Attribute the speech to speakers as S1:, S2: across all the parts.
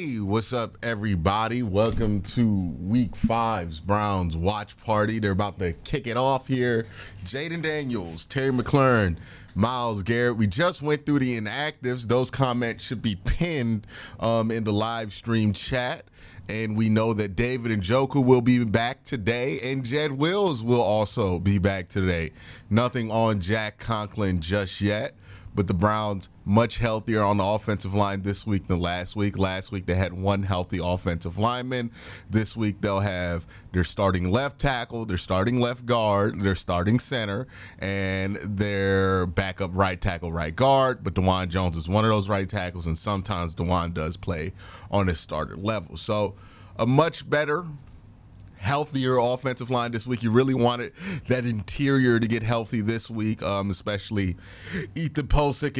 S1: Hey, what's up, everybody? Welcome to Week 5's Browns Watch Party. They're about to kick it off here. Jaden Daniels, Terry McLaurin, Miles Garrett. We just went through the inactives. Those comments should be pinned in the live stream chat. And we know that David Njoku will be back today, and Jed Wills will also be back today. Nothing on Jack Conklin just yet. But the Browns much healthier on the offensive line this week than last week. Last week they had one healthy offensive lineman. This week they'll have their starting left tackle, their starting left guard, their starting center, and their backup right tackle, right guard. But DeJuan Jones is one of those right tackles, and sometimes DeJuan does play on his starter level. So a much better, healthier offensive line this week. You really wanted that interior to get healthy this week, especially Ethan Posick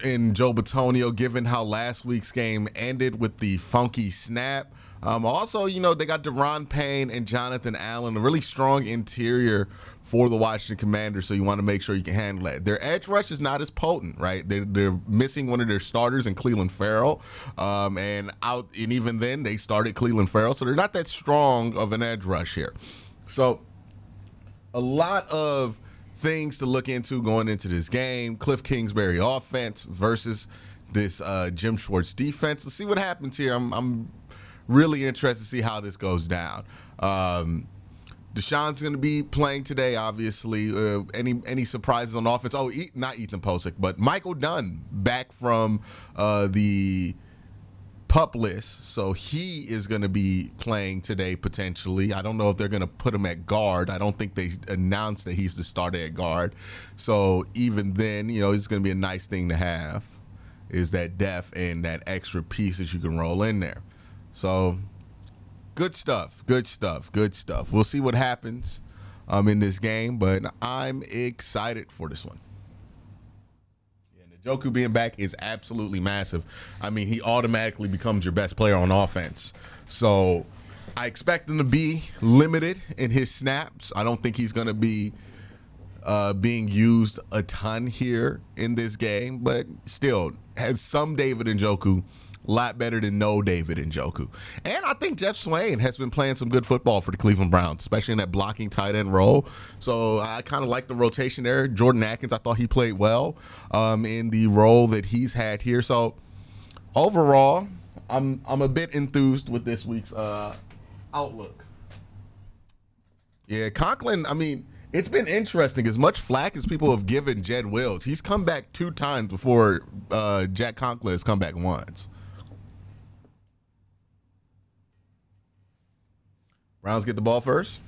S1: and Joe Bitonio, given how last week's game ended with the funky snap. Also, they got Deron Payne and Jonathan Allen, a really strong interior for the Washington Commanders, so you want to make sure you can handle that. Their edge rush is not as potent, right? They're missing one of their starters in Cleveland Farrell, and even then they started Cleveland Farrell, so they're not that strong of an edge rush here. So a lot of things to look into going into this game. Cliff Kingsbury offense versus this Jim Schwartz defense. Let's see what happens here. I'm really interested to see how this goes down. Deshaun's going to be playing today, obviously. Any surprises on offense? Oh, not Ethan Posick, but Michael Dunn back from the PUP list. So he is going to be playing today potentially. I don't know if they're going to put him at guard. I don't think they announced that he's the starter at guard. So even then, it's going to be a nice thing to have, is that depth and that extra piece that you can roll in there. So good stuff. We'll see what happens in this game, but I'm excited for this one. Yeah, Njoku being back is absolutely massive. I mean, he automatically becomes your best player on offense. So I expect him to be limited in his snaps. I don't think he's going to be being used a ton here in this game, but still has some David Njoku. A lot better than no David Njoku. And I think Jeff Swain has been playing some good football for the Cleveland Browns, especially in that blocking tight end role. So I kind of like the rotation there. Jordan Atkins, I thought he played well in the role that he's had here. So overall, I'm a bit enthused with this week's outlook. Yeah, Conklin, I mean, it's been interesting. As much flack as people have given Jed Wills, he's come back 2 times before Jack Conklin has come back once. Browns get the ball first.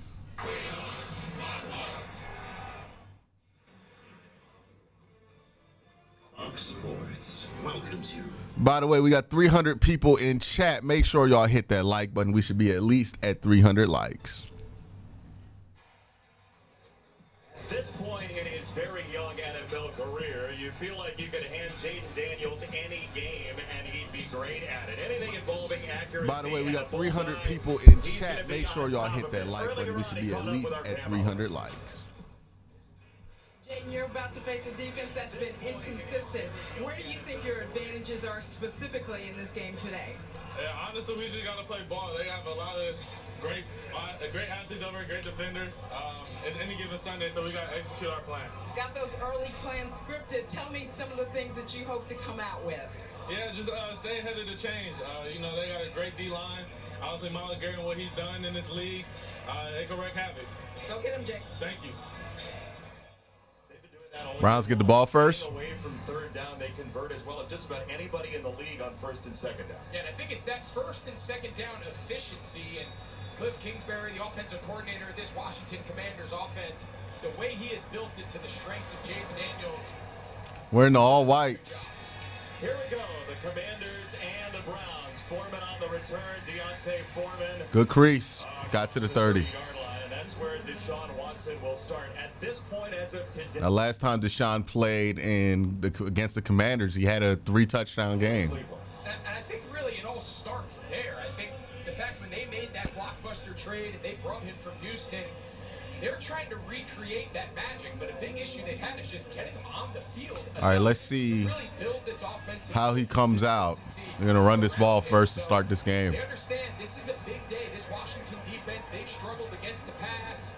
S2: Fox Sports welcomes you.
S1: By the way, we got 300 people in chat. Make sure y'all hit that like button. We should be at least at 300 likes.
S3: At this point in his very young NFL career, you feel like you could hand Jaden Daniels any game and he'd be great at it. Anything involving accuracy.
S1: By the way, we got 300 people in chat. Make sure y'all hit that like button. We should be at least at 300 likes.
S4: Jaden, you're about to face a defense that's been inconsistent. Where do you think your advantages are specifically in this game today?
S5: Yeah, honestly, we just got to play ball. They have a lot of great athletes over, great defenders. It's any given Sunday, so we got to execute our plan.
S4: Got those early plans scripted. Tell me some of the things that you hope to come out with.
S5: Yeah, just stay ahead of the change. They got a great D-line. Obviously, Miles Garrett and what he's done in this league, they can wreak havoc.
S4: Go get him, Jake.
S5: Thank you.
S1: Browns get the ball first.
S3: Away from third down, they convert as well as just about anybody in the league on first and second down.
S6: Yeah, and I think it's that first and second down efficiency, and Cliff Kingsbury, the offensive coordinator of this Washington Commanders offense, the way he has built it to the strengths of Jaden Daniels.
S1: We're in the all whites.
S3: Here we go, the Commanders and the Browns. Foreman on the return, Deontay Foreman.
S1: Good crease. Got to the 30.
S3: That's where Deshaun Watson will start at this point as of today.
S1: Now, last time Deshaun played against the Commanders, he had a 3-touchdown game.
S6: And I think really it all starts there. I think the fact when they made that blockbuster trade and they brought him from Houston, they're trying to recreate that magic, but a big issue they've had is just getting him on the field.
S1: All right, let's see.
S6: Really build this this offense.
S1: how he comes out. They're going to run this ball first to start this game.
S6: They understand this is a big day. This Washington defense, they've struggled against the pass.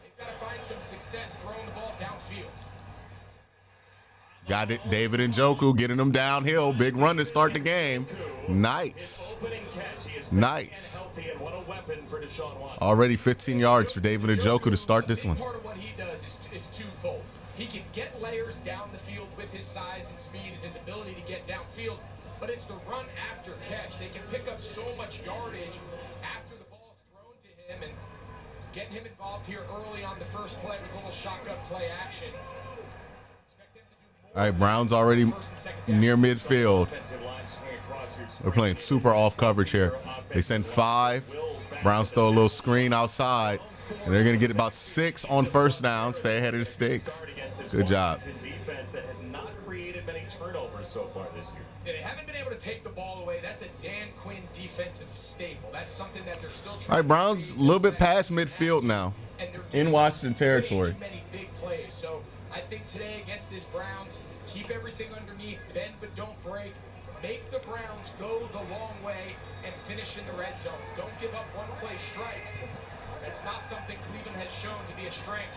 S6: They've got to find some success throwing the ball downfield.
S1: Got it. David Njoku getting them downhill. Big run to start the game. Nice. Nice. Already 15 yards for David Njoku to start this one.
S6: Part of what he does is twofold. He can get layers down the field with his size and speed and his ability to get downfield, but it's the run after catch. They can pick up so much yardage after the ball's thrown to him, and getting him involved here early on the first play with a little shotgun play action.
S1: All right, Browns already near midfield. They're playing super off coverage here. They send 5. Browns throw a little screen outside, and they're going to get about 6 on first down. Stay ahead of the sticks. Good job.
S3: Defense that has not created many turnovers so far this year.
S6: Yeah, they haven't been able to take the ball away. That's a Dan Quinn defensive staple. That's something that they're still trying.
S1: All right, Browns a little bit past midfield now, in Washington territory.
S6: Too many big plays. So I think today against this Browns, keep everything underneath, bend but don't break. Make the Browns go the long way and finish in the red zone. Don't give up one-play strikes. That's not something Cleveland has shown to be a strength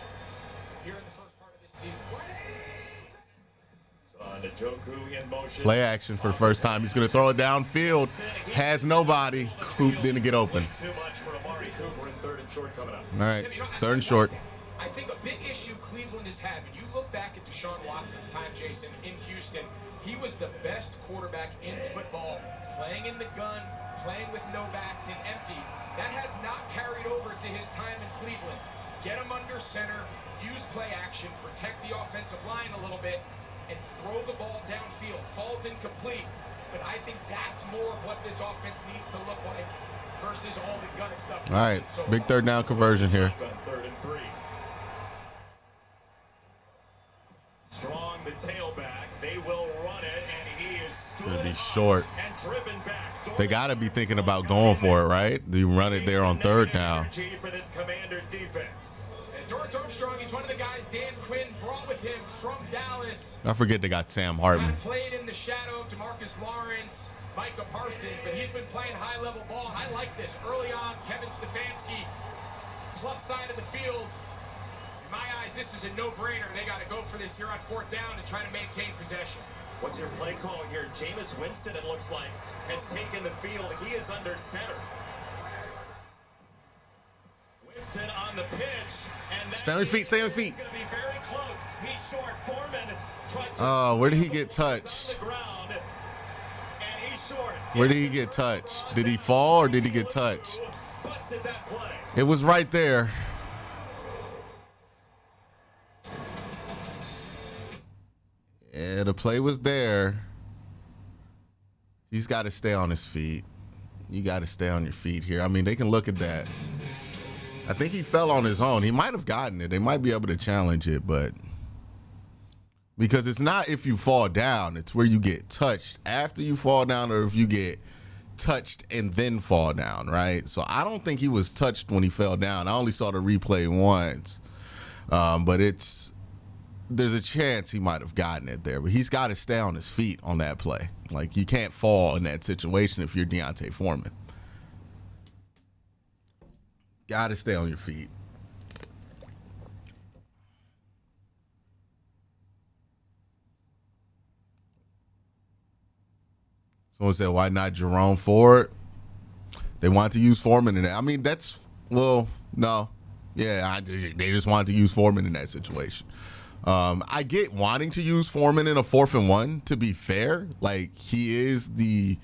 S6: here in the first part of this season.
S3: Njoku in motion.
S1: Play action for the first time. He's going to throw it downfield. Has nobody. Coop didn't get open.
S3: Too much for Amari Cooper in 3rd and short coming up.
S1: All right, 3rd and short.
S6: I think a big issue Cleveland has had, when you look back at Deshaun Watson's time, Jason, in Houston, he was the best quarterback in football, playing in the gun, playing with no backs and empty. That has not carried over to his time in Cleveland. Get him under center, use play action, protect the offensive line a little bit, and throw the ball downfield. Falls incomplete, but I think that's more of what this offense needs to look like versus all the gun stuff.
S1: All right, big 3rd down conversion here.
S3: 3rd and 3. Strong, the tailback. They will run it, and he is stood
S1: Gonna be short.
S3: and driven back.
S1: They got to be thinking about going for it, right? You run it there on 3rd down.
S3: For this Commanders defense.
S6: And Dorrance Armstrong, he's one of the guys Dan Quinn brought with him from Dallas.
S1: I forget they got Sam Hartman.
S6: Played in the shadow of DeMarcus Lawrence, Micah Parsons, but he's been playing high-level ball, and I like this. Early on, Kevin Stefanski, plus side of the field. In my eyes, this is a no-brainer. They got to go for this here on 4th down and try to maintain possession.
S3: What's your play call here? Jameis Winston, it looks like, has taken the field. He is under center. Winston on the pitch. And
S1: Stay on your feet, stay on your feet.
S3: He's going to be very close. He's short. Foreman tried to...
S1: Oh, where did he get touched?
S3: On the ground, and he's short.
S1: Where did he get touched? Did he fall or did he get touched?
S3: Busted that play.
S1: It was right there. Yeah, the play was there. He's got to stay on his feet. You got to stay on your feet here. I mean, they can look at that. I think he fell on his own. He might have gotten it. They might be able to challenge it, but because it's not if you fall down, it's where you get touched after you fall down or if you get touched and then fall down, right? So I don't think he was touched when he fell down. I only saw the replay once, but there's a chance he might have gotten it there, but he's got to stay on his feet on that play. Like, you can't fall in that situation if you're Deontay Foreman. Got to stay on your feet. Someone said, why not Jerome Ford? They want to use Foreman in that. I mean, well, no. Yeah, they just wanted to use Foreman in that situation. I get wanting to use Foreman in a 4th and 1, to be fair. Like, he's the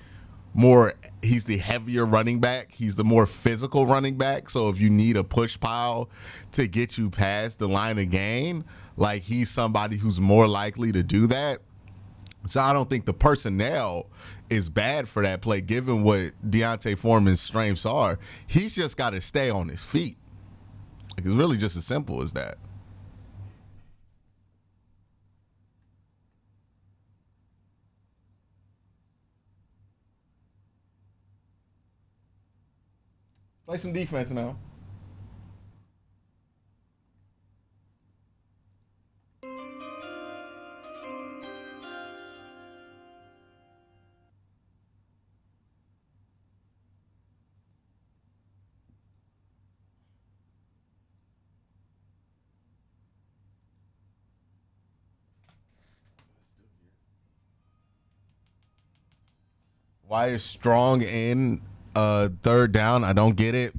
S1: heavier running back. He's the more physical running back. So if you need a push pile to get you past the line of gain, like, he's somebody who's more likely to do that. So I don't think the personnel is bad for that play, given what Deontay Foreman's strengths are. He's just got to stay on his feet. Like, it's really just as simple as that. Play some defense now. Why is Strong in third down? I don't get it.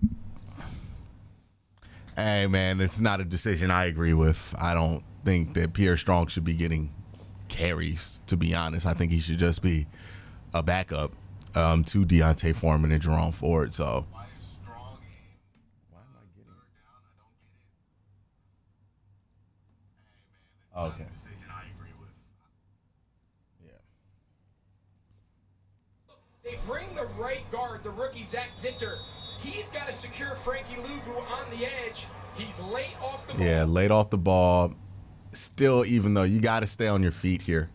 S1: Hey, man, it's not a decision I agree with. I don't think that Pierre Strong should be getting carries, to be honest. I think he should just be a backup to Deontay Foreman and Jerome Ford. So, why is Strong in? Why am I getting third down? I don't get it. Hey, man, it's not a decision I agree with. Yeah.
S6: They bring the right guard, the rookie Zach Zinter. He's got to secure Frankie Louvu on the edge. He's late off the ball.
S1: Yeah, late off the ball. Still, even though you got to stay on your feet here.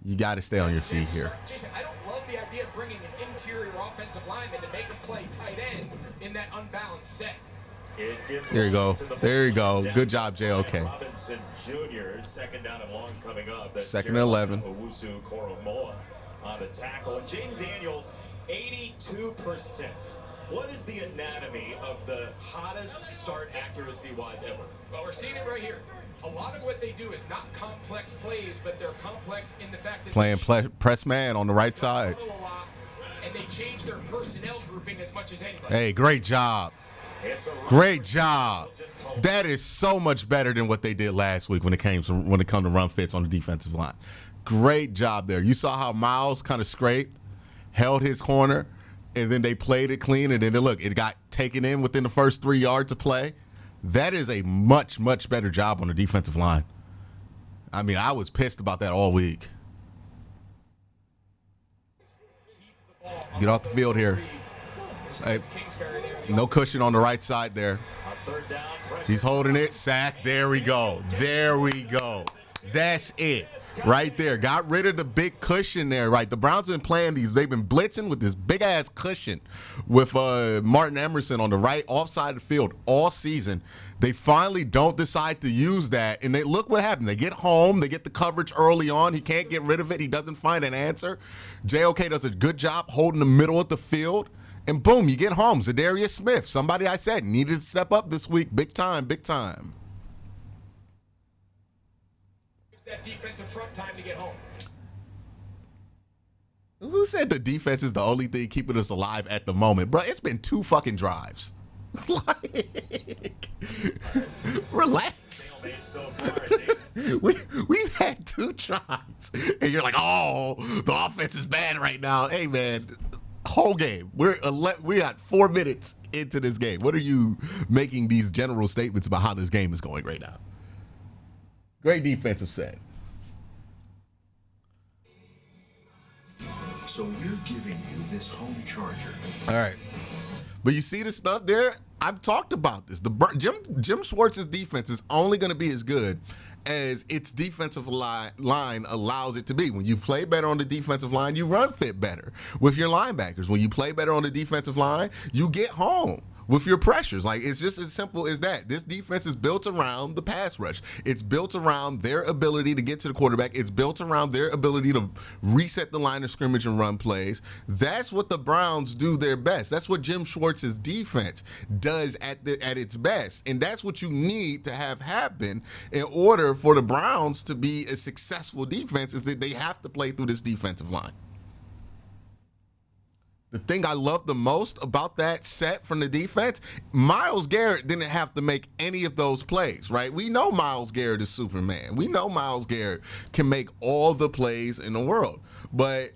S1: You got to stay on your feet here.
S6: Jason, I don't love the idea of bringing an interior offensive lineman to make him play tight end in that unbalanced set.
S1: There you go. There you go. Good job, JOK.
S3: Robinson Jr. Second down and long coming up. That's
S1: Second and 11.
S3: Owusu Koromoa on the tackle. And Jaden Daniels, 82%. What is the anatomy of the hottest start accuracy-wise ever?
S6: Well, we're seeing it right here. A lot of what they do is not complex plays, but they're complex in the fact that
S1: playing press man on the right side.
S6: And they change their personnel grouping as much as anybody.
S1: Hey, great job. Great job. That is so much better than what they did last week when it came to run fits on the defensive line. Great job there. You saw how Miles kind of scraped, held his corner, and then they played it clean, and then look, it got taken in within the first 3 yards of play. That is a much, much better job on the defensive line. I mean, I was pissed about that all week. Get off the field here. Hey, no cushion on the right side there. He's holding it. Sack. There we go. There we go. That's it. Right there. Got rid of the big cushion there, right? The Browns have been playing these. They've been blitzing with this big-ass cushion with Martin Emerson on the right offside of the field all season. They finally don't decide to use that, and look what happened. They get home. They get the coverage early on. He can't get rid of it. He doesn't find an answer. JOK does a good job holding the middle of the field, and boom, you get home. Zadarius Smith, somebody I said needed to step up this week. Big time, big time.
S6: That defensive front time to get home.
S1: Who said the defense is the only thing keeping us alive at the moment? Bro, it's been 2 fucking drives. Like, relax. We've had 2 tries. And you're like, oh, the offense is bad right now. Hey, man, whole game. We got 4 minutes into this game. What are you making these general statements about how this game is going right now? Great defensive set.
S2: So we're giving you this home charger.
S1: All right. But you see the stuff there? I've talked about this. Jim Schwartz's defense is only going to be as good as its defensive line allows it to be. When you play better on the defensive line, you run fit better with your linebackers. When you play better on the defensive line, you get home with your pressures. Like, it's just as simple as that. This defense is built around the pass rush. It's built around their ability to get to the quarterback. It's built around their ability to reset the line of scrimmage and run plays. That's what the Browns do their best. That's what Jim Schwartz's defense does at its best. And that's what you need to have happen in order for the Browns to be a successful defense, is that they have to play through this defensive line. The thing I love the most about that set from the defense, Myles Garrett didn't have to make any of those plays, right? We know Myles Garrett is Superman. We know Myles Garrett can make all the plays in the world. But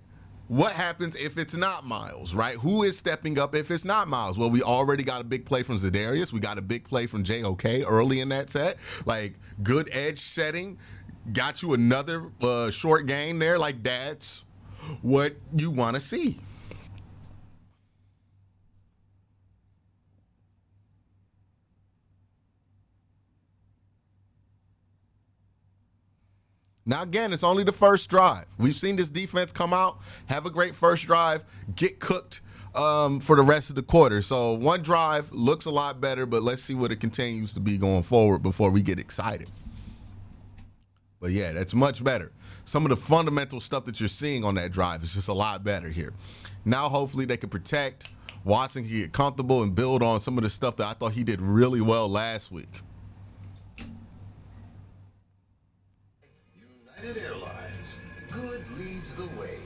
S1: what happens if it's not Myles, right? Who is stepping up if it's not Myles? Well, we already got a big play from Zadarius. We got a big play from JOK early in that set. Like, good edge setting. Got you another short gain there. Like, that's what you want to see. Now, again, it's only the first drive. We've seen this defense come out, have a great first drive, get cooked for the rest of the quarter. So one drive looks a lot better, but let's see what it continues to be going forward before we get excited. But, yeah, that's much better. Some of the fundamental stuff that you're seeing on that drive is just a lot better here. Now, hopefully, they can protect. Watson can get comfortable and build on some of the stuff that I thought he did really well last week.
S2: United Airlines, good leads the way.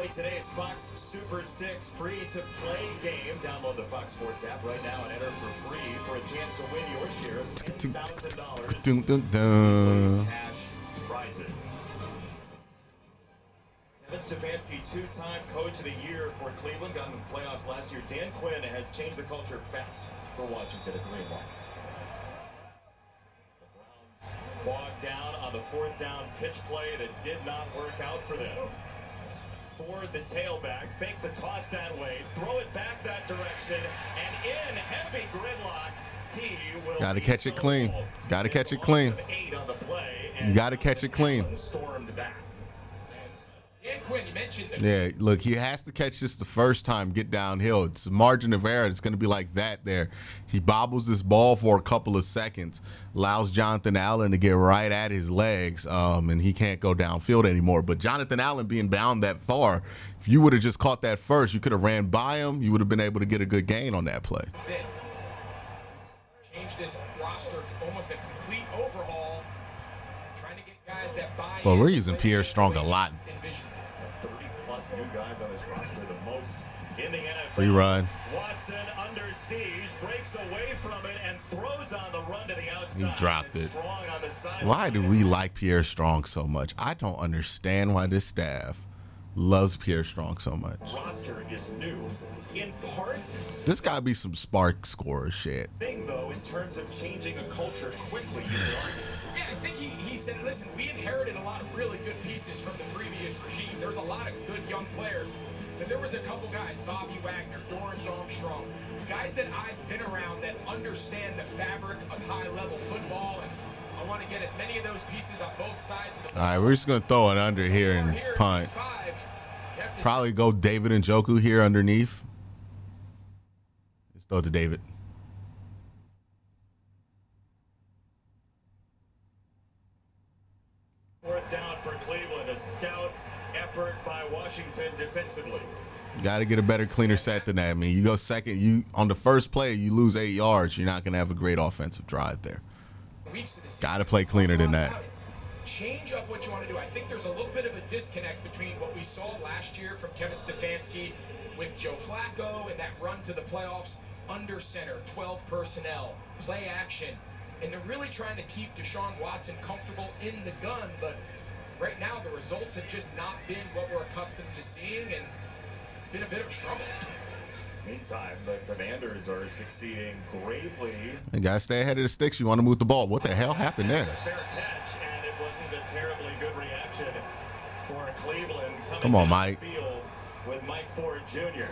S3: enjoy today's Fox Super 6 free-to-play game. Download the Fox Sports app right now and enter for free for a chance to win your share of $10,000 in cash prizes. Kevin Stefanski, two-time Coach of the Year for Cleveland, got into the playoffs last year. Dan Quinn has changed the culture fast for Washington at 3-1. The Browns bogged down on the fourth down pitch play that did not work out for them. Ford, the tailback, fake the toss that way, throw it back that direction, and in heavy gridlock, he will
S1: Gotta catch it clean. Gotta catch it clean. You gotta catch it clean.
S3: Stormed back.
S6: Dan Quinn, you mentioned that.
S1: Yeah, look, he has to catch this the first time, get downhill. It's a margin of error. It's going to be like that there. He bobbles this ball for a couple of seconds, allows Jonathan Allen to get right at his legs, and he can't go downfield anymore. But Jonathan Allen being bound that far, if you would have just caught that first, you could have ran by him. You would have been able to get a good gain on that play.
S6: That's it. Change this roster, almost a complete overhaul. Trying to get guys that buy.
S1: Well, we're using Pierre Strong a lot.
S3: 30-plus new guys on this roster, the most in the NFL.
S1: Free run.
S3: Watson under siege, breaks away from it, and throws on the run to the outside.
S1: He dropped it.
S3: Strong on the sideline.
S1: Why do we like Pierre Strong so much? I don't understand why this staff loves Pierre Strong so much.
S3: Roster is new, in part.
S1: This got to be some spark scorer shit.
S3: Thing though, in terms of changing a culture quickly, you could argue.
S6: Yeah, I think he said, listen, we inherited a lot of really good pieces from the previous regime. There's a lot of good young players. But there was a couple guys, Bobby Wagner, Dorrance Armstrong, guys that I've been around that understand the fabric of high-level football. And I want to get as many of those pieces on both sides of the ball.
S1: All right, we're just going to throw it under here and punt. Probably go David Njoku here underneath. Let's throw it to David.
S3: Fourth down for Cleveland, a stout effort by Washington defensively.
S1: You got to get a better, cleaner set than that. I mean, you go second, you on the first play, you lose 8 yards. You're not going to have a great offensive drive there. Got to play cleaner than that.
S6: Change up what you want to do. I think there's a little bit of a disconnect between what we saw last year from Kevin Stefanski with Joe Flacco and that run to the playoffs under center, 12 personnel, play action. And they're really trying to keep Deshaun Watson comfortable in the gun, but right now the results have just not been what we're accustomed to seeing, and it's been a bit of a struggle.
S3: Meantime, the Commanders are succeeding greatly.
S1: You got to stay ahead of the sticks. You want to move the ball. What the hell happened there?
S3: Fair catch, and it wasn't a terribly good reaction for Cleveland.
S1: Come on, Mike.
S3: Field with Mike Ford Jr.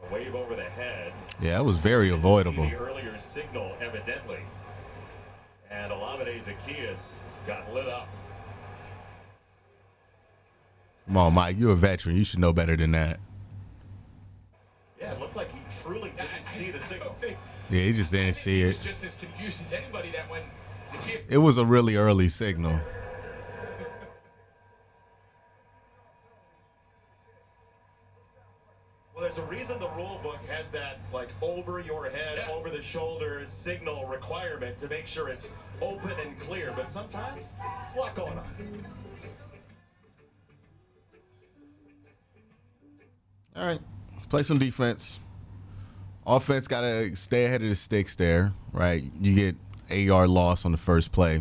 S3: A wave over the head.
S1: Yeah, it was very avoidable.
S3: The earlier signal, evidently. And Olamide Zaccheaus got lit up.
S1: Come on, Mike. You're a veteran. You should know better than that.
S3: Yeah, it looked like he truly didn't see the signal.
S1: Yeah, he just didn't see it.
S6: He was just as confused as anybody that when Zaccheaus...
S1: It was a really early signal.
S3: Well, there's a reason the rule book has that, like, over your head, over the shoulder signal requirement to make sure it's open and clear. But sometimes there's a lot going on.
S1: All right, let's play some defense. Offense got to stay ahead of the sticks there, right? You get 8-yard loss on the first play.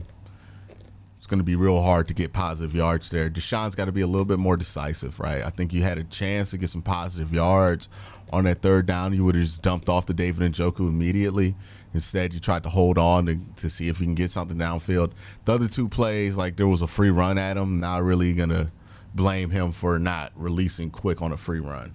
S1: It's going to be real hard to get positive yards there. Deshaun's got to be a little bit more decisive, right? I think you had a chance to get some positive yards on that third down. You would have just dumped off to David Njoku immediately. Instead, you tried to hold on to see if you can get something downfield. The other two plays, like there was a free run at him. Not really going to blame him for not releasing quick on a free run.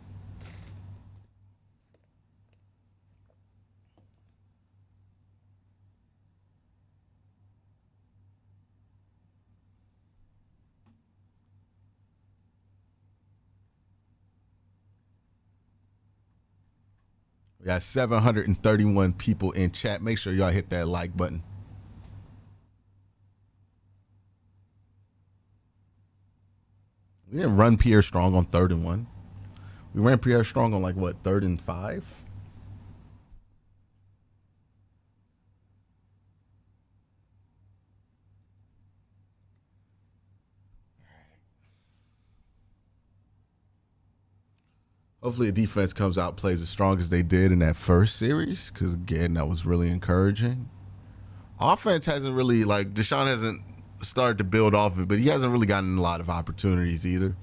S1: We got 731 people in chat. Make sure y'all hit that like button. We didn't run Pierre Strong on 3rd and 1. We ran Pierre Strong on, like, what, 3rd and 5? Hopefully the defense comes out, plays as strong as they did in that first series, because, again, that was really encouraging. Offense hasn't really, like, Deshaun hasn't started to build off of it, but he hasn't really gotten a lot of opportunities either.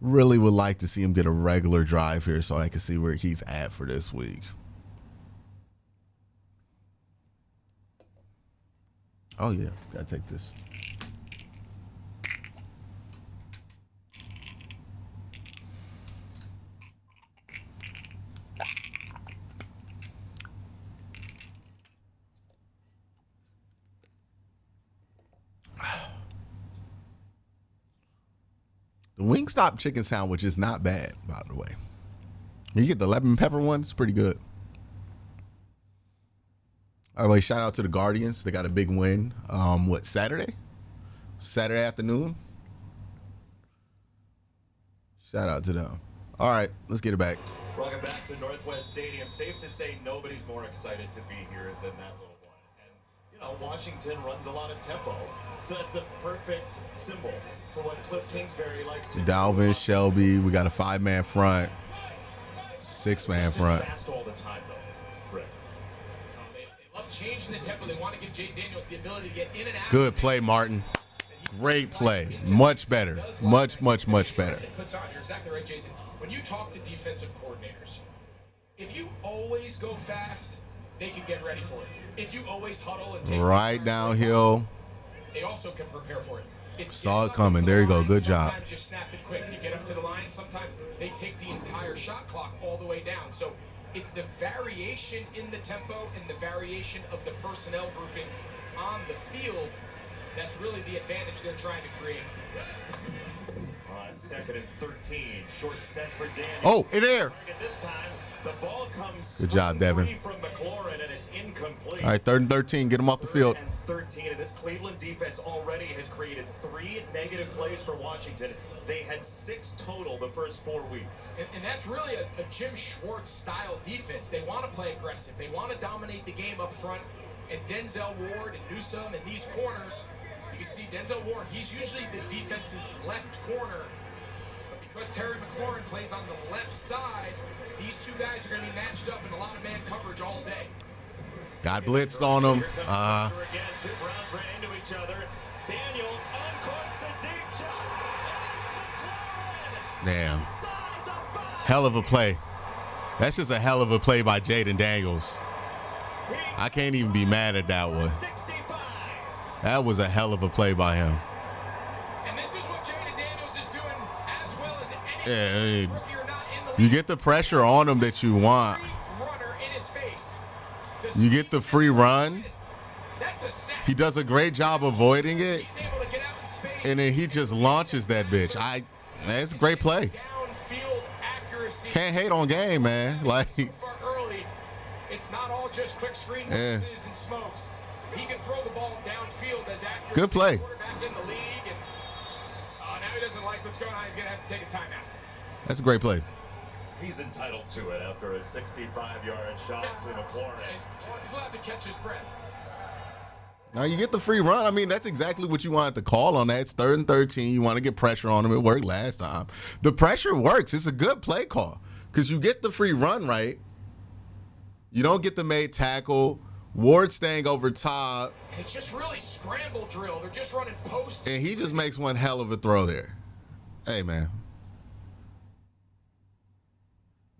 S1: Really would like to see him get a regular drive here so I can see where he's at for this week. Oh, yeah, gotta take this. The Wingstop chicken sandwich is not bad, by the way. You get the lemon pepper one, it's pretty good. All right, shout out to the Guardians. They got a big win. Saturday? Saturday afternoon? Shout out to them. All right, let's get it back.
S3: Welcome back to Northwest Stadium. Safe to say nobody's more excited to be here than that little one. And, you know, Washington runs a lot of tempo. So that's the perfect symbol for what Cliff Kingsbury likes to do.
S1: Dalvin, Shelby, we got a 5-man front, 6-man front.
S3: Fast all the time, though, Rick.
S6: They love changing the tempo. They want to give Jay Daniels the ability to get in and out.
S1: Good play, Martin. Great play. Much better. Much better.
S6: You're exactly right, Jason. When you talk to defensive coordinators, if you always go fast, they can get ready for it. If you always huddle and take
S1: right downhill,
S6: they also can prepare for it.
S1: Saw it coming. There you go. Good job.
S6: Sometimes you snap it quick. You get up to the line. Sometimes they take the entire shot clock all the way down. So it's the variation in the tempo and the variation of the personnel groupings on the field that's really the advantage they're trying to create.
S3: On 2nd and 13, short set for Daniels.
S1: Oh, in there.
S3: This time, the ball comes
S1: good job, Devin.
S3: from McLaurin, and it's incomplete.
S1: All right, 3rd and 13. Get him off the field.
S3: 3rd and 13, and this Cleveland defense already has created 3 negative plays for Washington. They had 6 total the first 4 weeks.
S6: And that's really a Jim Schwartz style defense. They want to play aggressive. They want to dominate the game up front. And Denzel Ward and Newsome and these corners, you can see Denzel Ward, he's usually the defense's left corner. But because Terry McLaurin plays on the left side, these two guys are going to be matched up in a lot of man coverage all day.
S1: Got blitzed on them.
S3: Again, 2 Browns ran into each other. Daniels uncorks a deep shot.
S1: Damn. Hell of a play. That's just a hell of a play by Jaden Daniels. I can't even be mad at that one. That was a hell of a play by him.
S6: And this is what Jaden Daniels is doing as well as any rookie or not in the league.
S1: You get the pressure on him that you want.
S6: Runner in his face.
S1: You get the free run.
S6: That's a sack.
S1: He does a great job avoiding it.
S6: He's able to get out in space.
S1: And then he just launches that bitch. It's a great play.
S6: Downfield accuracy.
S1: Can't hate on game, man. Like,
S6: so far early, it's not all just quick screen passes and smokes. He can throw the ball downfield as accurate.
S1: Good play.
S6: Quarterback in the league, and now he doesn't like what's going on. He's going to have to take a timeout.
S1: That's a great play.
S3: He's entitled to it after a 65-yard shot to McLaurin.
S6: He's allowed to catch his breath.
S1: Now you get the free run. I mean, that's exactly what you wanted to call on that. It's 3rd and 13. You want to get pressure on him. It worked last time. The pressure works. It's a good play call because you get the free run right. You don't get the made tackle. Ward staying over top.
S6: And it's just really scramble drill. They're just running post.
S1: And he just makes one hell of a throw there. Hey, man.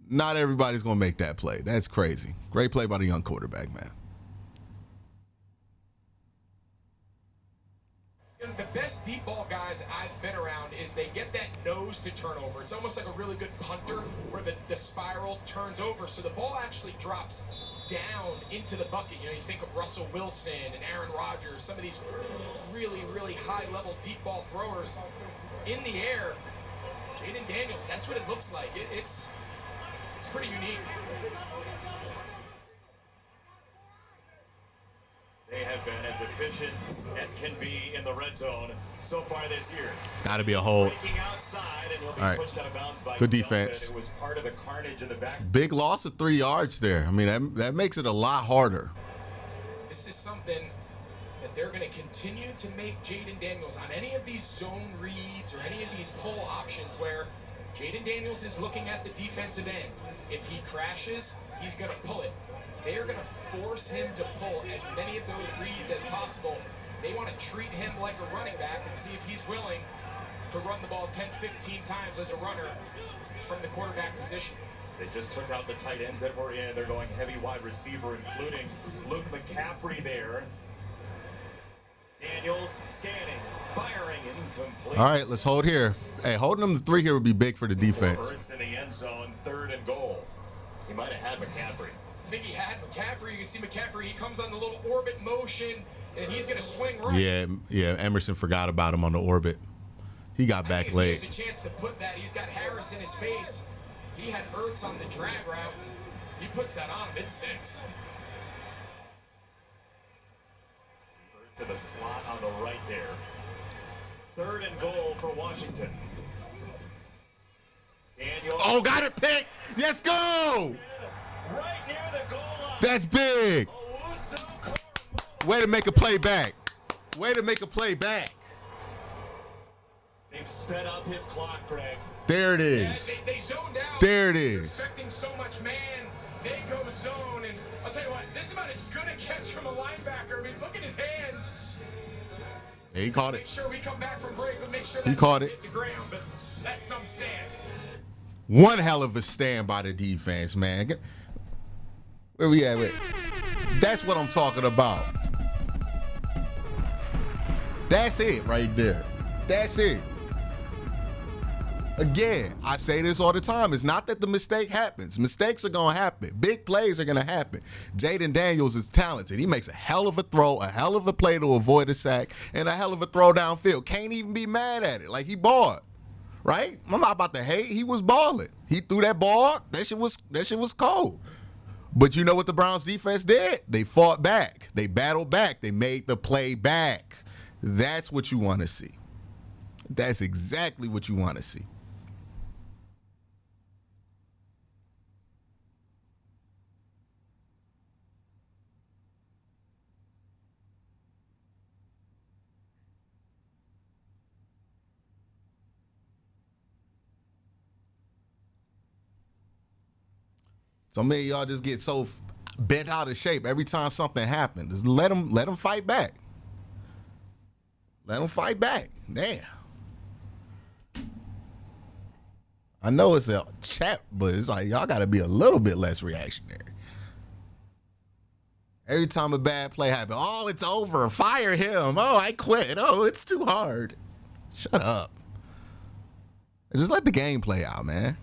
S1: Not everybody's going to make that play. That's crazy. Great play by the young quarterback, man.
S6: The best deep ball guys I've been around is they get that nose to turnover. It's almost like a really good punter where the spiral turns over. So the ball actually drops down into the bucket. You know, you think of Russell Wilson and Aaron Rodgers, some of these really, really high-level deep ball throwers in the air. Jaden Daniels, that's what it looks like. It's pretty unique.
S3: They have been as efficient as can be in the red zone so far this year.
S1: It's got to be a hold.
S3: Breaking outside and will be pushed out of bounds by
S1: good defense.
S3: It was part of the carnage in the back.
S1: Big loss of 3 yards there. I mean, that makes it a lot harder.
S6: This is something that they're going to continue to make Jaden Daniels on any of these zone reads or any of these pull options where Jaden Daniels is looking at the defensive end. If he crashes, he's going to pull it. They are going to force him to pull as many of those reads as possible. They want to treat him like a running back and see if he's willing to run the ball 10, 15 times as a runner from the quarterback position.
S3: They just took out the tight ends that were in. They're going heavy wide receiver, including Luke McCaffrey there. Daniels scanning, firing, incomplete.
S1: All right, let's hold here. Hey, holding them to 3 here would be big for the defense.
S3: Hurts in the end zone, 3rd and goal. He might have had McCaffrey.
S6: I think he had McCaffrey. You can see McCaffrey, he comes on the little orbit motion, and he's going to swing right.
S1: Yeah, Emerson forgot about him on the orbit. He got back late.
S6: He has a chance to put that. He's got Harris in his face. He had Ertz on the drag route. If he puts that on him, it's 6.
S3: Ertz in the slot on the right there. 3rd and goal for Washington. Daniel.
S1: Oh, got it picked. Let's go.
S3: Right near the goal line.
S1: That's big. Way to make a play back. Way to make a play back.
S3: They've sped up his clock, Greg.
S1: There it is.
S6: Yeah, they zoned out.
S1: There it
S6: They're
S1: is.
S6: expecting so much man. They go zone, and I'll tell you what, this is about as good a catch from a linebacker. I mean, look at his hands.
S1: Yeah, he caught
S6: Make
S1: it.
S6: sure we come back from break, but make sure
S1: He
S6: that
S1: caught
S6: hit
S1: it.
S6: the ground, but that's some stand.
S1: One hell of a stand by the defense, man. Where we at with? That's what I'm talking about. That's it right there. That's it. Again, I say this all the time. It's not that the mistake happens. Mistakes are going to happen. Big plays are going to happen. Jaden Daniels is talented. He makes a hell of a throw, a hell of a play to avoid a sack, and a hell of a throw downfield. Can't even be mad at it. Like, he balled, right? I'm not about to hate. He was balling. He threw that ball. That shit was cold. But you know what the Browns defense did? They fought back. They battled back. They made the play back. That's what you want to see. That's exactly what you want to see. So many of y'all just get so bent out of shape every time something happens. Just let them fight back. Let them fight back. Damn. I know it's a chat, but it's like y'all got to be a little bit less reactionary. Every time a bad play happens, oh, it's over. Fire him. Oh, I quit. Oh, it's too hard. Shut up. Just let the game play out, man.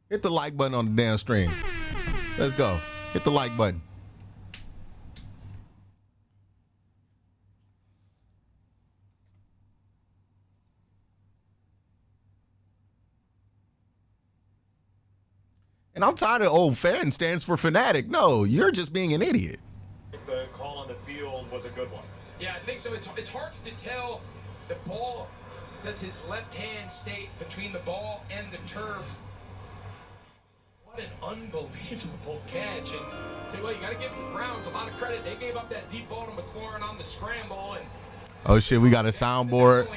S1: Hit the like button on the damn stream. Let's go. Hit the like button. And I'm tired of old fan stands for fanatic. No, you're just being an idiot.
S3: The call on the field was a good one.
S6: Yeah, I think so. It's hard to tell. The ball, does his left hand stay between the ball and the turf? What an unbelievable catch. And tell you what, you got to give the Browns a lot of credit. They gave up that deep ball to McLaurin on the scramble. And
S1: oh, shit, we got a soundboard.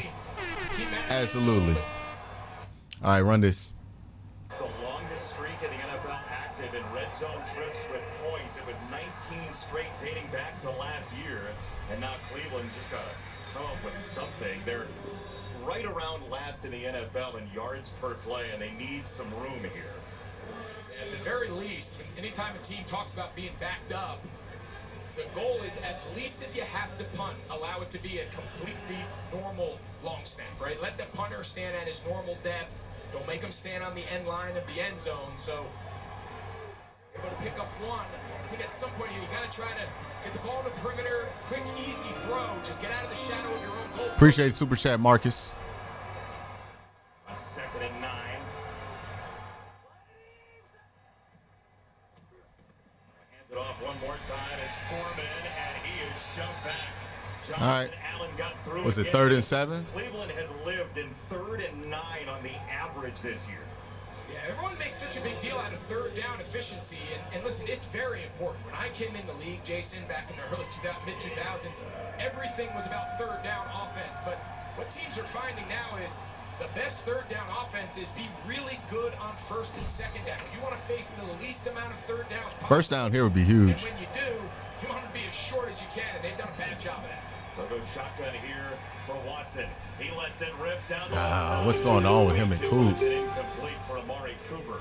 S1: Absolutely. All right, run this.
S3: It's the longest streak in the NFL active in red zone trips with points. It was 19 straight dating back to last year. And now Cleveland's just got to come up with something. They're right around last in the NFL in yards per play, and they need some room here.
S6: At the very least, anytime a team talks about being backed up, the goal is at least if you have to punt, allow it to be a completely normal long snap, right? Let the punter stand at his normal depth. Don't make him stand on the end line of the end zone. So able to pick up one. I think at some point you got to try to get the ball in the perimeter, quick, easy throw. Just get out of the shadow of your own goal.
S1: Appreciate it, Super Chat, Marcus.
S3: On 2nd and 9. Hands it off one more time. It's Foreman, and he is shoved back.
S1: All right. Was it 3rd and 7?
S3: Cleveland has lived in 3rd and 9 on the average this year.
S6: Yeah, everyone makes such a big deal out of 3rd down efficiency, and listen, it's very important. When I came in the league, Jason, back in the mid-2000s, everything was about 3rd down offense. But what teams are finding now is the best 3rd down offense is be really good on 1st and 2nd down. You want to face the least amount of 3rd downs possible.
S1: 1st down here would be huge.
S6: And when you do, you want to be as short as you can, and they've done a bad job of that.
S3: They'll go shotgun here for Watson. He lets it rip down the side.
S1: What's going on with him and Coop?
S3: Incomplete for Amari Cooper.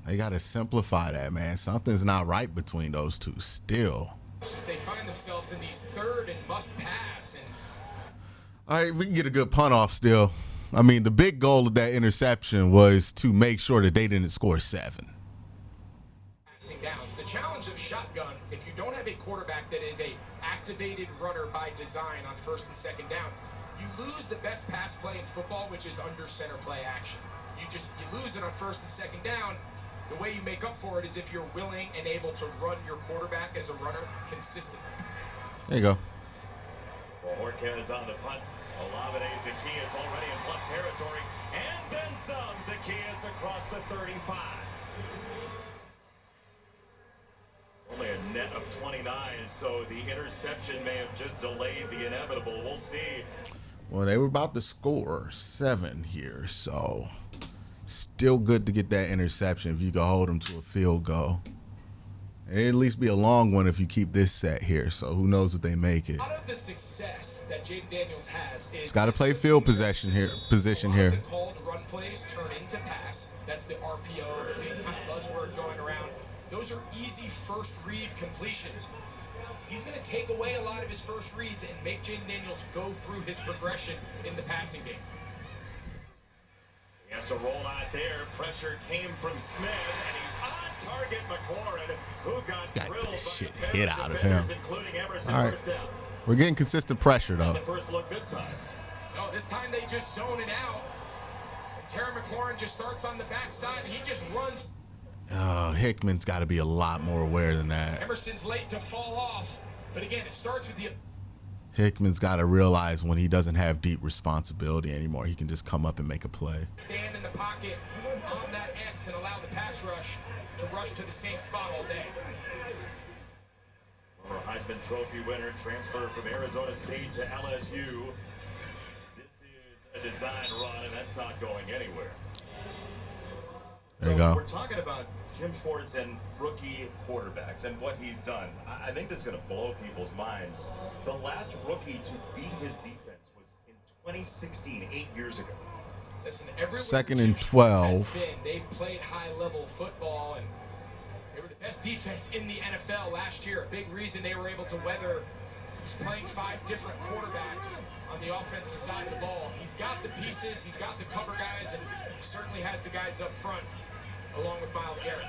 S1: They got to simplify that, man. Something's not right between those two still.
S6: It's just they find themselves in these 3rd and must pass. And
S1: all right, we can get a good punt off still. I mean, the big goal of that interception was to make sure that they didn't score 7.
S6: Passing downs. The challenge of shotgun, if you don't have a quarterback that is a activated runner by design on 1st and 2nd down, you lose the best pass play in football, which is under center play action. You lose it on 1st and 2nd down. The way you make up for it is if you're willing and able to run your quarterback as a runner consistently.
S1: There you go.
S3: Well, Jorquez on the punt. Olamide Zaccheaus already in plus territory. And then some. Zaccheaus across the 35. Only a net of 29, so the interception may have just delayed the inevitable. We'll see.
S1: Well, they were about to score 7 here, so still good to get that interception if you can hold them to a field goal. It'd at least be a long one if you keep this set here, so who knows if they make it.
S6: A lot of the success that Jaden Daniels has is
S1: it's got to play field position here.
S6: The called run plays turn into pass. That's the RPO, the big kind of buzzword going around. Those are easy first read completions. He's going to take away a lot of his first reads and make Jaden Daniels go through his progression in the passing game.
S3: He has to roll out there. Pressure came from Smith, and he's on target. McLaurin, who got drilled
S1: the shit
S3: by
S1: hit out of him.
S3: including Emerson.
S1: All right.
S3: First down.
S1: We're getting consistent pressure, though.
S3: The first look this time.
S6: No, this time they just zone it out. And Terry McLaurin just starts on the backside, and he just runs.
S1: Hickman's got to be a lot more aware than that.
S6: Emerson's late to fall off, but again, it starts with the...
S1: Hickman's got to realize when he doesn't have deep responsibility anymore, he can just come up and make a play.
S6: Stand in the pocket on that X and allow the pass rush to rush to the same spot all day.
S3: Former Heisman Trophy winner, transfer from Arizona State to LSU. This is a design run, and that's not going anywhere.
S1: There you go.
S3: We're talking about Jim Schwartz and rookie quarterbacks and what he's done. I think this is going to blow people's minds. The last rookie to beat his defense was in 2016, 8 years ago.
S6: Listen, everywhere
S1: 2nd and 12.
S6: They've played high-level football, and they were the best defense in the NFL last year. A big reason they were able to weather just playing 5 different quarterbacks on the offensive side of the ball. He's got the pieces, he's got the cover guys, and he certainly has the guys up front, along with Myles Garrett.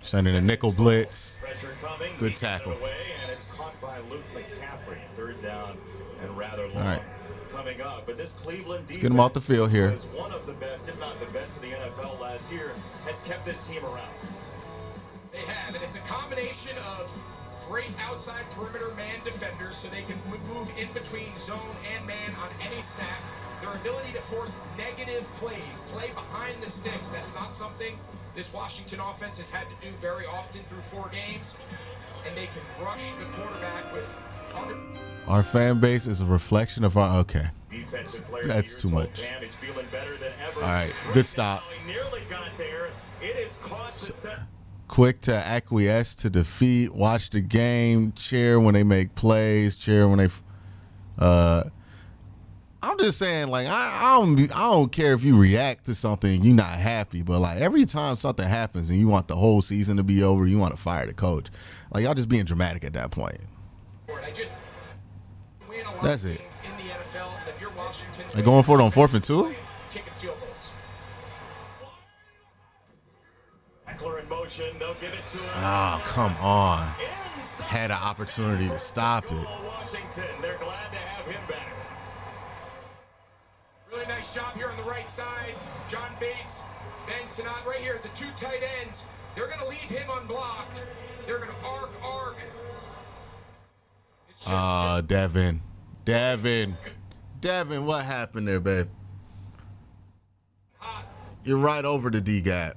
S1: Sending a nickel blitz.
S3: Pressure coming.
S1: Good tackle.
S3: Away, and it's caught by Luke McCaffrey. 3rd down and rather long.
S1: All right.
S3: Coming up, but this Cleveland defense,
S1: get him off the field here.
S3: Was one of the best, if not the best, in the NFL last year, has kept this team around.
S6: They have, and it's a combination of great outside perimeter man defenders so they can move in between zone and man on any snap. Their ability to force negative plays, play behind the sticks, that's not something this Washington offense has had to do very often through 4 games. And they can rush the quarterback with other...
S1: Our fan base is a reflection of our... Okay. That's too much.
S3: Is feeling better than ever.
S1: All right. Good stop.
S3: Nearly got there. It is caught to set...
S1: Quick to acquiesce to defeat. Watch the game. Cheer when they make plays. Cheer when they... I'm just saying, like, I don't care if you react to something and you're not happy, but like every time something happens and you want the whole season to be over, you want to fire the coach. Like, y'all just being dramatic at that point. That's it.
S6: In the NFL, and if you're Washington,
S1: they're going for it on 4th and 2?
S6: Kicking field goals.
S3: Eckler in motion, they'll give it to him.
S1: Oh, come on. Had an opportunity to stop it.
S3: Washington, they're glad to have him back.
S6: Really nice job here on the right side. John Bates, Ben Sinat, right here, the 2 tight ends. They're going to leave him unblocked. They're going to arc.
S1: Devin. Devin, what happened there, babe? You're right over the D gap.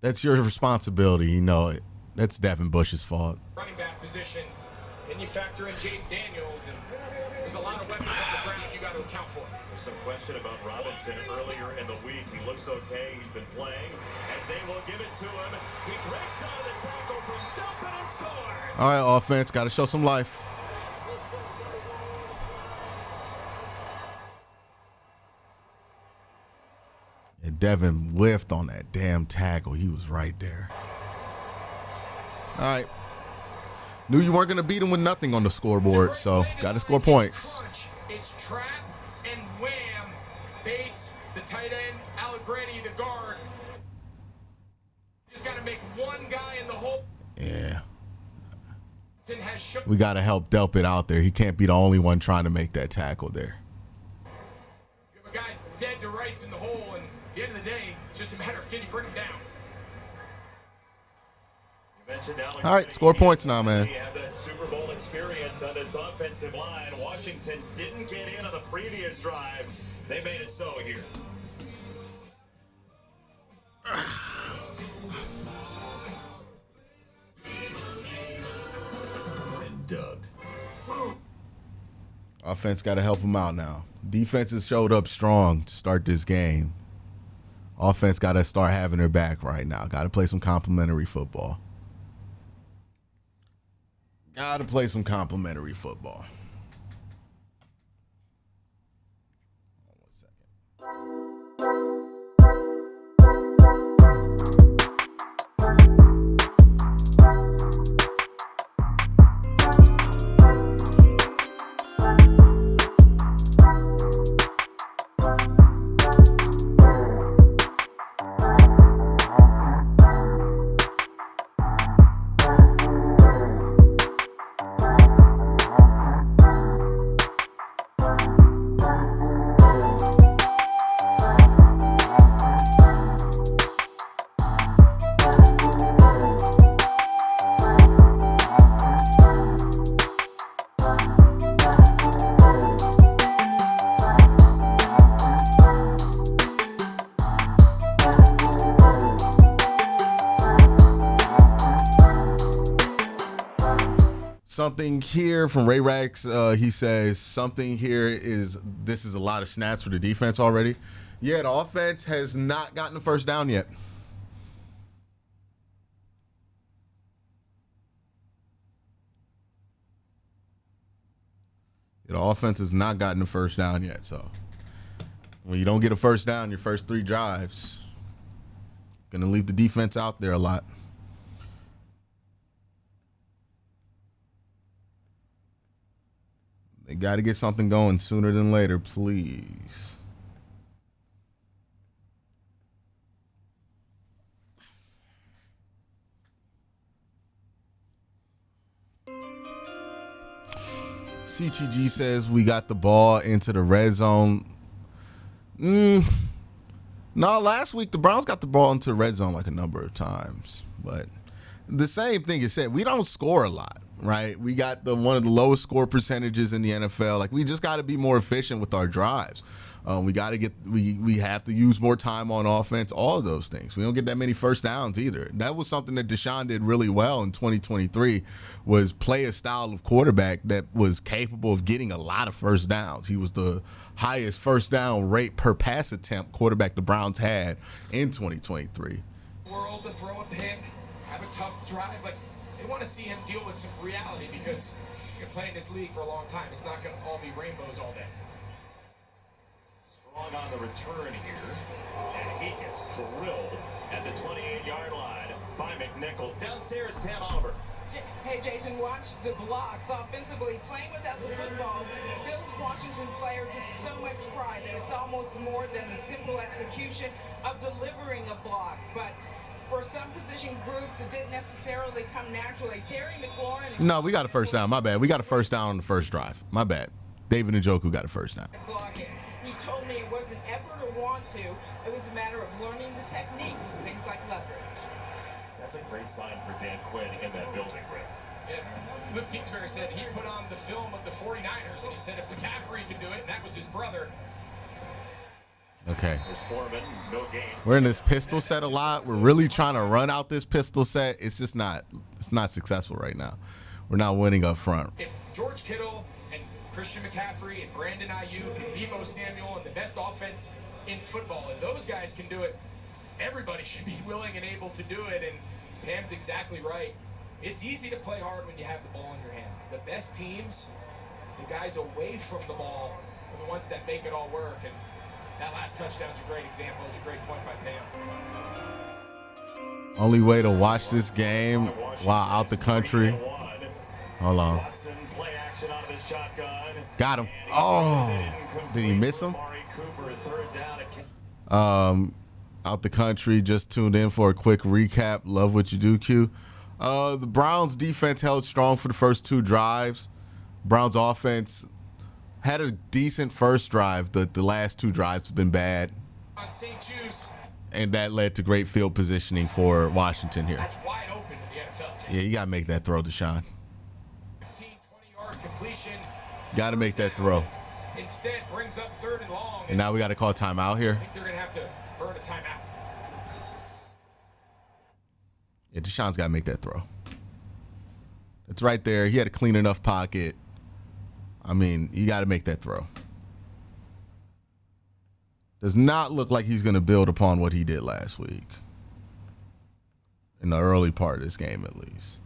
S1: That's your responsibility. You know it. That's Devin Bush's fault.
S6: Running back position, and you factor in Jaden Daniels, and there's a lot of weapons on the ground you got to account for.
S3: There's some question about Robinson earlier in the week. He looks okay. He's been playing. As they will give it to him, he breaks out of the tackle from dumping and scores.
S1: All right, offense, got to show some life. And Devin whiffed on that damn tackle. He was right there. All right. Knew you weren't going to beat him with nothing on the scoreboard, so got to score points.
S6: It's trap and wham. Bates, the tight end, Alec Brady, the guard. Just got to make one guy in the hole.
S1: Yeah. We got to help Delpit out there. He can't be the only one trying to make that tackle there.
S6: You have a guy dead to rights in the hole, and at the end of the day, it's just a matter of can you bring him down.
S1: All right, score points now, man.
S3: We have that Super Bowl experience on this offensive line. Washington didn't get in on the previous drive. They made it so here.
S2: And Doug.
S1: Offense got to help him out now. Defense has showed up strong to start this game. Offense got to start having their back right now. Got to play some complimentary football. Got to play some complimentary football. Something here from Ray Rax, he says something here is this is a lot of snaps for the defense already. Yeah, the offense has not gotten the first down yet. The offense has not gotten the first down yet. So when you don't get a first down your first 3 drives, going to leave the defense out there a lot. They got to get something going sooner than later, please. CTG says we got the ball into the red zone. No, last week the Browns got the ball into the red zone like a number of times. But the same thing is said. We don't score a lot. Right, we got one of the lowest score percentages in the NFL. Like we just got to be more efficient with our drives. We got to we have to use more time on offense. All of those things. We don't get that many first downs either. That was something that Deshaun did really well in 2023. Was play a style of quarterback that was capable of getting a lot of first downs. He was the highest first down rate per pass attempt quarterback the Browns had in 2023.
S6: World to throw a pick, have a tough drive, like. They want to see him deal with some reality because you're playing this league for a long time. It's not going to all be rainbows all day.
S3: Strong on the return here, and he gets drilled at the 28-yard line by McNichols. Downstairs, Pam Oliver.
S4: Hey, Jason, watch the blocks. Offensively, playing without the football fills Washington players with so much pride that it's almost more than the simple execution of delivering a block. But for some position groups, it didn't necessarily come naturally. Terry McLaurin.
S1: No, we got a first down. My bad. We got a first down on the first drive. My bad. David Njoku got a first down.
S4: He told me it wasn't effort or want to. It was a matter of learning the technique, things like leverage.
S3: That's a great sign for Dan Quinn in that building, Rick.
S6: Yeah, Cliff Kingsbury said he put on the film of the 49ers, and he said if McCaffrey can do it, and that was his brother.
S1: Okay.
S3: Foreman, no gains.
S1: We're in this pistol set a lot. We're really trying to run out this pistol set. It's just not successful right now. We're not winning up front.
S6: If George Kittle and Christian McCaffrey and Brandon Ayuk and Deebo Samuel and the best offense in football, if those guys can do it, everybody should be willing and able to do it. And Pam's exactly right. It's easy to play hard when you have the ball in your hand. The best teams, the guys away from the ball, are the ones that make it all work. And that last touchdown's a great example. It was a great point by Pam.
S1: Only way to watch this game while out the country. Hold on.
S3: Play action out of the shotgun.
S1: Got him. Oh, did he miss him? Out the country, just tuned in for a quick recap. Love what you do, Q. The Browns defense held strong for the first 2 drives. Browns offense had a decent first drive. The last 2 drives have been bad.
S6: On St. Juice.
S1: And that led to great field positioning for Washington here.
S6: That's wide open in the NFL, Jason.
S1: Yeah, you got to make that throw, Deshaun.
S6: 15-20-yard completion.
S1: Got to make that throw.
S6: Instead, brings up 3rd and long.
S1: And now we got to call timeout here.
S6: I think they're going to have to burn a timeout.
S1: Yeah, Deshaun's got to make that throw. It's right there. He had a clean enough pocket. I mean, you got to make that throw. Does not look like he's going to build upon what he did last week. In the early part of this game, at least.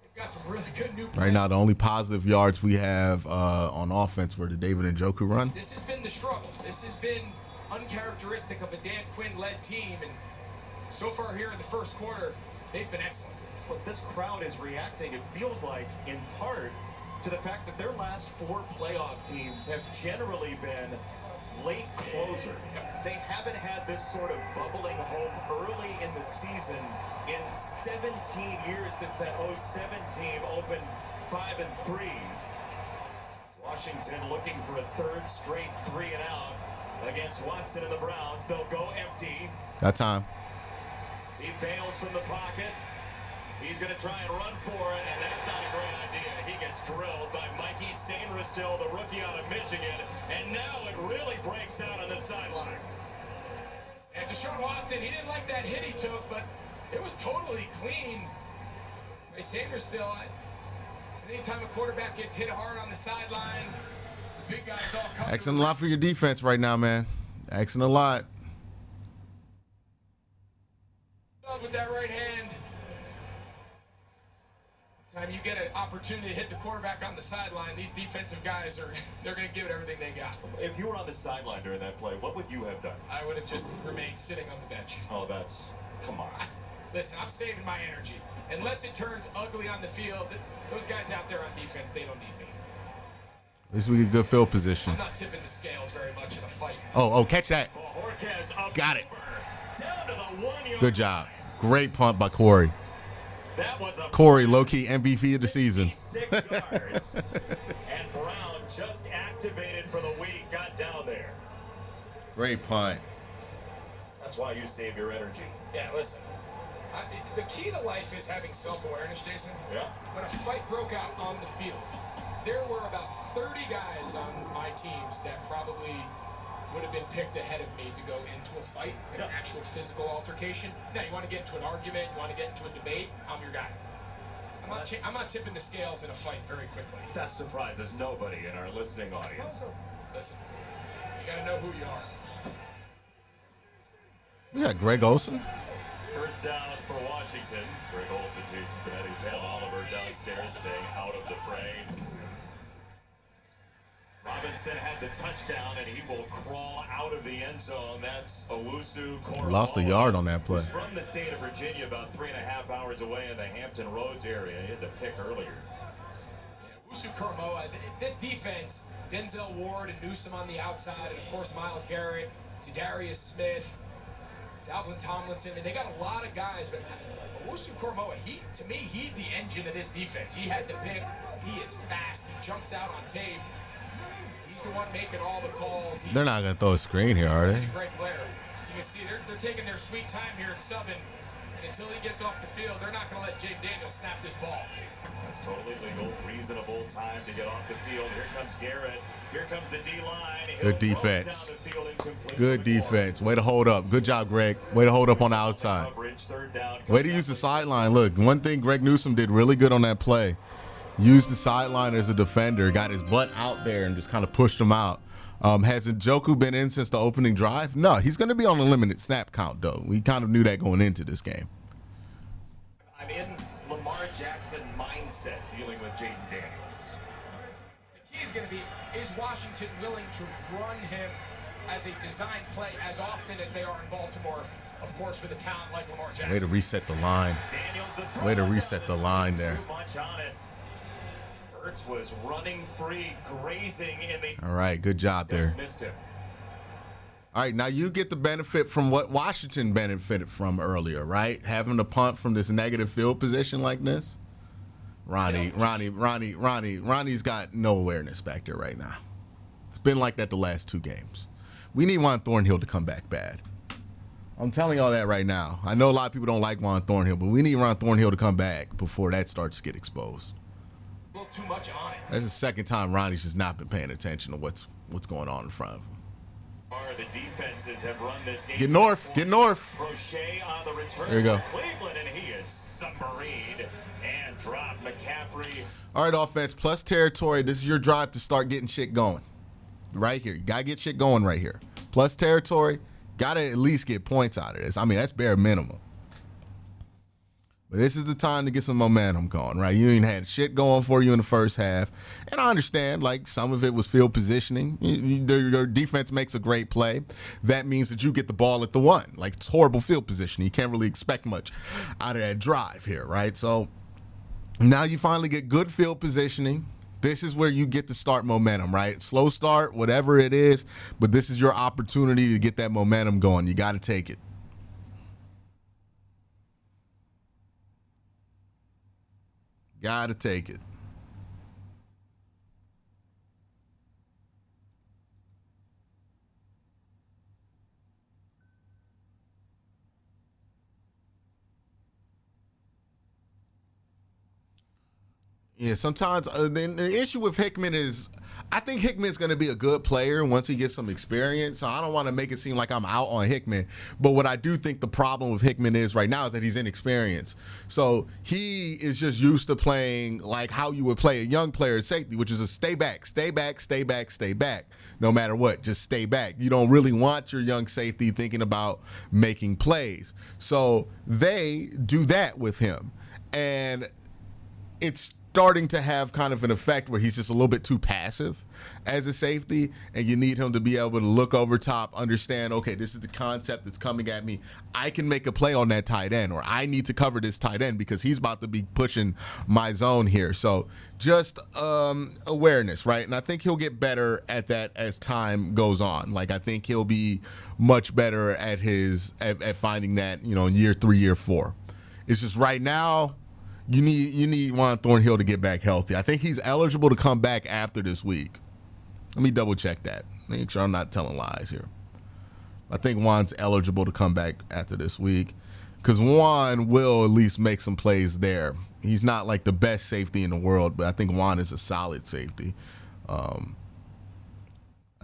S6: They've got some really good new
S1: Right now, the only positive yards we have on offense were the David Njoku run.
S6: This has been the struggle. This has been uncharacteristic of a Dan Quinn-led team. And so far here in the first quarter, they've been excellent.
S3: But this crowd is reacting, it feels like, in part, to the fact that their last 4 playoff teams have generally been late closers. They haven't had this sort of bubbling hope early in the season in 17 years since that 07 team opened 5-3. Washington looking for a 3rd straight 3 and out against Watson and the Browns. They'll go empty.
S1: Got time.
S3: He bails from the pocket. He's going to try and run for it, and that's not a great idea. He gets drilled by Mikey Sainristil, the rookie out of Michigan, and now it really breaks out on the sideline.
S6: And Deshaun Watson, he didn't like that hit he took, but it was totally clean. By Sainristil, anytime a quarterback gets hit hard on the sideline, the big guys all come.
S1: Asking a lot for your defense right now, man. Asking a lot.
S6: With that right hand. Time you get an opportunity to hit the quarterback on the sideline, these defensive guys they're going to give it everything they got.
S3: If you were on the sideline during that play, what would you have done?
S6: I would have just remained sitting on the bench.
S3: Oh, come on.
S6: Listen, I'm saving my energy. Unless it turns ugly on the field, those guys out there on defense, they don't need me.
S1: At least we get good field position.
S6: I'm not tipping the scales very much in a fight.
S1: Oh, catch that. Got it.
S3: Down to the 1-yard.
S1: Good job. Great punt by Corey.
S3: That was a
S1: Corey, low-key MVP of the season.
S3: 6 yards. And Brown, just activated for the week, got down there.
S1: Great punt.
S3: That's why you save your energy.
S6: Yeah, listen. The key to life is having self-awareness, Jason.
S3: Yeah.
S6: When a fight broke out on the field, there were about 30 guys on my teams that probably would have been picked ahead of me to go into a fight, an actual physical altercation. Now, you want to get into an argument, you want to get into a debate, I'm your guy. I'm not tipping the scales in a fight very quickly.
S3: That surprises nobody in our listening audience.
S6: Listen, you got to know who you are.
S1: We got Greg Olsen.
S3: First down for Washington. Greg Olsen, Jason Benetti, Pam Oliver downstairs, staying out of the fray. Robinson had the touchdown, and he will crawl out of the end zone. That's Owusu Koromoa.
S1: Lost a yard on that play.
S3: He's from the state of Virginia, about 3.5 hours away in the Hampton Roads area. He had the pick earlier.
S6: Yeah, Owusu Koromoa, this defense, Denzel Ward and Newsome on the outside, and of course Myles Garrett, Za'Darius Smith, Dalvin Tomlinson, and they got a lot of guys, but Owusu Koromoa, to me, he's the engine of this defense. He had the pick. He is fast. He jumps out on tape. He's the one making all the calls.
S1: They're not going to throw a screen here, are
S6: He's
S1: they?
S6: a great player. You can see they're taking their sweet time here subbing And until he gets off the field, they're not going to let Jaden Daniels snap this ball.
S3: That's totally legal, reasonable time to get off the field. Here comes Garrett. Here comes the D-line.
S1: Good defense. Good defense. Way to hold up. Good job, Greg. Way to hold up on the outside. Way to use the sideline. Look, one thing Greg Newsome did really good on that play. Used the sideline as a defender. Got his butt out there and just kind of pushed him out. Has Njoku been in since the opening drive? No, he's going to be on a limited snap count, though. We kind of knew that going into this game.
S3: I'm in Lamar Jackson mindset dealing with Jaden Daniels.
S6: The key is going to be, is Washington willing to run him as a design play as often as they are in Baltimore, of course, with a talent like Lamar Jackson.
S1: Way to reset the line. Way to reset the line there.
S3: Too much on it. Hurts was running free, grazing in the...
S1: All right, good job there.
S3: Missed him.
S1: All right, now you get the benefit from what Washington benefited from earlier, right? Having to punt from this negative field position like this. Ronnie's got no awareness back there right now. It's been like that the last 2 games. We need Juan Thornhill to come back bad. I'm telling y'all that right now. I know a lot of people don't like Juan Thornhill, but we need Juan Thornhill to come back before that starts to get exposed.
S6: A little too much on it.
S1: That's the second time Ronnie's just not been paying attention to what's going on in front of him.
S3: The defenses have run this game.
S1: Get north. Get north.
S3: Crochet on the return.
S1: There you go.
S3: Cleveland, and he is submarined and dropped McCaffrey.
S1: All right, offense, plus territory. This is your drive to start getting shit going. Right here. You got to get shit going right here. Plus territory. Got to at least get points out of this. I mean, that's bare minimum. But this is the time to get some momentum going, right? You ain't had shit going for you in the first half. And I understand, like, some of it was field positioning. Your defense makes a great play. That means that you get the ball at the 1. Like, it's horrible field positioning. You can't really expect much out of that drive here, right? So now you finally get good field positioning. This is where you get to start momentum, right? Slow start, whatever it is, but this is your opportunity to get that momentum going. You got to take it. Gotta take it. Yeah, sometimes the issue with Hickman is I think Hickman's going to be a good player once he gets some experience. So I don't want to make it seem like I'm out on Hickman. But what I do think the problem with Hickman is right now is that he's inexperienced. So he is just used to playing like how you would play a young player at safety, which is a stay back, stay back, stay back, stay back. No matter what, just stay back. You don't really want your young safety thinking about making plays. So they do that with him. And it's starting to have kind of an effect where he's just a little bit too passive as a safety, and you need him to be able to look over top, understand, okay, this is the concept that's coming at me. I can make a play on that tight end, or I need to cover this tight end because he's about to be pushing my zone here. So just awareness, right? And I think he'll get better at that as time goes on. Like, I think he'll be much better at at finding that, you know, in year 3, year 4. It's just right now, you need Juan Thornhill to get back healthy. I think he's eligible to come back after this week. Let me double check that. Make sure I'm not telling lies here. I think Juan's eligible to come back after this week because Juan will at least make some plays there. He's not like the best safety in the world, but I think Juan is a solid safety. I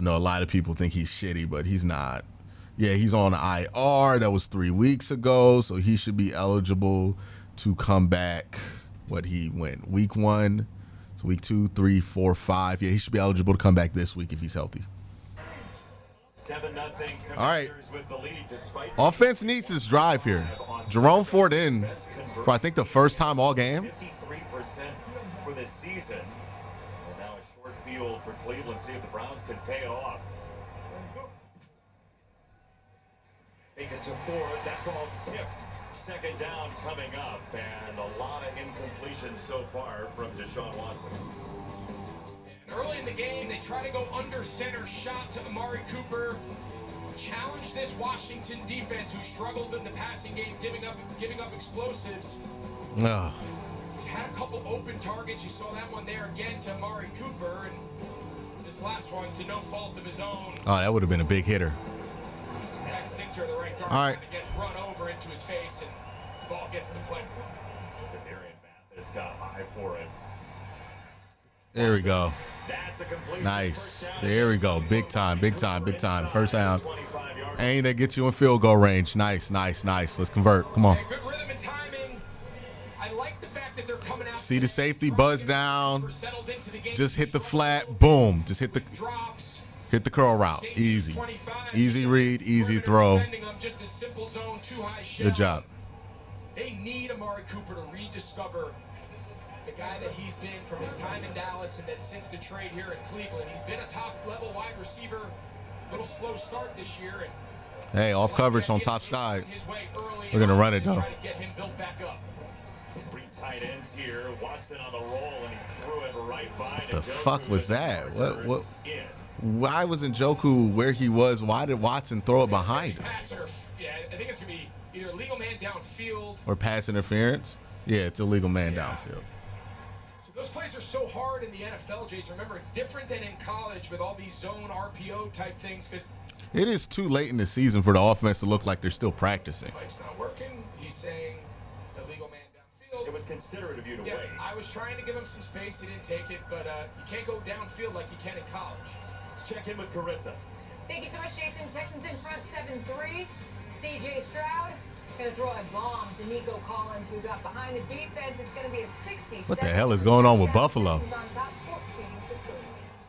S1: know a lot of people think he's shitty, but he's not. Yeah, he's on IR. That was 3 weeks ago, so he should be eligible to come back. What, he went week 1, so week 2, 3, 4, 5. Yeah, he should be eligible to come back this week if he's healthy.
S3: 7-0.
S1: All right.
S3: With the lead despite
S1: Offense needs this drive here. Jerome Ford in for I think the first time all game.
S3: 53% for this season. And now a short field for Cleveland. See if the Browns can pay it off. Take it to Ford. That ball's tipped. Second down coming up, and a lot of incompletions so far from Deshaun Watson.
S6: And early in the game, they try to go under center, shot to Amari Cooper. Challenge this Washington defense who struggled in the passing game, giving up explosives.
S1: Oh.
S6: He's had a couple open targets. You saw that one there again to Amari Cooper, and this last one to no fault of his own.
S1: Oh, that would have been a big hitter.
S6: Jack Sinter, the right guard,
S1: all right,
S6: gets run over into his face, and ball gets deflected.
S3: Has got high for it.
S1: There we go.
S3: That's a completion.
S1: Nice. There we go. Big time, big time, big time. First down. Ain't that gets you in field goal range. Nice, nice, nice. Let's convert. Come on.
S6: Okay, good rhythm and timing. I like the fact that they're coming out.
S1: See the safety buzz down. Just hit the flat. Boom. Just hit the curl route. Easy. Easy read, easy throw. Good job.
S6: They need Amari Cooper to rediscover the guy that he's been from his time in Dallas and then since the trade here in Cleveland. He's been a top-level wide receiver. Little slow start this year. And
S1: hey, off coverage on top side. We're going to run it, though.
S6: Try to get him built back up.
S3: Three tight ends here. Watson on the roll, and he threw it right by.
S1: The fuck was that? What? Why wasn't Njoku where he was? Why did Watson throw it behind him?
S6: Yeah, I think it's going to be either illegal man downfield
S1: or pass interference. Yeah, it's illegal man downfield.
S6: So those plays are so hard in the NFL, Jason. Remember, it's different than in college with all these zone RPO type things because
S1: it is too late in the season for the offense to look like they're still practicing.
S6: It's not working. He's saying illegal man downfield.
S3: It was considerate of you to wait.
S6: I was trying to give him some space. He didn't take it, but you can't go downfield like you can in college.
S3: Let's check in with Carissa.
S7: Thank you so much, Jason. Texans in front 7-3. C.J. Stroud going to throw a bomb to Nico Collins, who got behind the defense. It's going to be a 60.
S1: What the hell is going on with Buffalo?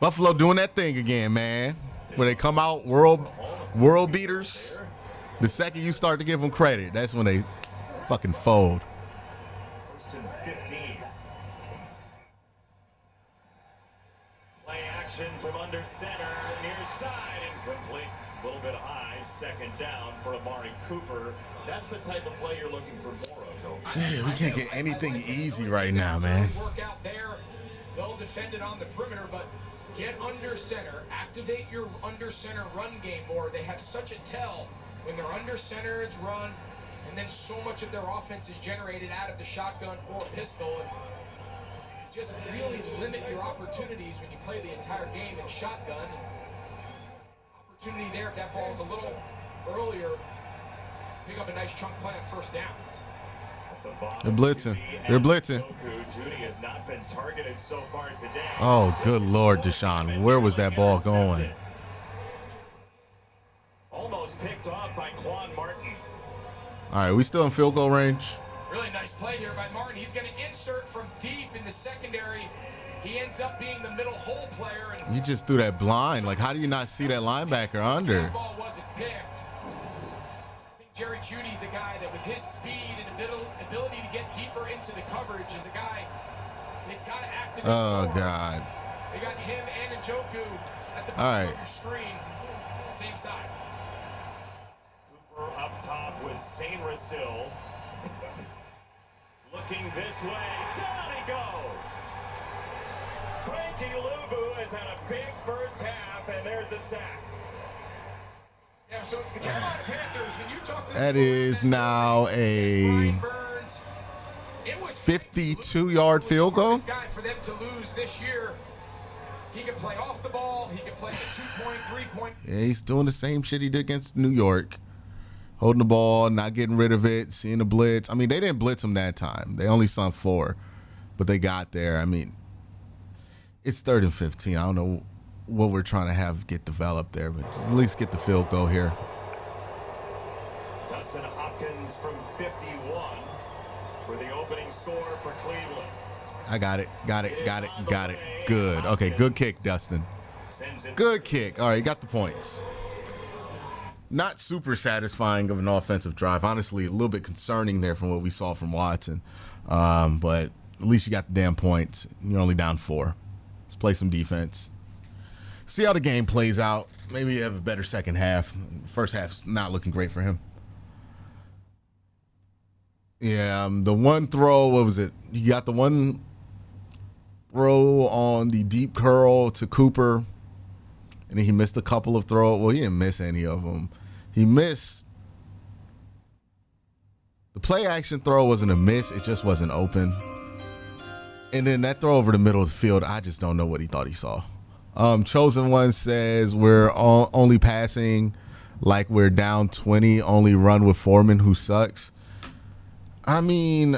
S1: Buffalo doing that thing again, man. Where they come out world beaters. The second you start to give them credit, that's when they fucking fold.
S3: First and 15. Play action from under center, near side, incomplete. A little bit high, second down for Amari Cooper. That's the type of play you're looking for more of.
S1: Man, we can't get anything easy right now, man.
S6: Work out there. They'll defend it on the perimeter, but get under center. Activate your under center run game more. They have such a tell when they're under center. It's run, and then so much of their offense is generated out of the shotgun or pistol. And just really limit your opportunities when you play the entire game in shotgun. Opportunity there if that ball's a little earlier. Pick up a nice chunk play on first down.
S1: They're blitzing. They're blitzing.
S3: Judy has not been targeted so far today.
S1: Oh, good Lord, Deshaun. Where was that ball going?
S3: Almost picked off by Quan Martin.
S1: All right, we still in field goal range.
S6: Really nice play here by Martin. He's going to insert from deep in the secondary. He ends up being the middle hole player. And
S1: you just threw that blind. Like, how do you not see that linebacker under?
S6: That ball wasn't picked. I think Jerry Jeudy's a guy that with his speed and ability to get deeper into the coverage is a guy they've got to activate.
S1: Oh,
S6: more.
S1: God.
S6: They got him and Njoku at the
S1: All
S6: bottom
S1: right.
S6: of your screen. Same side.
S3: Cooper up top with Sainris still. Looking this way. Down he goes. Frankie Louvu has had a big first half, and there's a sack.
S6: Yeah, so the Carolina Panthers, when you talk to
S1: That is now a 52-yard field goal.
S6: This guy for them to lose this year. He can play off the ball. He can play a 2-point, 3-point.
S1: Yeah, he's doing the same shit he did against New York. Holding the ball, not getting rid of it, seeing the blitz. I mean, they didn't blitz him that time. They only saw 4, but they got there. I mean, it's 3rd and 15. I don't know what we're trying to have get developed there, but at least get the field goal here.
S3: Dustin Hopkins from 51 for the opening score for Cleveland.
S1: I got it. Good. Okay, good kick, Dustin. Good kick. All right, you got the points. Not super satisfying of an offensive drive. Honestly, a little bit concerning there from what we saw from Watson. But at least you got the damn points. You're only down 4. Let's play some defense. See how the game plays out. Maybe you have a better second half. First half's not looking great for him. Yeah, the one throw, what was it? You got the one throw on the deep curl to Cooper, and then he missed a couple of throws. Well, he didn't miss any of them. He missed. The play action throw wasn't a miss. It just wasn't open. And then that throw over the middle of the field, I just don't know what he thought he saw. Chosen One says we're only passing like we're down 20, only run with Foreman, who sucks. I mean,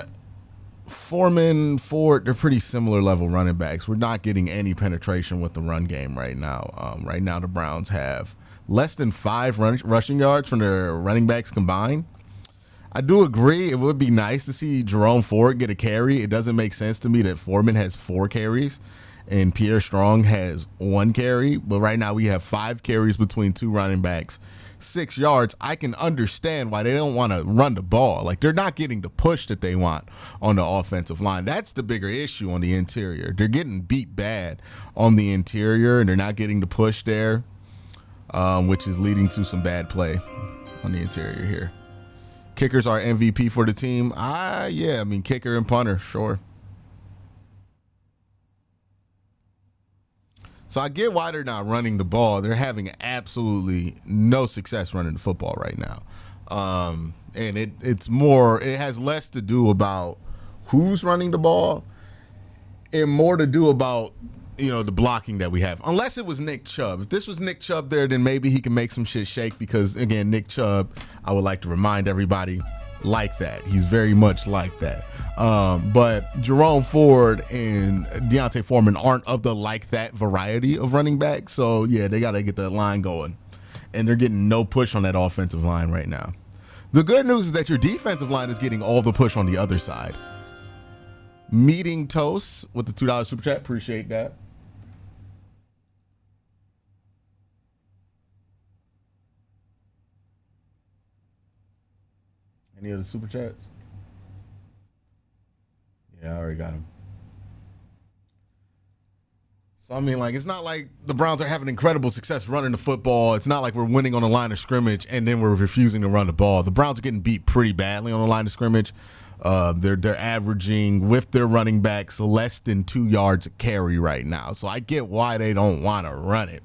S1: Foreman, Ford, they're pretty similar level running backs. We're not getting any penetration with the run game right now. Right now, the Browns have less than 5 rushing yards from their running backs combined. I do agree it would be nice to see Jerome Ford get a carry. It doesn't make sense to me that Foreman has 4 carries and Pierre Strong has 1 carry. But right now we have 5 carries between 2 running backs, 6 yards. I can understand why they don't want to run the ball. Like, they're not getting the push that they want on the offensive line. That's the bigger issue on the interior. They're getting beat bad on the interior, and they're not getting the push there, which is leading to some bad play on the interior here. Kickers are MVP for the team. Yeah, I mean, kicker and punter, sure. So I get why they're not running the ball. They're having absolutely no success running the football right now. And it has less to do about who's running the ball and more to do about, the blocking that we have. Unless it was Nick Chubb. If this was Nick Chubb there, then maybe he can make some shit shake because, again, Nick Chubb, I would like to remind everybody, like that. He's very much like that. But Jerome Ford and Deontay Foreman aren't of the like that variety of running back. So, yeah, they got to get that line going. And they're getting no push on that offensive line right now. The good news is that your defensive line is getting all the push on the other side. Meeting Toast with the $2 super chat. Appreciate that. Any other super chats? Yeah, I already got him. So, I mean, like, it's not like the Browns are having incredible success running the football. It's not like we're winning on the line of scrimmage and then we're refusing to run the ball. The Browns are getting beat pretty badly on the line of scrimmage. They're averaging, with their running backs, less than 2 yards a carry right now. So I get why they don't want to run it.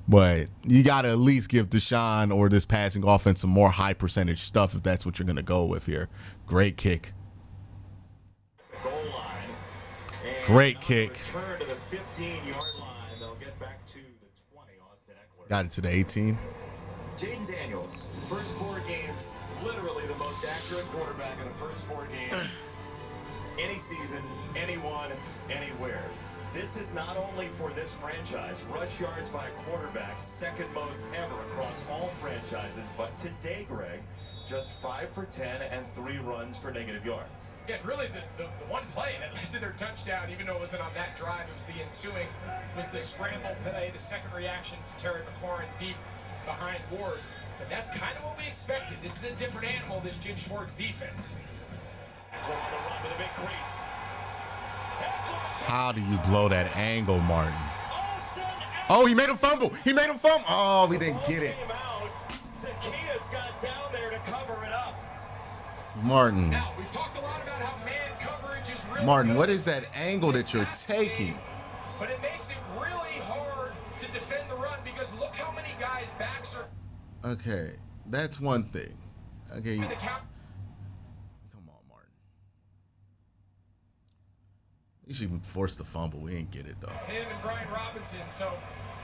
S1: But you got to at least give Deshaun or this passing offense some more high percentage stuff if that's what you're going to go with here. Great kick.
S3: Goal line.
S1: Great kick.
S3: Return to the 15-yard line. They'll get back to the 20. Austin Eckler.
S1: Got it to the 18.
S3: Jaden Daniels, first 4 games, literally the most accurate quarterback in the first 4 games. Any season, anyone, anywhere. This is not only for this franchise, rush yards by a quarterback, second most ever across all franchises, but today, Greg, just 5 for 10 and 3 runs for negative yards.
S6: Yeah, really the one play that led to their touchdown, even though it wasn't on that drive, it was the ensuing, was the scramble play, the second reaction to Terry McLaurin deep behind Ward. But that's kind of what we expected. This is a different animal, this Jim Schwartz defense.
S3: Eckler on the run with a big crease.
S1: How do you blow that angle, Martin? Oh, he made him fumble. Oh, we didn't get it.
S3: Zacchaeus got down there to cover it up.
S1: Martin.
S6: Now, we've talked a lot about how man coverage is really
S1: Martin,
S6: good.
S1: what is that angle that you're taking?
S6: But it makes it really hard to defend the run because look how many guys' backs are.
S1: Okay, that's one thing. Okay. Come on, Martin. You should force the fumble. We ain't get it, though.
S6: Him and Brian Robinson. So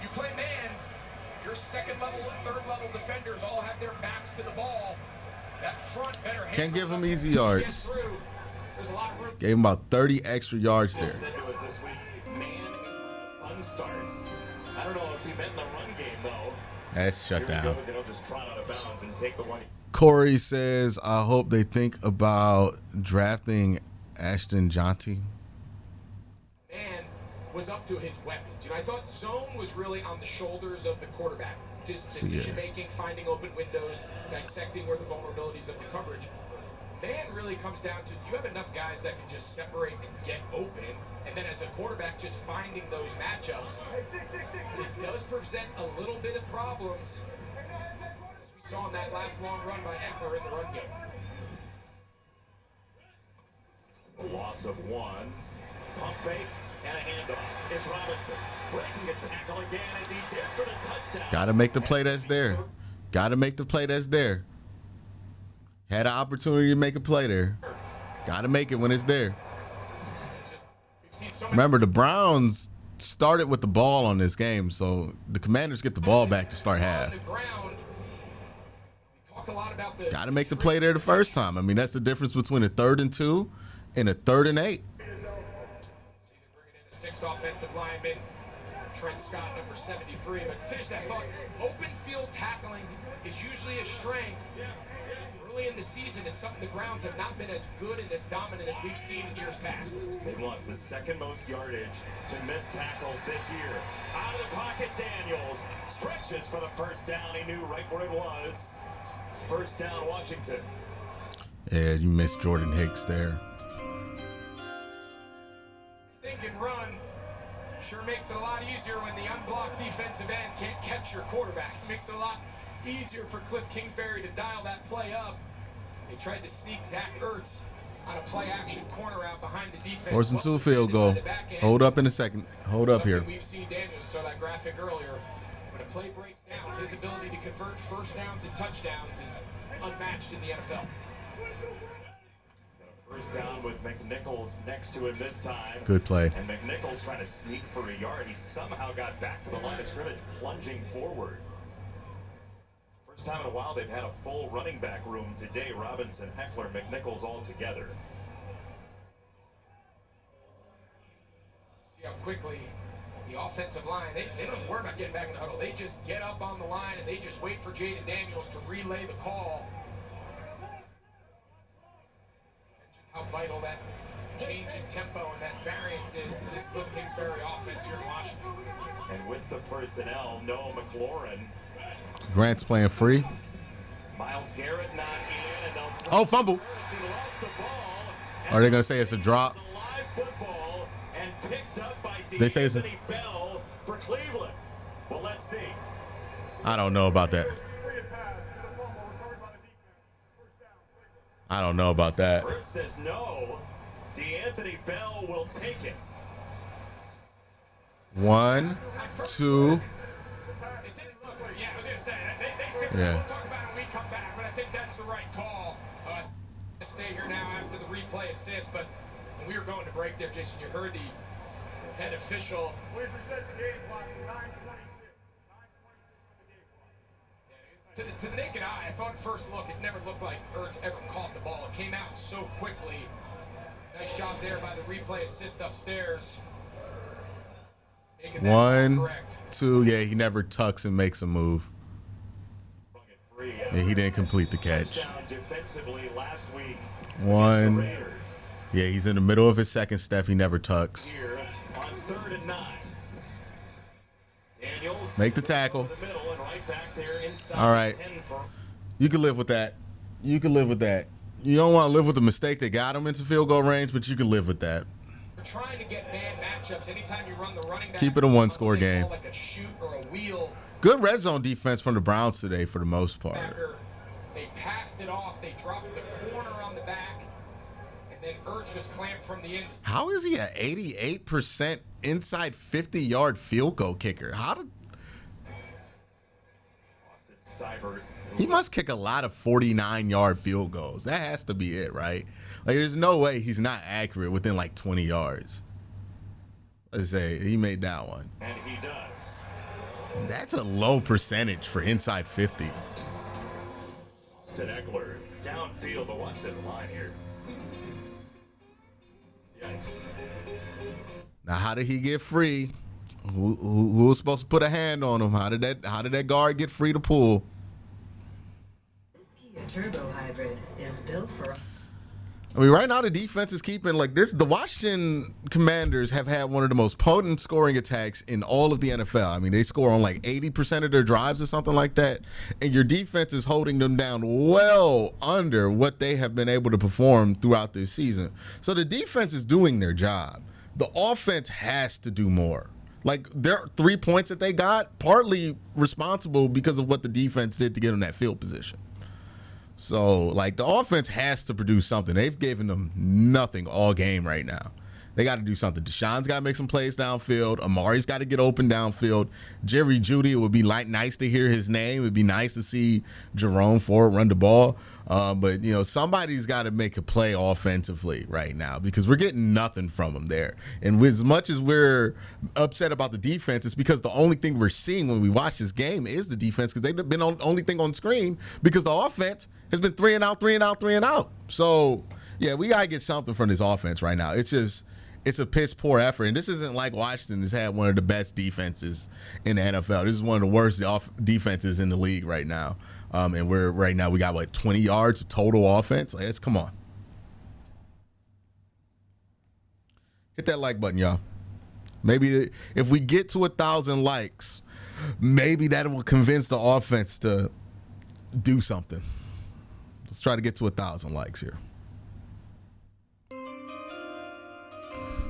S6: you play man, your second level and third level defenders all have their backs to the ball. That front better.
S1: Can't give him easy yards. Gave him about 30 extra yards there.
S3: Said to us this week, man, run starts. I don't know if he meant the run game, though.
S1: That's shut down.
S3: He'll just trot out of bounds and take the one.
S1: Corey says, I hope they think about drafting Ashton Jonty.
S6: Man was up to his weapons. I thought zone was really on the shoulders of the quarterback. Just decision making, finding open windows, dissecting where the vulnerabilities of the coverage. Man really comes down to, do you have enough guys that can just separate and get open? And then as a quarterback, just finding those matchups. It does present a little bit of problems, as we saw in that last long run by Eckler in the run game.
S3: A loss of 1. Pump fake and a handoff. It's Robinson breaking a tackle again as he did for the touchdown.
S1: Got to make the play that's there. Had an opportunity to make a play there. Got to make it when it's there. Remember, the Browns started with the ball on this game, so the Commanders get the ball back to start half.
S6: Talked a lot about the
S1: Got to make the play there the first time. I mean, that's the difference between a 3rd and 2 and a 3rd and 8.
S6: So they're bringing in a 6th offensive lineman, Trent Scott, number 73. But finish that thought. Open field tackling is usually a strength. Early in the season, it's something the Browns have not been as good and as dominant as we've seen in years past.
S3: They've lost the 2nd most yardage to missed tackles this year. Out of the pocket, Daniels stretches for the first down. He knew right where it was. First down, Washington.
S1: Yeah, you missed Jordan Hicks there.
S6: Think and run sure makes it a lot easier when the unblocked defensive end can't catch your quarterback. It makes it a lot easier for Cliff Kingsbury to dial that play up. They tried to sneak Zach Ertz on a play-action corner out behind the defense.
S1: 4th and 2 field goal. Hold up in a second. Hold up here.
S6: We've seen Daniels saw that graphic earlier. When a play breaks down, his ability to convert first downs and touchdowns is unmatched in the NFL.
S3: First down with McNichols next to him this time.
S1: Good play.
S3: And McNichols trying to sneak for a yard. He somehow got back to the line of scrimmage, plunging forward. First time in a while they've had a full running back room today. Robinson, Heckler, McNichols all together.
S6: See how quickly the offensive line, they don't even worry about getting back in the huddle. They just get up on the line and they just wait for Jaden Daniels to relay the call. How vital that change in tempo and that variance is to this Cliff Kingsbury offense here in Washington.
S3: And with the personnel, Noah McLaurin.
S1: Grant's playing free.
S3: Myles Garrett not in, and they'll
S1: fumble.
S3: He lost the ball.
S1: Are they going to say it's a drop?
S3: It's a live football and picked up by
S1: They say it's
S3: Anthony Bell for Cleveland. Well, let's see.
S1: I don't know about that. I don't know about that.
S3: Brooks says no. DeAnthony Bell will take it.
S1: 1, 2.
S6: Yeah, I was going to say, they fix it. We'll talk about it when we come back, but I think that's the right call. Stay here now after the replay assist, but when we were going to break there, Jason, you heard the head official.
S5: Please reset the game clock to 9:26. 9:26 on the game clock.
S6: To the naked eye, I thought at first look, it never looked like Ertz ever caught the ball. It came out so quickly. Nice job there by the replay assist upstairs.
S1: 1, 2. Yeah, he never tucks and makes a move. Yeah, he didn't complete the catch.
S3: Defensively last week.
S1: 1. Yeah, he's in the middle of his second step. He never tucks.
S3: Here on 3rd and 9. Daniels
S1: make the tackle.
S3: The middle and right back there inside.
S1: All right. You can live with that. You can live with that. You don't want to live with the mistake that got him into field goal range, but you can live with that.
S6: We're trying to get man matchups. Anytime you run the running back,
S1: keep it a 1-score game.
S6: Like a shoot or a wheel.
S1: Good red zone defense from the Browns today for the most part.
S6: They passed it off. They dropped the corner on the back. And then Ertz was clamped from the inside.
S1: How is he an 88% inside 50-yard field goal kicker? How did... He must kick a lot of 49-yard field goals. That has to be it, right? Like, there's no way he's not accurate within, like, 20 yards. Let's say he made that one.
S3: And he does.
S1: That's a low percentage for inside 50.
S3: Austin Eckler, downfield, but watch this line here. Yikes.
S1: Now, how did he get free? Who was supposed to put a hand on him? How did that guard get free to pull?
S8: This Kia Turbo Hybrid is built for...
S1: I mean, right now the defense is keeping like this. The Washington Commanders have had one of the most potent scoring attacks in all of the NFL. I mean, they score on like 80% of their drives or something like that. And your defense is holding them down well under what they have been able to perform throughout this season. So the defense is doing their job. The offense has to do more. Like, their 3 points that they got, partly responsible because of what the defense did to get in that field position. So, like, the offense has to produce something. They've given them nothing all game right now. They got to do something. Deshaun's got to make some plays downfield. Amari's got to get open downfield. Jerry Jeudy, it would be nice to hear his name. It would be nice to see Jerome Ford run the ball. But, you know, somebody's got to make a play offensively right now because we're getting nothing from them there. And as much as we're upset about the defense, it's because the only thing we're seeing when we watch this game is the defense because they've been on the only thing on screen because the offense has been 3 and out, 3 and out, 3 and out. So, yeah, we got to get something from this offense right now. It's a piss poor effort. And this isn't like Washington has had one of the best defenses in the NFL. This is one of the worst defenses in the league right now. And we got 20 yards of total offense. Come on. Hit that like button, y'all. Maybe if we get to 1,000 likes, maybe that will convince the offense to do something. Let's try to get to 1,000 likes here.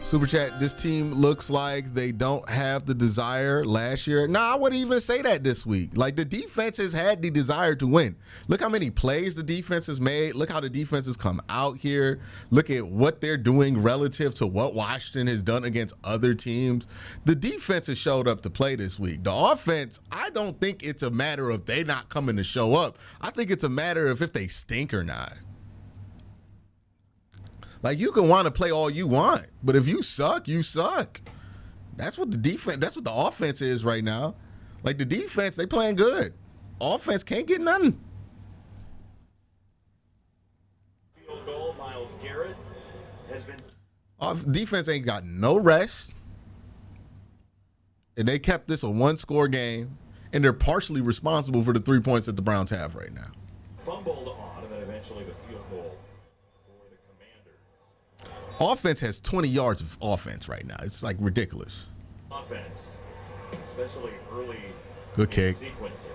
S1: Super chat, this team looks like they don't have the desire last year. I wouldn't even say that this week. Like, the defense has had the desire to win. Look how many plays the defense has made. Look how the defense has come out here. Look at what they're doing relative to what Washington has done against other teams. The defense has showed up to play this week. The offense, I don't think it's a matter of they not coming to show up. I think it's a matter of if they stink or not. Like, you can want to play all you want, but if you suck, you suck. That's what the offense is right now. Like, the defense, they playing good. Offense can't get nothing.
S3: Field goal, Myles Garrett has been.
S1: Defense ain't got no rest. And they kept this a 1-score game, and they're partially responsible for the 3 points that the Browns have right now.
S3: Fumbled on, and then eventually the field goal.
S1: Offense has 20 yards of offense right now. It's like ridiculous.
S3: Offense, especially early
S1: good kick
S3: sequences.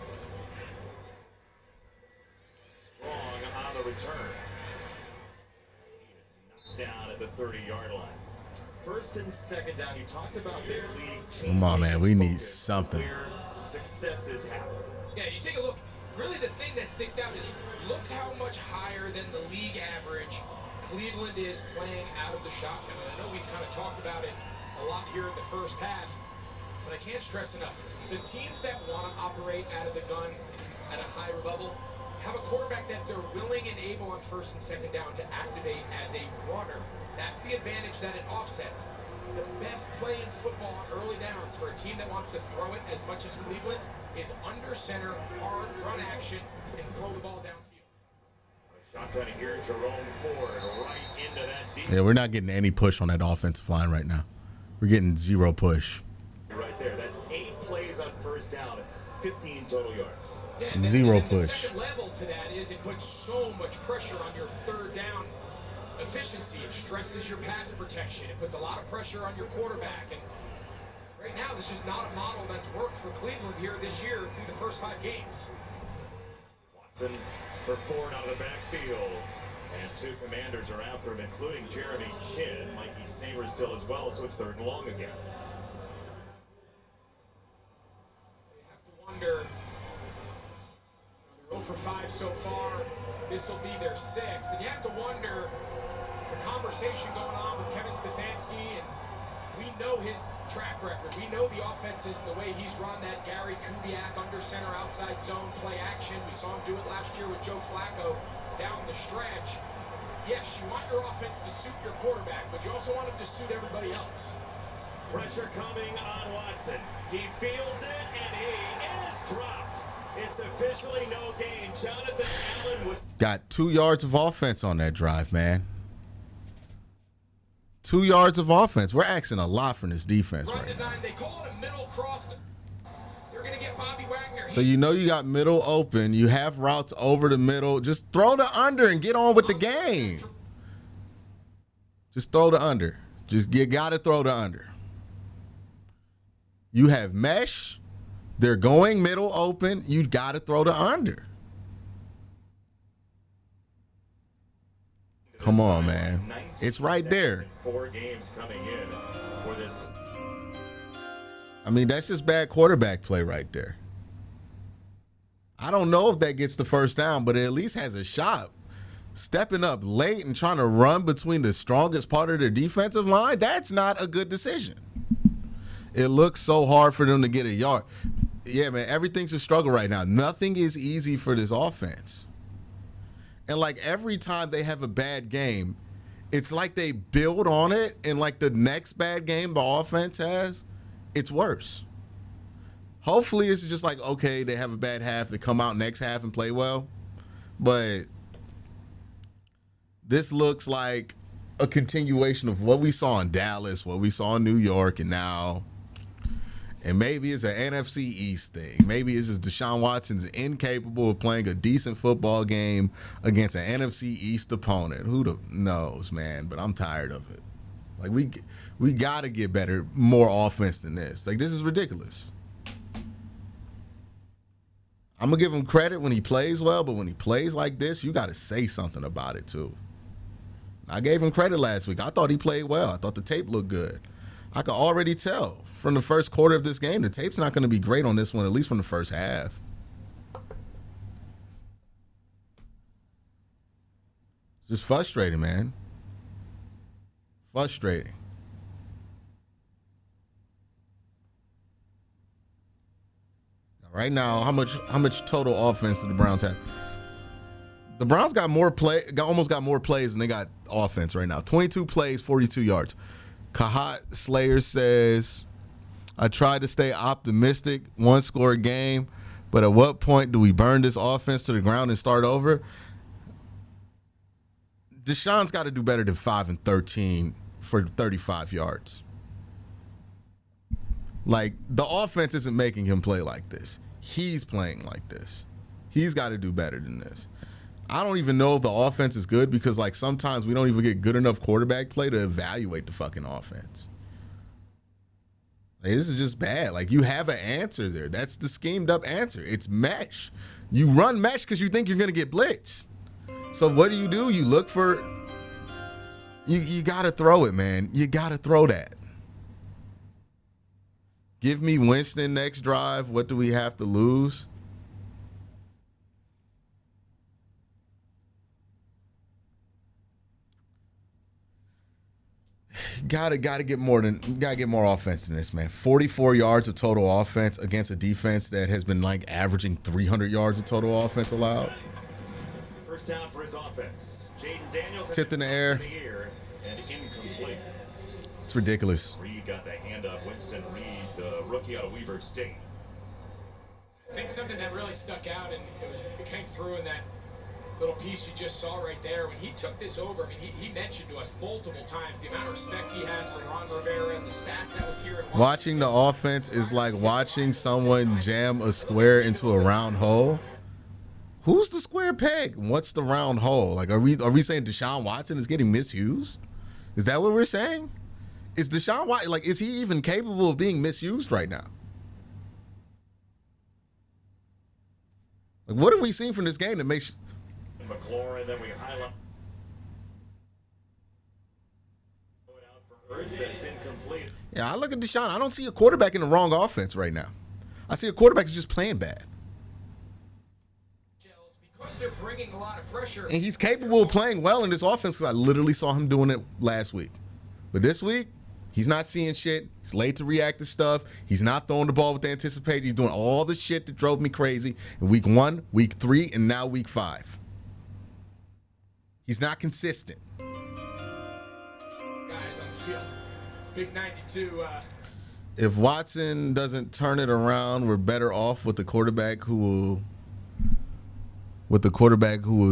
S3: Strong on the return. He is knocked down at the 30-yard line. First and second down. You talked about this league.
S1: Come on, man. We need something.
S3: Where successes happen.
S6: Yeah, you take a look. Really, the thing that sticks out is look how much higher than the league average Cleveland is playing out of the shotgun. And I know we've kind of talked about it a lot here in the first half, but I can't stress enough. The teams that want to operate out of the gun at a higher level have a quarterback that they're willing and able on first and second down to activate as a runner. That's the advantage that it offsets. The best play in football on early downs for a team that wants to throw it as much as Cleveland is under center, hard run action, and throw the ball downfield.
S3: Shotgun here, Jerome Ford right into that deep.
S1: Yeah, we're not getting any push on that offensive line right now. We're getting zero push.
S3: Right there. That's 8 plays on first down, 15 total yards.
S6: Yeah, and
S1: zero
S6: then
S1: push.
S6: The second level to that is it puts so much pressure on your third down efficiency. It stresses your pass protection. It puts a lot of pressure on your quarterback. And right now, this is just not a model that's worked for Cleveland here this year through the first 5 games.
S3: Watson for Ford out of the backfield. And 2 Commanders are after him, including Jeremy Chin. Mikey Samer still as well, so it's 3rd and long again.
S6: You have to wonder, they're 0 for 5 so far. This will be their 6th. And you have to wonder the conversation going on with Kevin Stefanski, and we know his track record. We know the offenses and the way he's run that Gary Kubiak under center outside zone play action. We saw him do it last year with Joe Flacco down the stretch. Yes, you want your offense to suit your quarterback, but you also want it to suit everybody else.
S3: Pressure coming on Watson. He feels it, and he is dropped. It's officially no gain. Jonathan Allen was...
S1: Got 2 yards of offense on that drive, man. 2 yards of offense. We're asking a lot from this defense
S6: Run
S1: right
S6: design,
S1: now.
S6: they call it a middle cross. They're going to get Bobby Wagner.
S1: So you know you got middle open. You have routes over the middle. Just throw the under and get on with the game. Just throw the under. You got to throw the under. You have mesh. They're going middle open. You got to throw the under. Come on, man. It's right there.
S3: 4 games coming in for this.
S1: I mean, that's just bad quarterback play right there. I don't know if that gets the first down, but it at least has a shot. stepping up late and trying to run between the strongest part of their defensive line, that's not a good decision. It looks so hard for them to get a yard. Yeah, man, everything's a struggle right now. Nothing is easy for this offense. And like every time they have a bad game, it's like they build on it, and like the next bad game the offense has, it's worse. Hopefully it's just like, okay, they have a bad half, they come out next half and play well. But this looks like a continuation of what we saw in Dallas, what we saw in New York, and now. And maybe it's an NFC East thing. Maybe it's just Deshaun Watson's incapable of playing a decent football game against an NFC East opponent. Who knows, man? But I'm tired of it. Like, we got to get better, more offense than this. Like, this is ridiculous. I'm going to give him credit when he plays well, but when he plays like this, you got to say something about it, too. I gave him credit last week. I thought he played well. I thought the tape looked good. I could already tell from the first quarter of this game, the tape's not going to be great on this one, at least from the first half. Just frustrating, man. Frustrating. Right now, how much total offense do the Browns have? The Browns got almost got more plays than they got offense right now. 22 plays, 42 yards. Kahat Slayer says, I tried to stay optimistic, one-score game, but at what point do we burn this offense to the ground and start over? Deshaun's got to do better than 5 and 13 for 35 yards. Like, the offense isn't making him play like this. He's playing like this. He's got to do better than this. I don't even know if the offense is good because, like, sometimes we don't even get good enough quarterback play to evaluate the fucking offense. Like, this is just bad. Like, you have an answer there. That's the schemed up answer. It's mesh. You run mesh because you think you're going to get blitzed. So what do? You look for – you got to throw it, man. You got to throw that. Give me Winston next drive. What do we have to lose? Gotta get more offense than this, man. 44 yards of total offense against a defense that has been like averaging 300 yards of total offense allowed.
S3: First down for his offense. Jaden Daniels
S1: tipped in the air
S3: and incomplete.
S1: It's ridiculous.
S3: Reed got the hand up. Winston Reed, the rookie out of Weber State.
S6: I think something that really stuck out, and it came through in that little piece you just saw right there. When he took this over, I mean, he mentioned to us multiple times the amount of respect he has for Ron Rivera and the staff that was here.
S1: Watching the offense is like watching someone jam a square into a round hole. Who's the square peg? What's the round hole? Like, are we saying Deshaun Watson is getting misused? Is that what we're saying? Is Deshaun Watson, like, is he even capable of being misused right now? Like, what have we seen from this game that makes
S3: McLaurin, then we highlight that's incomplete.
S1: Yeah, I look at Deshaun. I don't see a quarterback in the wrong offense right now. I see a quarterback who's just playing bad.
S6: Because they're bringing a lot of pressure.
S1: And he's capable of playing well in this offense because I literally saw him doing it last week. But this week, he's not seeing shit. He's late to react to stuff. He's not throwing the ball with the anticipation. He's doing all the shit that drove me crazy in week 1, week 3, and now week 5. He's not consistent.
S6: Guys on the field. Big 92.
S1: If Watson doesn't turn it around, we're better off with the quarterback who will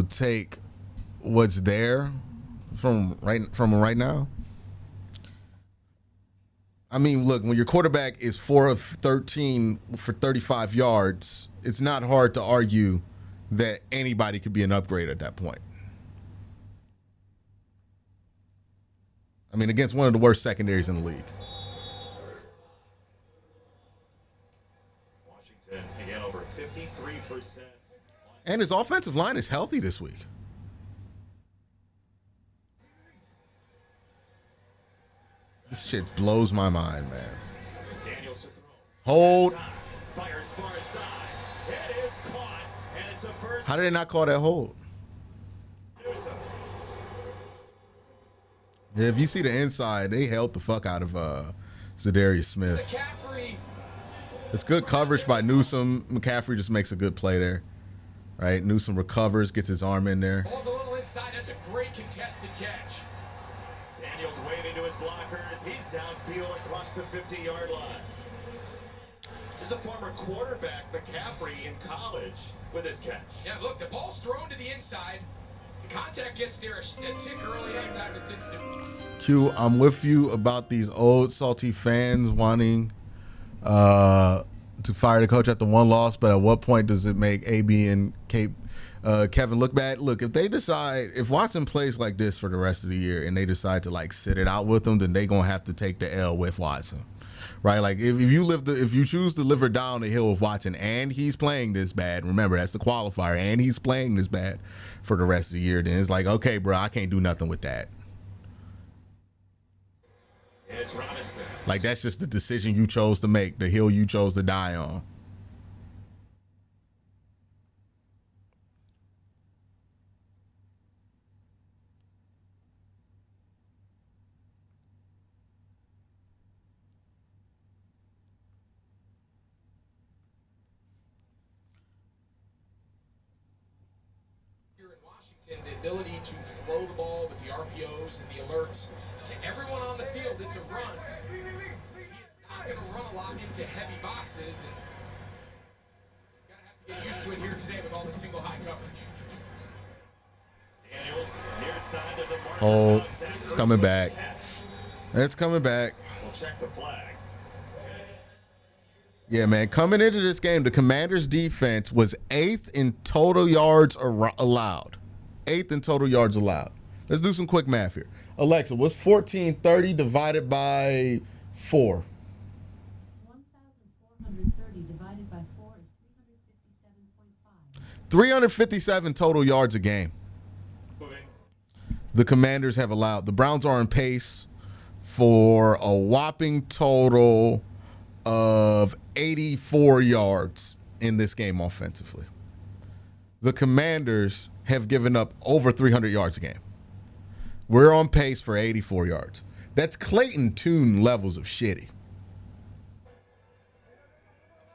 S1: take what's there from right now. I mean, look, when your quarterback is 4 of 13 for 35 yards, it's not hard to argue that anybody could be an upgrade at that point. I mean, against one of the worst secondaries in the league.
S3: Washington, again, over 53%.
S1: And his offensive line is healthy this week. This shit blows my mind, man.
S3: Daniels to throw.
S1: Hold.
S3: Fires far side. It is caught, and it's a first.
S1: How did they not call that hold?
S3: Newsome
S1: If you see the inside, they held the fuck out of Zadarius Smith.
S6: McCaffrey.
S1: It's good coverage by Newsome. McCaffrey just makes a good play there. Right? Newsome recovers, gets his arm in there.
S6: Ball's a little inside. That's a great contested catch.
S3: Daniels waving to his blockers. He's downfield across the 50-yard line. This is a former quarterback, McCaffrey, in college with his catch.
S6: Yeah, look, the ball's thrown to the inside. The contact gets there a tick early. Anytime it's instant.
S1: Q, I'm with you about these old salty fans wanting to fire the coach at the one loss, but at what point does it make AB and Kevin look bad? Look, if they decide, if Watson plays like this for the rest of the year and they decide to like sit it out with him, then they gonna have to take the L with Watson, right? Like if you choose to live her down the hill with Watson and he's playing this bad, remember that's the qualifier, and he's playing this bad for the rest of the year, then it's like, okay, bro, I can't do nothing with that.
S3: It's Robinson.
S1: Like that's just the decision you chose to make, the hill you chose to die on.
S6: Here in Washington, the ability to throw the ball with the RPOs and the alerts to everyone on the field, it's a run. He is not going to run a lot into heavy boxes, and he's going to have to get used to it here today with all the single high coverage.
S3: Daniels, near side, there's a mark.
S1: Oh, it's coming back. It's coming back.
S3: We'll check the flag.
S1: Yeah, man. Coming into this game, the Commanders' defense was 8th in total yards allowed. 8th in total yards allowed. Let's do some quick math here. Alexa, what's 1430 divided by 4?
S9: 1,430 divided by 4 is 357.5.
S1: 357 total yards a game. The Commanders have allowed. The Browns are on pace for a whopping total of 84 yards in this game offensively. The Commanders have given up over 300 yards a game. We're on pace for 84 yards. That's Clayton Tune levels of shitty.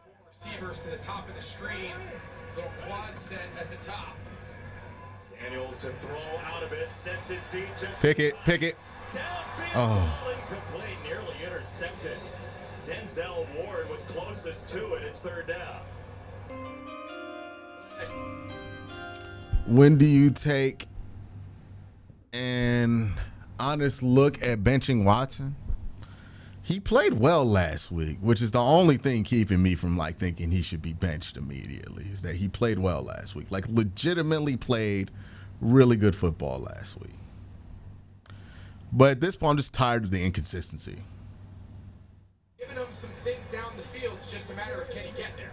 S6: Four receivers to the top of the screen. Little quad set at the top.
S3: Daniels to throw out of it, sets his feet just
S1: Pick it.
S3: downfield,
S1: Oh.
S3: incomplete, nearly intercepted. Denzel Ward was closest to it. It's third down.
S1: When do you take an honest look at benching Watson? He played well last week, which is the only thing keeping me from like thinking he should be benched immediately, is that he played well last week. Like legitimately played really good football last week. But at this point, I'm just tired of the inconsistency.
S6: Giving them some things down the field. It's just a matter of can he get there.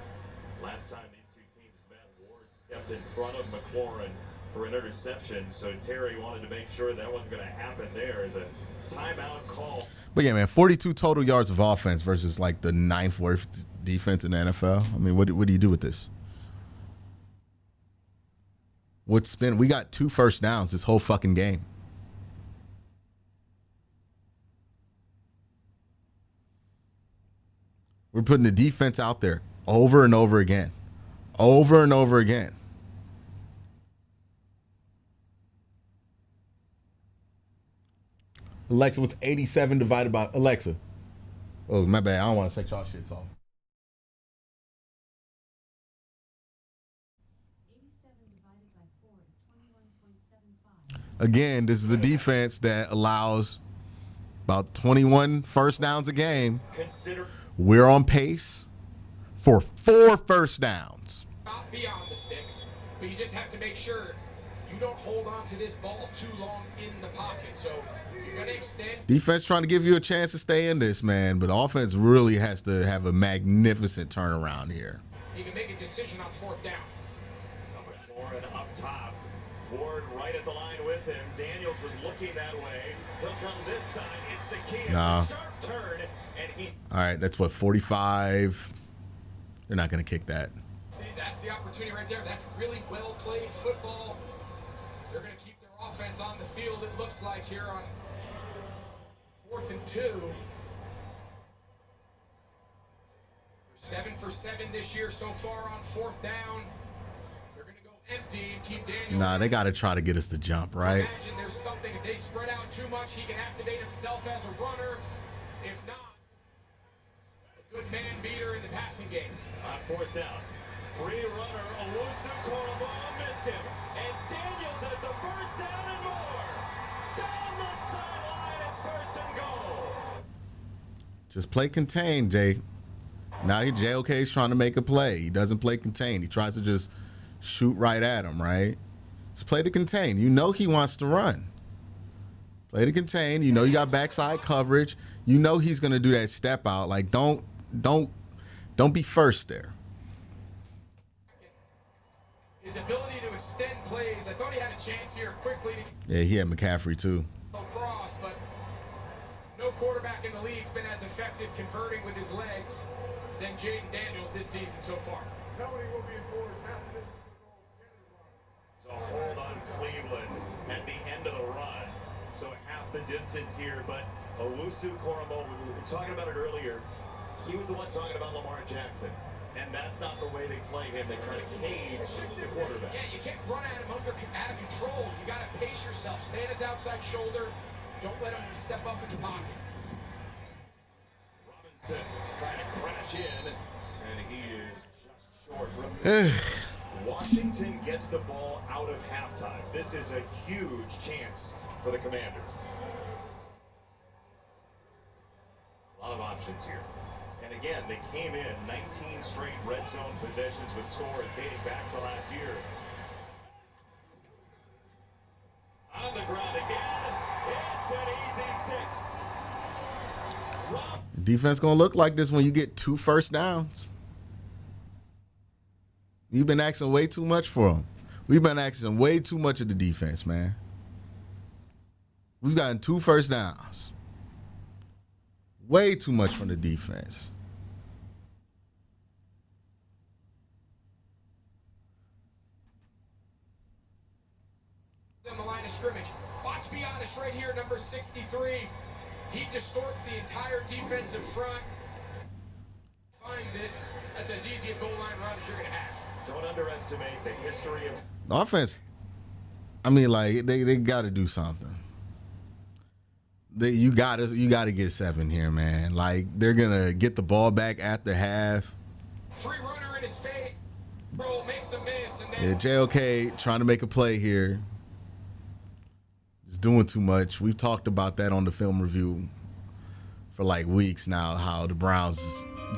S3: Last time these two teams met, Ward stepped in front of McLaurin for an interception, so Terry wanted to make sure that wasn't going to happen there as a timeout call.
S1: But yeah, man, 42 total yards of offense versus like the 9th worst defense in the NFL. I mean, what do you do with this? We got 2 first downs this whole fucking game. We're putting the defense out there over and over again. Over and over again. Alexa, what's 87 divided by Alexa? Oh, my bad. I don't want to set y'all shits off.
S9: 87 divided by 4 is 21.75.
S1: Again, this is a defense that allows about 21 first downs a game. We're on pace for 4 first downs.
S6: Not beyond the sticks, but you just have to make sure you don't hold on to this ball too long in the pocket. So if you're going to extend.
S1: Defense trying to give you a chance to stay in this, man, but offense really has to have a magnificent turnaround here.
S6: You can make a decision on 4th down.
S3: McLaurin up top. Ward right at the line with him. Daniels was looking that way. He'll come this side. It's the key. It's a sharp turn. And he's.
S1: All right, that's what, 45? They're not going to kick that.
S6: That's the opportunity right there. That's really well played football. They're going to keep their offense on the field, it looks like, here on 4th and 2. They're 7 for 7 this year so far on 4th down. They're going to go empty and keep Daniels.
S1: Nah, they got to try to get us to jump, right?
S6: Imagine there's something, if they spread out too much, he can activate himself as a runner. If not, a good man beater in the passing game.
S3: On 4th down. Free runner, Owusu Koramoah missed him. And Daniels has the first down and more. Down the sideline, it's 1st and goal.
S1: Just play contain, Jay. Now JOK's trying to make a play. He doesn't play contain. He tries to just shoot right at him, right? Just play the contain. You know he wants to run. Play the contain. You know you got backside coverage. You know he's gonna do that step out. Like don't be first there.
S6: His ability to extend plays. I thought he had a chance here quickly to
S1: Yeah, he had McCaffrey too.
S6: go across, but no quarterback in the league's been as effective converting with his legs than Jaden Daniels this season so far.
S3: Nobody will be enforced after this. So hold on Cleveland at the end of the run. So half the distance here, but Owusu Koramoah, we were talking about it earlier. He was the one talking about Lamar Jackson. And that's not the way they play him. They try to cage the quarterback.
S6: Yeah, you can't run at him out of control. You got to pace yourself. Stay on his outside shoulder. Don't let him step up in the pocket.
S3: Robinson trying to crash in, and he is just short. Washington gets the ball out of halftime. This is a huge chance for the Commanders. A lot of options here. And again, they came in 19 straight red zone possessions with scores dating back to last year. On the ground again, it's an easy 6.
S1: Defense gonna look like this when you get 2 first downs. You've been asking way too much for them. We've been asking way too much of the defense, man. We've gotten 2 first downs. Way too much from the defense.
S6: On the line of scrimmage. Watch be honest right here, number 63. He distorts the entire defensive front. Finds it. That's as easy a goal line run as you're going to have.
S3: Don't underestimate the history of
S1: The offense, I mean, like, they got to do something. You got to get 7 here, man. Like, they're going to get the ball back at the half.
S6: Free runner in his face. Bro makes a miss. And then
S1: Yeah, JOK trying to make a play here. Just doing too much. We've talked about that on the film review for like weeks now, how the Browns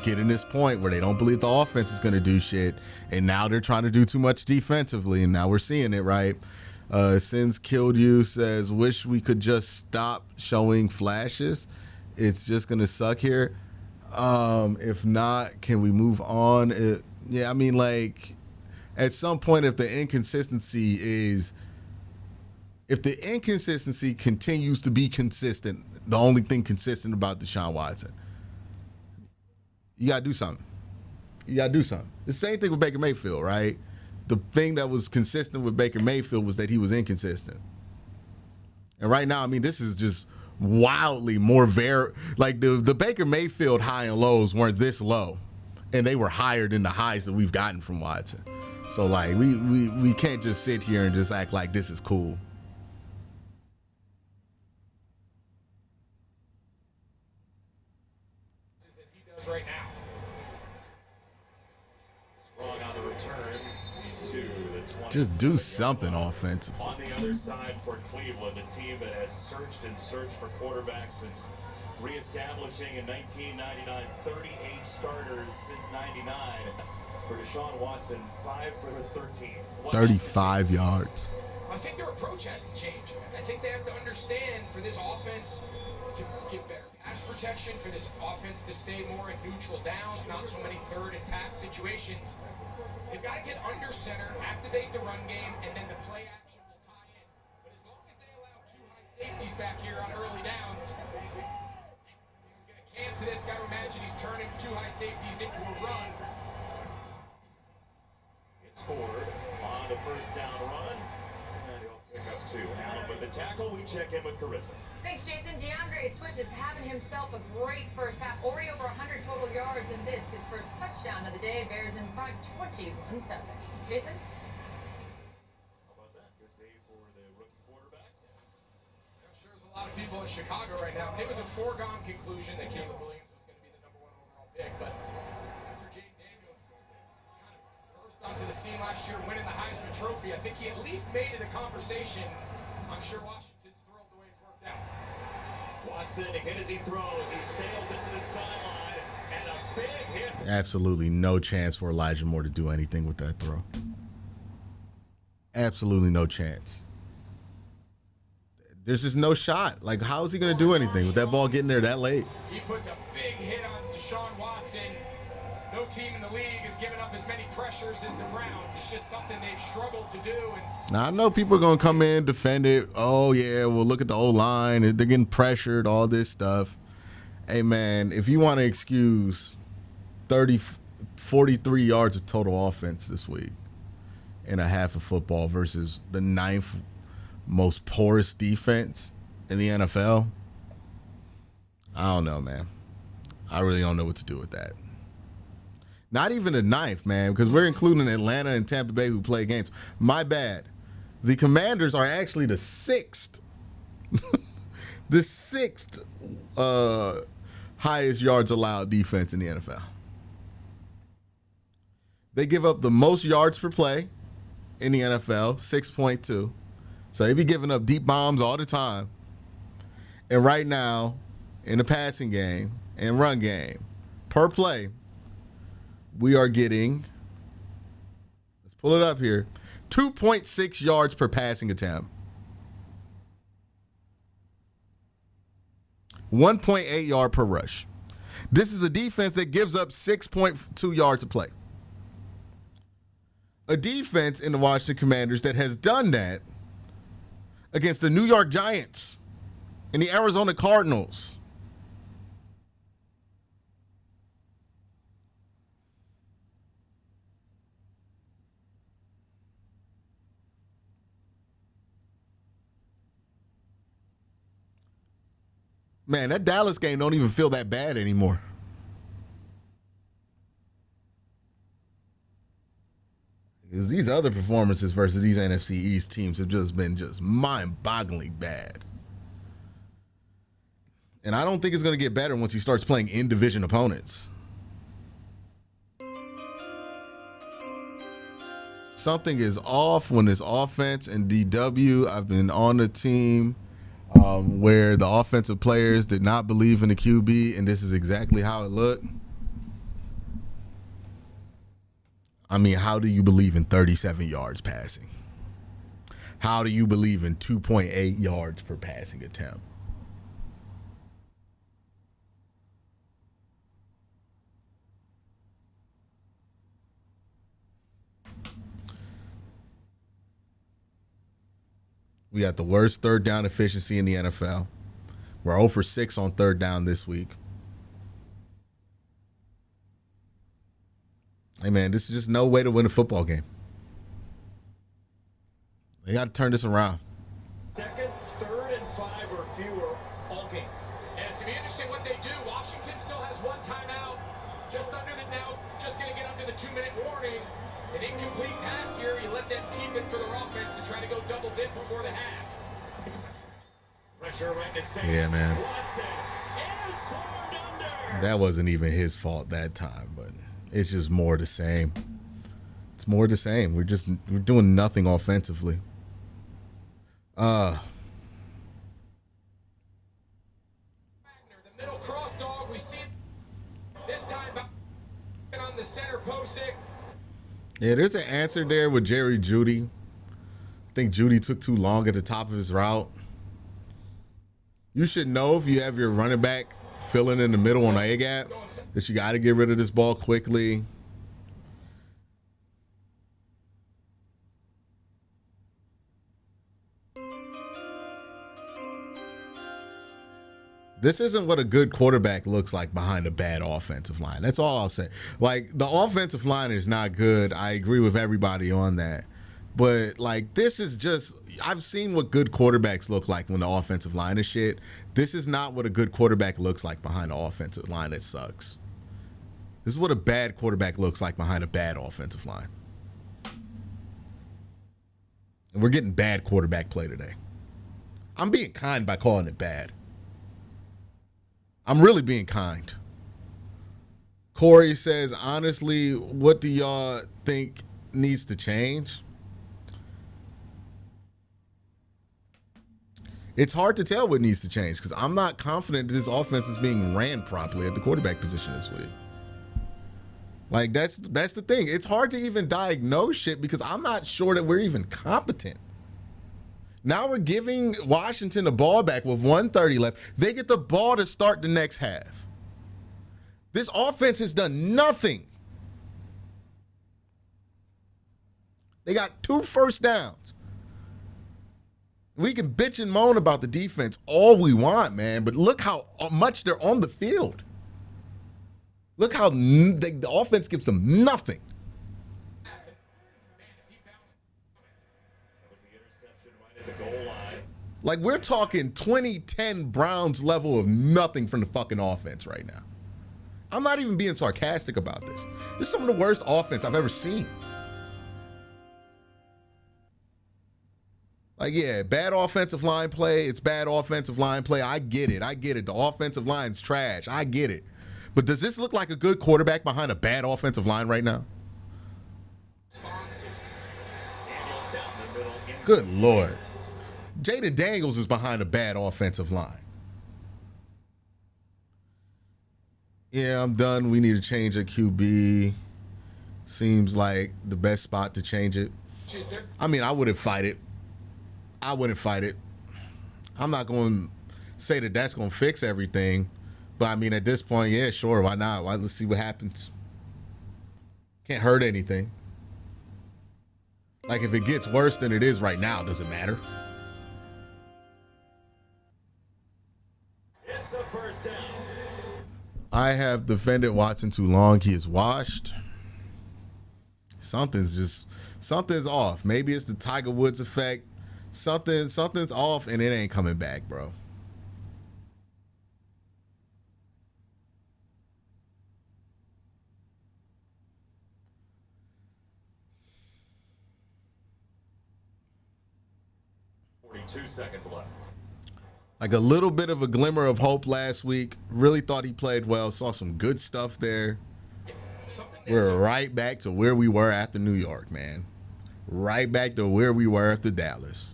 S1: get in this point where they don't believe the offense is going to do shit, and now they're trying to do too much defensively, and now we're seeing it, right? Sins Killed You says, wish we could just stop showing flashes. It's just going to suck here. If not, can we move on? Yeah, I mean, like, at some point, if the inconsistency continues to be consistent, the only thing consistent about Deshaun Watson, you got to do something. You got to do something. The same thing with Baker Mayfield, right? The thing that was consistent with Baker Mayfield was that he was inconsistent. And right now, I mean, this is just wildly more like the Baker Mayfield high and lows weren't this low, and they were higher than the highs that we've gotten from Watson. So, like, we can't just sit here and just act like this is cool.
S6: as he does right now.
S3: strong on the return. He's to the 20.
S1: Just do something offensive.
S3: On the other side for Cleveland, a team that has searched and searched for quarterbacks since reestablishing in 1999, 38 starters since 99. For Deshaun Watson, 5 for 13.
S1: 35 yards.
S6: I think their approach has to change. I think they have to understand for this offense to get better pass protection, for this offense to stay more in neutral downs, not so many third and pass situations. They've got to get under center, activate the run game, and then the play action will tie in. But as long as they allow 2 high safeties back here on early downs, he's going to camp to this. Got to imagine he's turning 2 high safeties into a run.
S3: It's Ford on the first down run. And he'll pick up two. Allen with the tackle. We check in with Carissa.
S7: Thanks, Jason. DeAndre Swift is having himself a great first half. Already over 100 total yards in this, his first touchdown of the day. Bears in front 21-7. Jason?
S3: How about that? Good day for the rookie quarterbacks.
S6: I'm sure there's a lot of people in Chicago right now. It was a foregone conclusion that Caleb Williams was going to be the #1 overall pick, but after Jake Daniels kind of burst onto the scene last year, winning the Heisman Trophy, I think he at least made it a conversation. I'm sure Washington's thrilled the way it's worked out.
S3: Watson hit as he throws. He sails into the sideline, and a big hit.
S1: Absolutely no chance for Elijah Moore to do anything with that throw. Absolutely no chance. There's just no shot. Like, how is he going to do anything with that ball getting there that late?
S6: He puts a big hit on Deshaun Watson. No team in the league has given up as many pressures as the Browns. It's just something they've struggled to do. And
S1: Now, I know people are going to come in, defend it. Oh, yeah, well, look at the O-line. They're getting pressured, all this stuff. Hey, man, if you want to excuse 43 yards of total offense this week in a half of football versus the 9th most poorest defense in the NFL, I don't know, man. I really don't know what to do with that. Not even the 9th, man, because we're including Atlanta and Tampa Bay who play games. My bad. The Commanders are actually the 6th. The 6th highest yards allowed defense in the NFL. They give up the most yards per play in the NFL, 6.2. So they be giving up deep bombs all the time. And right now, in the passing game and run game, per play, we are getting, let's pull it up here, 2.6 yards per passing attempt. 1.8 yard per rush. This is a defense that gives up 6.2 yards a play. A defense in the Washington Commanders that has done that against the New York Giants and the Arizona Cardinals. Man, that Dallas game don't even feel that bad anymore. Because these other performances versus these NFC East teams have just been mind-bogglingly bad. And I don't think it's going to get better once he starts playing in-division opponents. Something is off when it's offense and DW. I've been on the team where the offensive players did not believe in the QB, and this is exactly how it looked. I mean, how do you believe in 37 yards passing? How do you believe in 2.8 yards per passing attempt? We got the worst third down efficiency in the NFL. We're 0 for 6 on third down this week. Hey, man, this is just no way to win a football game. They got to turn this around.
S3: Second, 3rd, and 5 or fewer all game.
S6: And it's going to be interesting what they do. Washington still has one timeout. Just going to get under the 2-minute warning. An incomplete pass here. You let them keep it for their offense to try to go double dip before the half.
S3: Pressure right in his face.
S1: Yeah, man.
S3: Watson is swarmed under.
S1: That wasn't even his fault that time, but it's just more the same. It's more the same. We're doing nothing offensively.
S6: The middle cross dog, we see it this time on the center post.
S1: Yeah, there's an answer there with Jerry Jeudy. I think Jeudy took too long at the top of his route. You should know if you have your running back filling in the middle on the A gap that you got to get rid of this ball quickly. This isn't what a good quarterback looks like behind a bad offensive line. That's all I'll say. Like, the offensive line is not good. I agree with everybody on that. But like, this is just, I've seen what good quarterbacks look like when the offensive line is shit. This is not what a good quarterback looks like behind an offensive line that sucks. This is what a bad quarterback looks like behind a bad offensive line. And we're getting bad quarterback play today. I'm being kind by calling it bad. I'm really being kind. Corey says, honestly, what do y'all think needs to change? It's hard to tell what needs to change because I'm not confident that this offense is being ran properly at the quarterback position this week. Like, that's the thing. It's hard to even diagnose shit because I'm not sure that we're even competent. Now we're giving Washington the ball back with 1:30 left. They get the ball to start the next half. This offense has done nothing. They got 2 first downs. We can bitch and moan about the defense all we want, man, but look how much they're on the field. Look how the offense gives them nothing. Like, we're talking 2010 Browns level of nothing from the fucking offense right now. I'm not even being sarcastic about this. This is some of the worst offense I've ever seen. Like, yeah, bad offensive line play. It's bad offensive line play. I get it. The offensive line's trash. I get it. But does this look like a good quarterback behind a bad offensive line right now? Good Lord. Jaden Daniels is behind a bad offensive line. Yeah, I'm done. We need to change a QB. Seems like the best spot to change it. I mean, I wouldn't fight it. I'm not going to say that that's going to fix everything. But, I mean, at this point, yeah, sure, why not? Let's see what happens. Can't hurt anything. Like, if it gets worse than it is right now, does it matter?
S3: It's a first down.
S1: I have defended Watson too long. He is washed. Something's off. Maybe it's the Tiger Woods effect. Something's off, and it ain't coming back, bro.
S3: Seconds left.
S1: Like a little bit of a glimmer of hope last week. Really thought he played well. Saw some good stuff there. We're right back to where we were after New York, man. Right back to where we were after Dallas.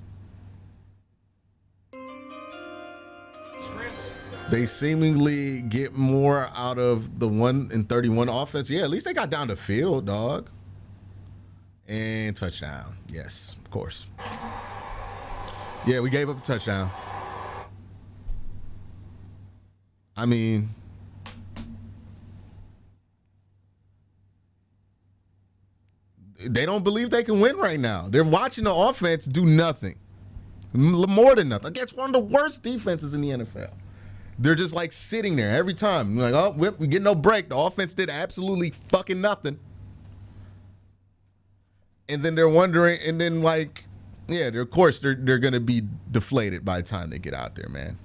S1: They seemingly get more out of the 1-31 offense. Yeah, at least they got down the field, dog. And touchdown. Yes, of course. Yeah, we gave up a touchdown. I mean, they don't believe they can win right now. They're watching the offense do nothing. More than nothing. Against one of the worst defenses in the NFL. They're just like sitting there every time. Like, oh, we get no break. The offense did absolutely fucking nothing. And then they're wondering, and then like, yeah, of course they're going to be deflated by the time they get out there, man.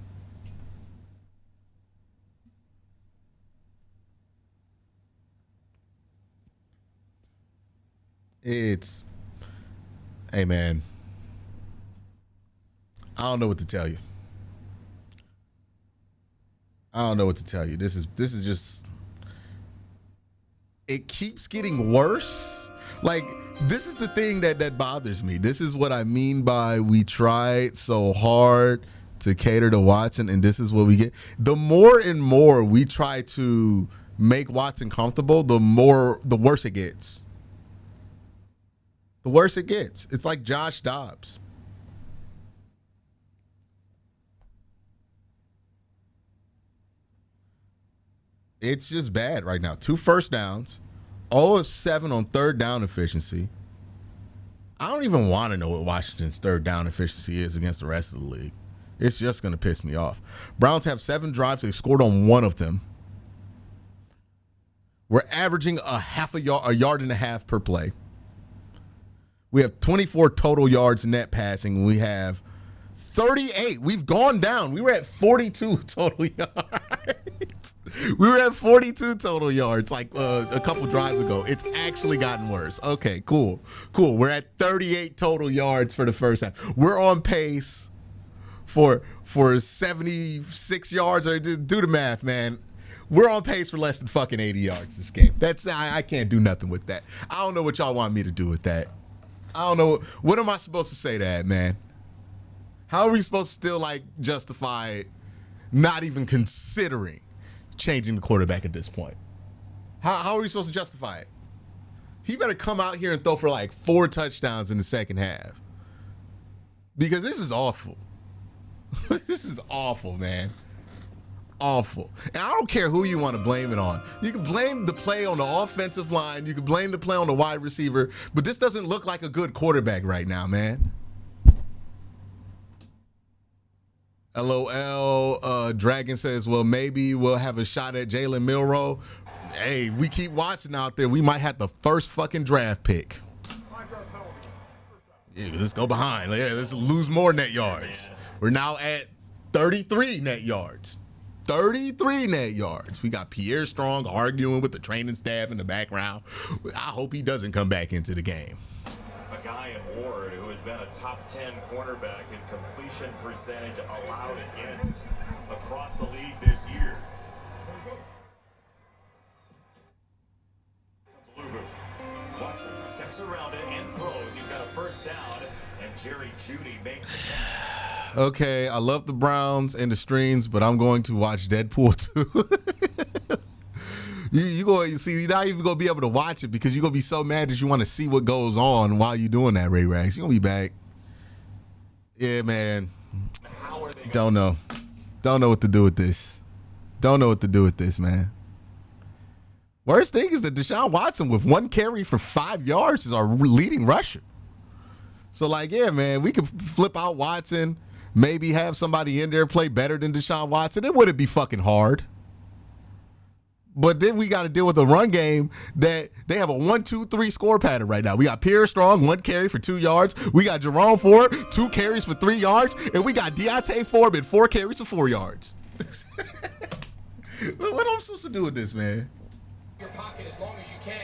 S1: Hey man, I don't know what to tell you. This is just, it keeps getting worse. Like, this is the thing that bothers me. This is what I mean by we tried so hard to cater to Watson, and this is what we get. The more and more we try to make Watson comfortable, the worse it gets. The worse it gets. It's like Josh Dobbs. It's just bad right now. 2 first downs. 0 of 7 on third down efficiency. I don't even want to know what Washington's third down efficiency is against the rest of the league. It's just going to piss me off. Browns have 7 drives. They've scored on 1 of them. We're averaging a yard and a half per play. We have 24 total yards net passing. We have 38. We've gone down. We were at 42 total yards. We were at 42 total yards like a couple drives ago. It's actually gotten worse. Okay, cool. We're at 38 total yards for the first half. We're on pace for 76 yards, or just do the math, man. We're on pace for less than fucking 80 yards this game. I can't do nothing with that. I don't know what y'all want me to do with that. I don't know. What am I supposed to say to that, man? How are we supposed to still like justify not even considering changing the quarterback at this point? How are we supposed to justify it? He better come out here and throw for like 4 touchdowns in the second half. Because this is awful. This is awful, man. Awful. And I don't care who you want to blame it on. You can blame the play on the offensive line. You can blame the play on the wide receiver. But this doesn't look like a good quarterback right now, man. LOL. Dragon says, well, maybe we'll have a shot at Jalen Milroe. Hey, we keep Watson out there. We might have the first fucking draft pick. Yeah, let's go behind. Yeah, let's lose more net yards. We're now at 33 net yards. 33 net yards. We got Pierre Strong arguing with the training staff in the background. I hope he doesn't come back into the game.
S3: A guy in Ward who has been a top 10 cornerback in completion percentage allowed against across the league this year. Watson steps around it and throws. He's got a first down, and Jerry Jeudy makes the catch.
S1: Okay, I love the Browns and the streams, but I'm going to watch Deadpool 2. You're not even gonna be able to watch it because you're gonna be so mad that you want to see what goes on while you're doing that, Ray Rags. You're gonna be back. Yeah, man. Don't know what to do with this. Don't know what to do with this, man. Worst thing is that Deshaun Watson with 1 carry for 5 yards is our leading rusher. So, like, yeah, man, we could flip out Watson, maybe have somebody in there play better than Deshaun Watson. It wouldn't be fucking hard. But then we got to deal with a run game that they have a 1-2-3 score pattern right now. We got Pierre Strong, 1 carry for 2 yards. We got Jerome Ford, 2 carries for 3 yards. And we got Deontay Foreman, 4 carries for 4 yards. What am I supposed to do with this, man?
S6: Your pocket as long as you can.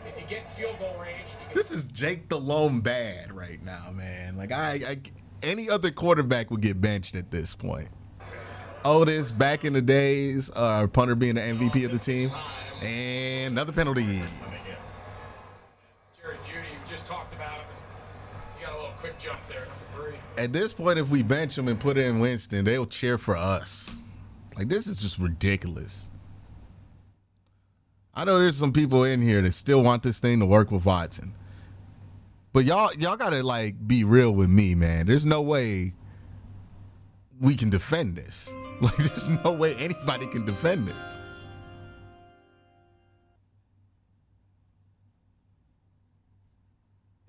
S6: If you get field goal range,
S1: this is Jake Delhomme bad right now, man. Like any other quarterback would get benched at this point. Otis back in the days, punter being the MVP of the team, and another penalty.
S6: Jerry Jeudy, we just talked about him. He got a little quick jump there, number 3.
S1: At this point, if we bench him and put in Winston, they'll cheer for us. Like, this is just ridiculous. I know there's some people in here that still want this thing to work with Watson. But y'all gotta like be real with me, man. There's no way we can defend this. Like, there's no way anybody can defend this.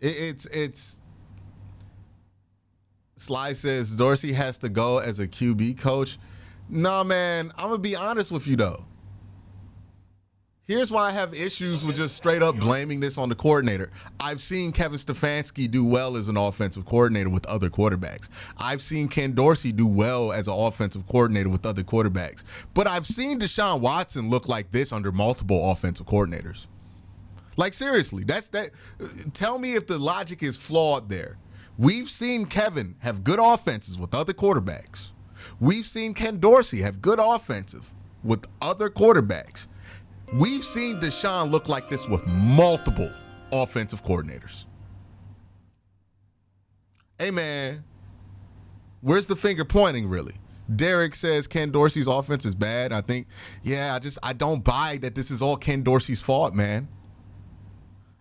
S1: It's Sly says Dorsey has to go as a QB coach. Nah, man, I'm gonna be honest with you though. Here's why I have issues with just straight up blaming this on the coordinator. I've seen Kevin Stefanski do well as an offensive coordinator with other quarterbacks. I've seen Ken Dorsey do well as an offensive coordinator with other quarterbacks. But I've seen Deshaun Watson look like this under multiple offensive coordinators. Like, seriously, tell me if the logic is flawed there. We've seen Kevin have good offenses with other quarterbacks. We've seen Ken Dorsey have good offensive with other quarterbacks. We've seen Deshaun look like this with multiple offensive coordinators. Hey, man, where's the finger pointing, really? Derek says Ken Dorsey's offense is bad. I think, I don't buy that this is all Ken Dorsey's fault, man.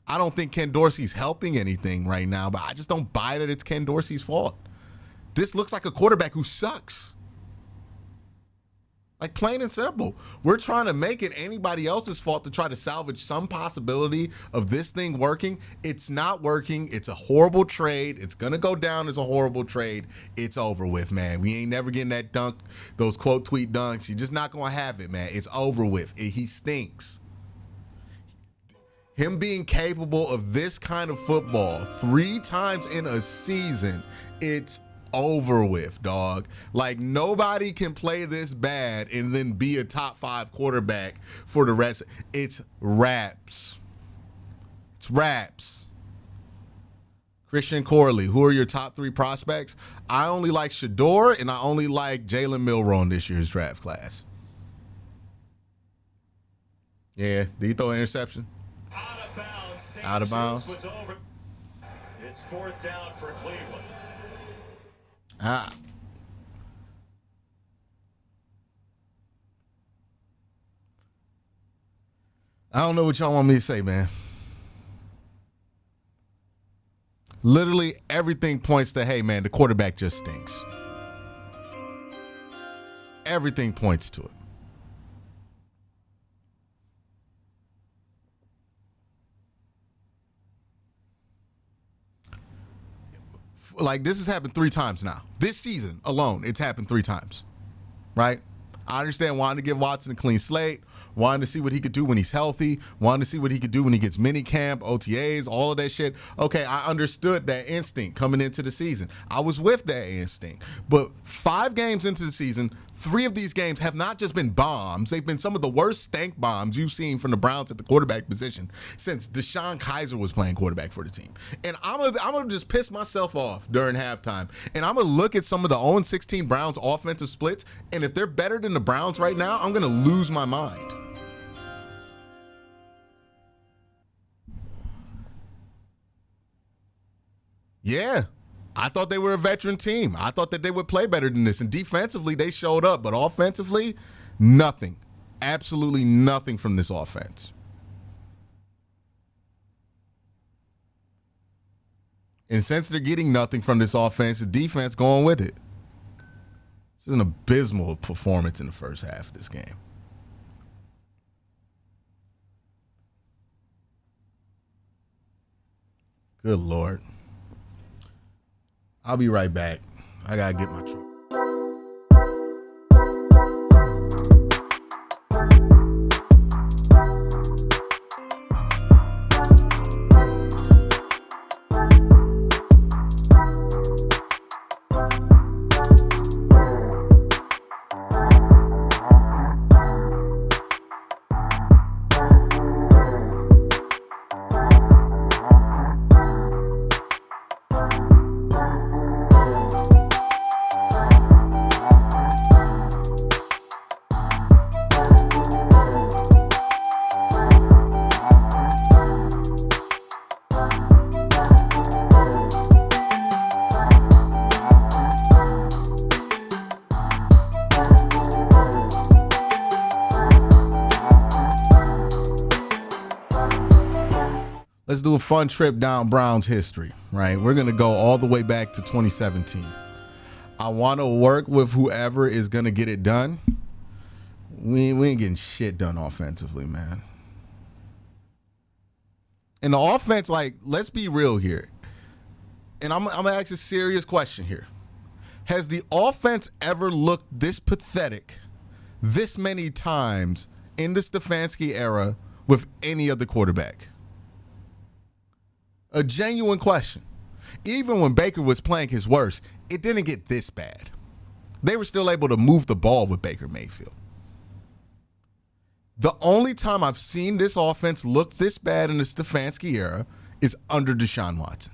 S1: I don't think Ken Dorsey's helping anything right now, but I just don't buy that it's Ken Dorsey's fault. This looks like a quarterback who sucks. Like, plain and simple. We're trying to make it anybody else's fault to try to salvage some possibility of this thing working. It's not working. It's a horrible trade. It's going to go down as a horrible trade. It's over with, man. We ain't never getting that dunk, those quote tweet dunks. You're just not going to have it, man. It's over with. He stinks. Him being capable of this kind of football 3 times in a season, it's over with, dog. Like, nobody can play this bad and then be a top 5 quarterback for the rest. It's wraps. It's wraps. Christian Corley, who are your top 3 prospects? I only like Shador, and I only like Jalen Milroe in this year's draft class. Yeah, did he throw an interception?
S3: Out of bounds. St.
S1: Out of bounds.
S3: Jude's was over. It's 4th down for Cleveland.
S1: I don't know what y'all want me to say, man. Literally everything points to, hey, man, the quarterback just stinks. Everything points to it. Like, this has happened 3 times now. This season alone, it's happened 3 times, right? I understand wanting to give Watson a clean slate, wanting to see what he could do when he's healthy, wanting to see what he could do when he gets mini camp, OTAs, all of that shit. Okay, I understood that instinct coming into the season. I was with that instinct. But 5 games into the season, 3 of these games have not just been bombs. They've been some of the worst stank bombs you've seen from the Browns at the quarterback position since Deshaun Kaiser was playing quarterback for the team. And I'm gonna just piss myself off during halftime. And I'm going to look at some of the 0-16 Browns offensive splits, and if they're better than the Browns right now, I'm going to lose my mind. Yeah, I thought they were a veteran team. I thought that they would play better than this. And defensively, they showed up. But offensively, nothing. Absolutely nothing from this offense. And since they're getting nothing from this offense, the defense going with it. This is an abysmal performance in the first half of this game. Good Lord. I'll be right back. I got to get my truck. Let's do a fun trip down Browns history, right? We're going to go all the way back to 2017. I want to work with whoever is going to get it done. We ain't getting shit done offensively, man. And the offense, like, let's be real here. And I'm going to ask a serious question here. Has the offense ever looked this pathetic this many times in the Stefanski era with any other quarterback? A genuine question. Even when Baker was playing his worst, it didn't get this bad. They were still able to move the ball with Baker Mayfield. The only time I've seen this offense look this bad in the Stefanski era is under Deshaun Watson.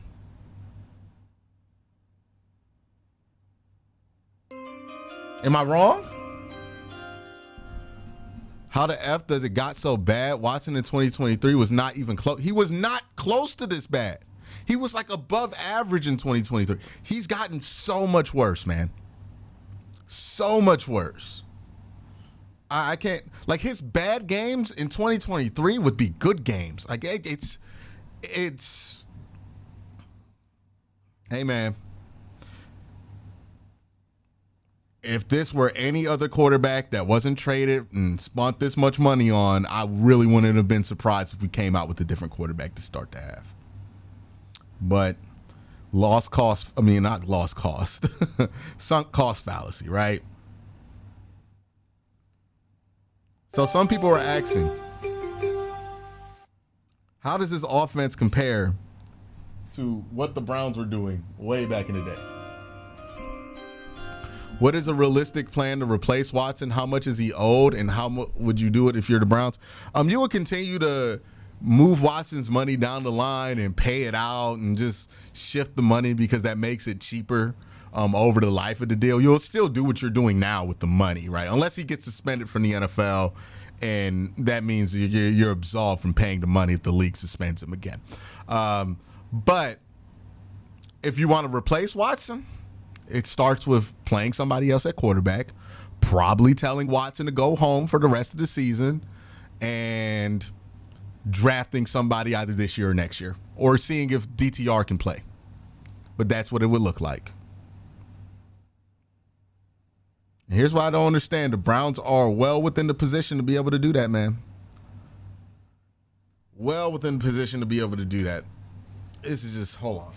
S1: Am I wrong? How the F does it got so bad? Watson in 2023 was not even close. He was not close to this bad. He was like above average in 2023. He's gotten so much worse, man. So much worse. I can't, like, his bad games in 2023 would be good games. Like, it's, hey, man. If this were any other quarterback that wasn't traded and spent this much money on, I really wouldn't have been surprised if we came out with a different quarterback to start the half. But not lost cost, sunk cost fallacy, right? So some people are asking, How does this offense compare to what the Browns were doing way back in the day? What is a realistic plan to replace Watson? How much is he owed, and how would you do it if you're the Browns? You would continue to move Watson's money down the line and pay it out and just shift the money because that makes it cheaper over the life of the deal. You'll still do what you're doing now with the money, right? Unless he gets suspended from the NFL, and that means you're absolved from paying the money if the league suspends him again. But if you want to replace Watson, it starts with playing somebody else at quarterback, probably telling Watson to go home for the rest of the season, and drafting somebody either this year or next year, or seeing if DTR can play. But that's what it would look like. And here's why I don't understand. The Browns are well within the position to be able to do that, man. Well within the position to be able to do that. This is just, hold on.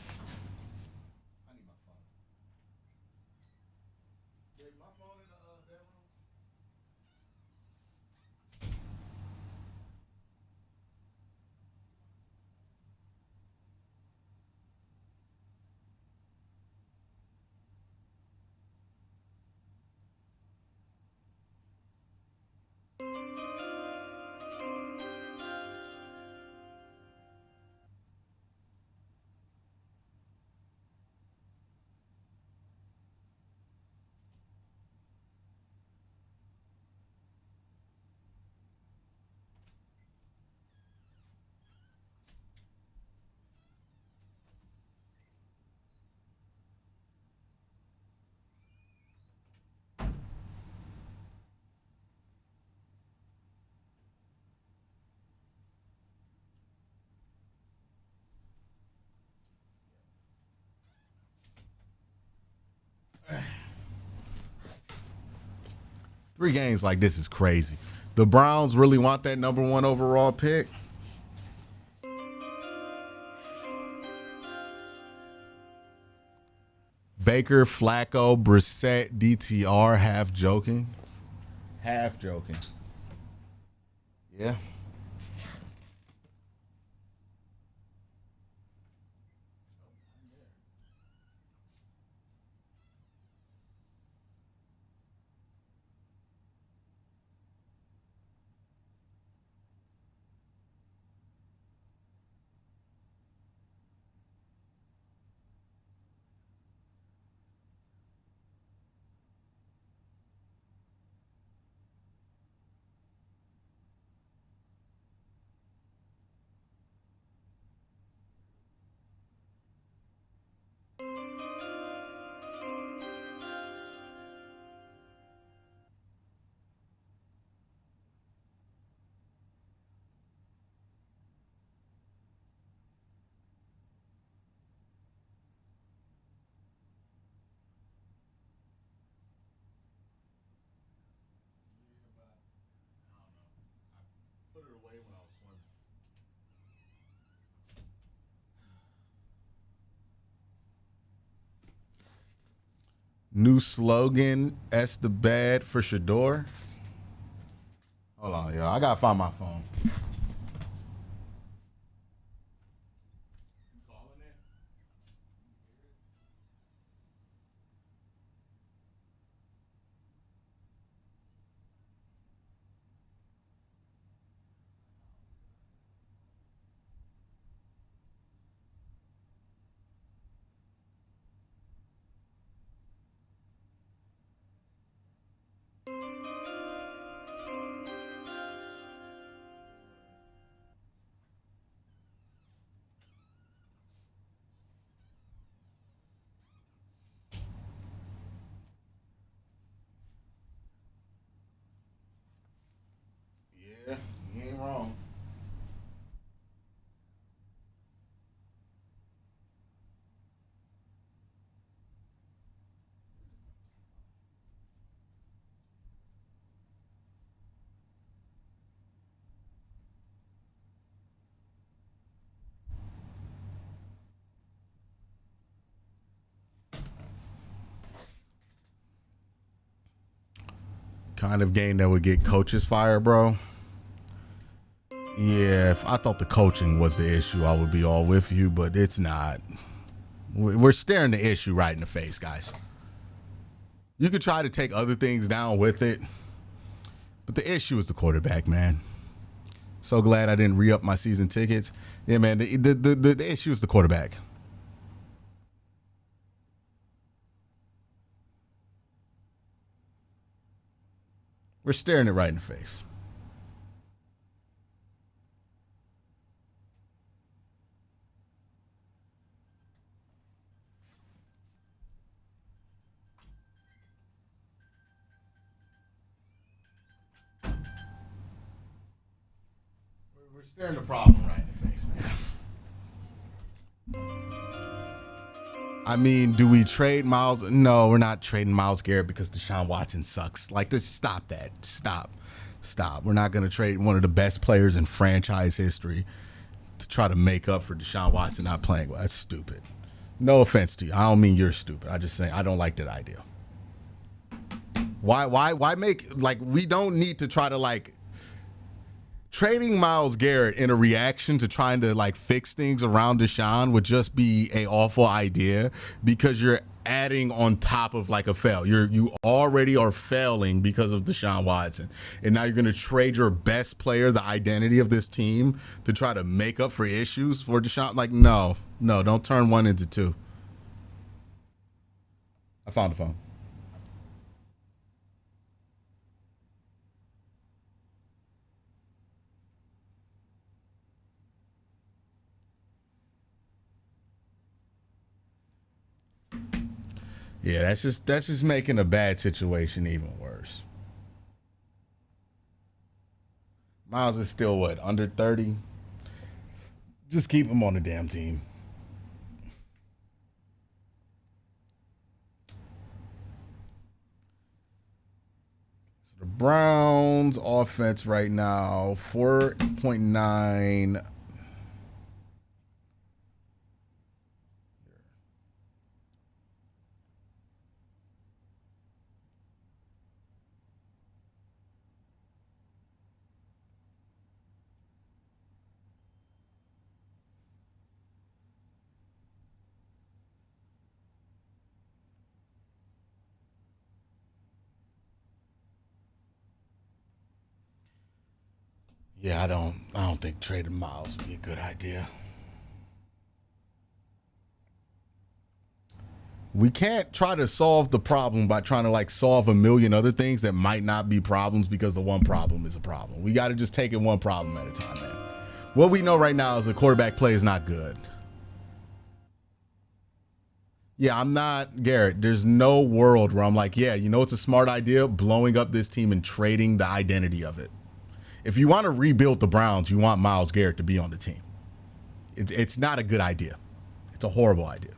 S1: Three games like this is crazy. The Browns really want that number 1 overall pick. Baker, Flacco, Brissett, DTR, half joking. Half joking. Yeah. New slogan, S the bed for Shador. Hold on, yo. I gotta find my phone. Yeah, you ain't wrong. Kind of game that would get coaches fired, bro. Yeah, if I thought the coaching was the issue, I would be all with you, but it's not. We're staring the issue right in the face, guys. You could try to take other things down with it, but the issue is the quarterback, man. So glad I didn't re-up my season tickets. Yeah, man, the issue is the quarterback. We're staring it right in the face. We're staring the problem right in the face, man. I mean, do we trade Miles? No, we're not trading Myles Garrett because Deshaun Watson sucks. Like, just stop that. Stop. We're not going to trade one of the best players in franchise history to try to make up for Deshaun Watson not playing well. That's stupid. No offense to you. I don't mean you're stupid. I just say I don't like that idea. Why make, like, we don't need to try to, like, trading Myles Garrett in a reaction to trying to, like, fix things around Deshaun would just be a awful idea because you're adding on top of, like, a fail. You already are failing because of Deshaun Watson, and now you're going to trade your best player, the identity of this team, to try to make up for issues for Deshaun. Like, no, don't turn one into two. I found the phone. Yeah, that's just making a bad situation even worse. Miles is still what, under 30? Just keep him on the damn team. So the Browns offense right now, 4.9. Yeah, I don't think trading Miles would be a good idea. We can't try to solve the problem by trying to, like, solve a million other things that might not be problems because the one problem is a problem. We got to just take it one problem at a time, man. What we know right now is the quarterback play is not good. Yeah, I'm not Garrett. There's no world where I'm like, yeah, you know, it's a smart idea, blowing up this team and trading the identity of it. If you want to rebuild the Browns, you want Myles Garrett to be on the team. It's not a good idea. It's a horrible idea.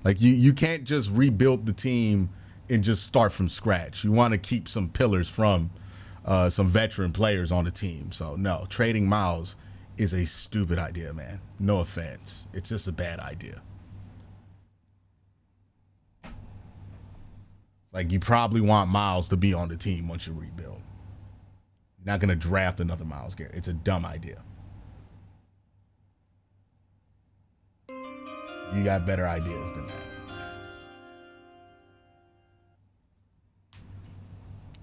S1: Like, you can't just rebuild the team and just start from scratch. You want to keep some pillars from some veteran players on the team. So, no, trading Myles is a stupid idea, man. No offense. It's just a bad idea. Like, you probably want Myles to be on the team once you rebuild. You're not going to draft another Myles Garrett. It's a dumb idea. You got better ideas than that.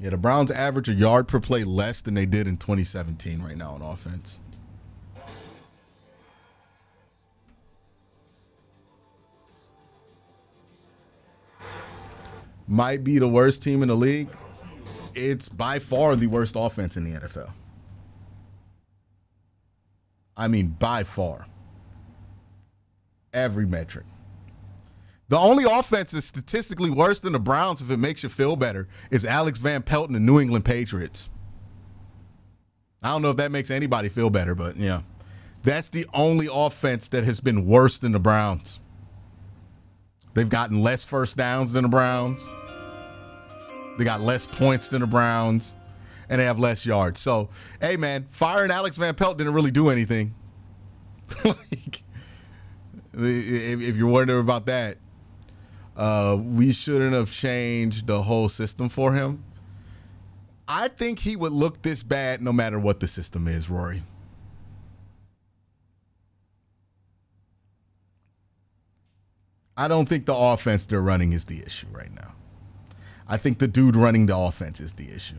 S1: Yeah, the Browns average a yard per play less than they did in 2017 right now on offense. Might be the worst team in the league. It's by far the worst offense in the NFL. I mean, by far. Every metric. The only offense that's statistically worse than the Browns, if it makes you feel better, is Alex Van Pelt and the New England Patriots. I don't know if that makes anybody feel better, but yeah. That's the only offense that has been worse than the Browns. They've gotten less first downs than the Browns. They got less points than the Browns. And they have less yards. So, hey, man, firing Alex Van Pelt didn't really do anything. Like, if you're wondering about that, we shouldn't have changed the whole system for him. I think he would look this bad no matter what the system is, Rory. I don't think the offense they're running is the issue right now. I think the dude running the offense is the issue.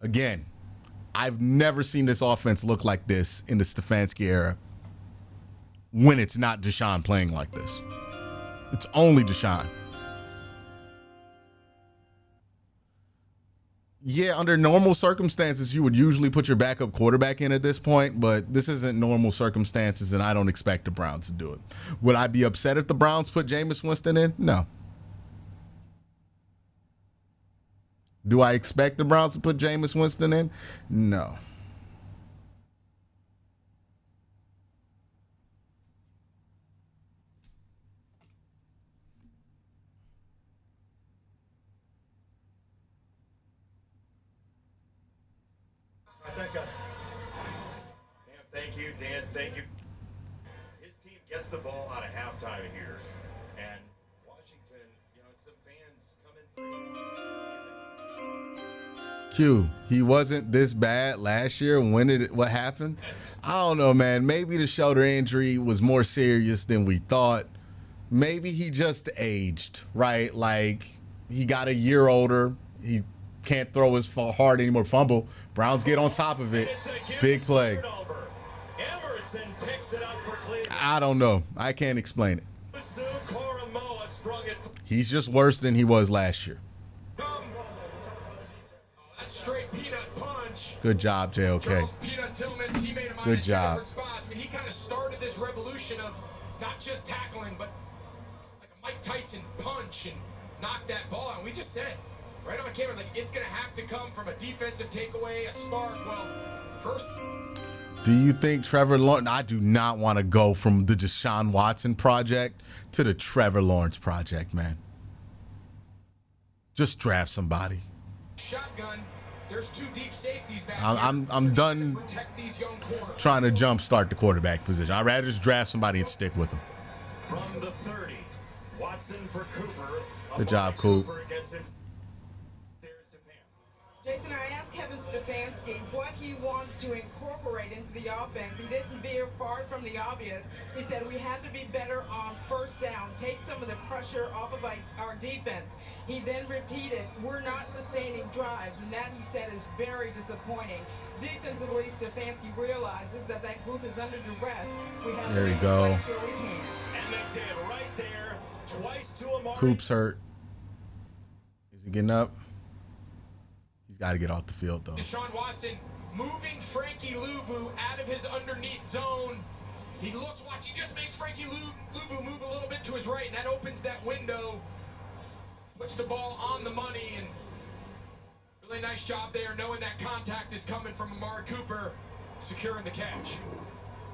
S1: Again, I've never seen this offense look like this in the Stefanski era when it's not Deshaun playing like this. It's only Deshaun. Yeah, under normal circumstances, you would usually put your backup quarterback in at this point, but this isn't normal circumstances, and I don't expect the Browns to do it. Would I be upset if the Browns put Jameis Winston in? No. Do I expect the Browns to put Jameis Winston in? No.
S3: Thanks, guys. Dan, thank you. Dan, thank you. His team gets the ball out of halftime here, and Washington, some fans come in.
S1: Q, he wasn't this bad last year. What happened? I don't know, man. Maybe the shoulder injury was more serious than we thought. Maybe he just aged, right? Like, he got a year older. He can't throw as hard anymore. Fumble. Browns get on top of it. Big play.
S3: Emerson picks it up for Cleveland.
S1: I don't know. I can't explain it. He's just worse than he was last year.
S6: That's straight peanut punch.
S1: Good job, JOK.
S6: Peanut Tillman, teammate of mine,
S1: Good job.
S6: Spots. I mean, he kind of started this revolution of not just tackling, but like a Mike Tyson punch and knock that ball out. And we just said, right on camera, like, it's going to have to come from a defensive takeaway, a spark. Well, first.
S1: Do you think Trevor Lawrence? I do not want to go from the Deshaun Watson project to the Trevor Lawrence project, man. Just draft somebody.
S6: Shotgun. There's two deep safeties back
S1: I'm done trying to jumpstart the quarterback position. I'd rather just draft somebody and stick with them.
S3: From the 30, Watson for Cooper.
S1: Good job, Coop.
S4: Jason, I asked Kevin Stefanski what he wants to incorporate into the offense. He didn't veer far from the obvious. He said we have to be better on first down, take some of the pressure off of our defense. He then repeated, we're not sustaining drives, and that, he said, is very disappointing. Defensively, Stefanski realizes that group is under duress. We have
S1: there you go.
S3: And they did right there, twice to Amari.
S1: Coop's hurt. Is he getting up? He's got to get off the field, though.
S6: Deshaun Watson moving Frankie Louvu out of his underneath zone. He looks, watch, he just makes Frankie Louvu move a little bit to his right, and that opens that window. Puts the ball on the money, and really nice job there, knowing that contact is coming from Amari Cooper, securing the catch.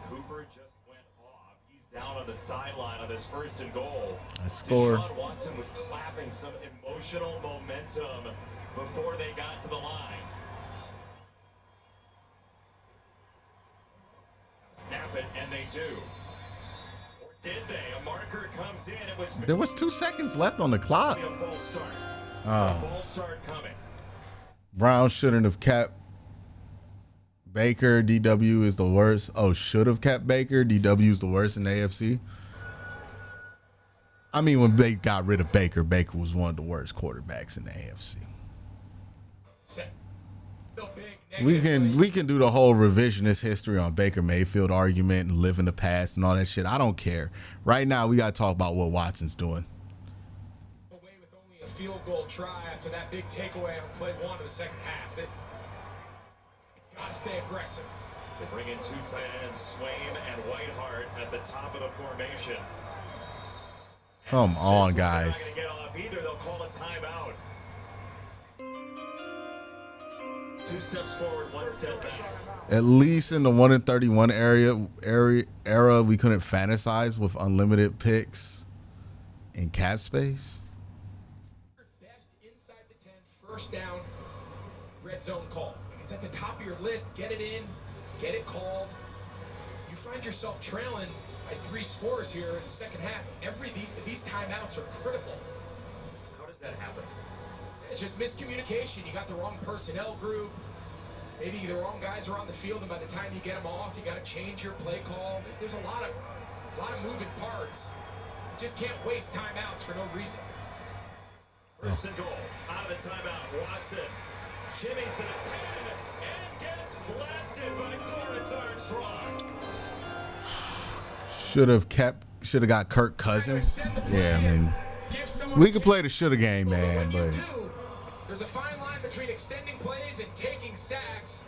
S3: Cooper just went off. He's down on the sideline on this 1st and goal.
S1: I scored.
S3: Deshaun Watson was clapping some emotional momentum before they got to the line. Snap it, and they do. Or did they? A marker comes in. It was.
S1: There was 2 seconds left on the clock.
S3: A false start.
S1: Oh.
S3: It's a false start coming.
S1: Brown shouldn't have kept Baker. DW is the worst. Oh, should have kept Baker. DW is the worst in the AFC. I mean, when they got rid of Baker, Baker was one of the worst quarterbacks in the AFC. We can do the whole revisionist history on Baker Mayfield argument and live in the past and all that shit. I don't care. Right now, we got to talk about what Watson's doing.
S6: Away with only a field goal try after that big takeaway on play 1 of the second half. He's got to stay aggressive.
S3: They bring in 2 tight ends, Swain and Whiteheart at the top of the formation.
S1: Come on, guys.
S3: Not going to get off either. They'll call a timeout. 2 steps forward, 1 step back.
S1: At least in the 1-31 era, we couldn't fantasize with unlimited picks and cap space.
S6: Best inside the 10, first down, red zone call. It's at the top of your list. Get it in, get it called. You find yourself trailing by 3 scores here in the second half. These timeouts are critical.
S3: How does that happen?
S6: It's just miscommunication. You got the wrong personnel group. maybe the wrong guys are on the field, and by the time you get them off, you got to change your play call. There's a lot of moving parts. You just can't waste timeouts for no reason.
S3: First and goal. Out of the timeout, Watson shimmies to the 10 and gets blasted by Dorrance Armstrong.
S1: Should have got Kirk Cousins. Yeah, I mean, we could play the shoulda game, man, but
S6: there's a fine line between extending plays and taking sacks.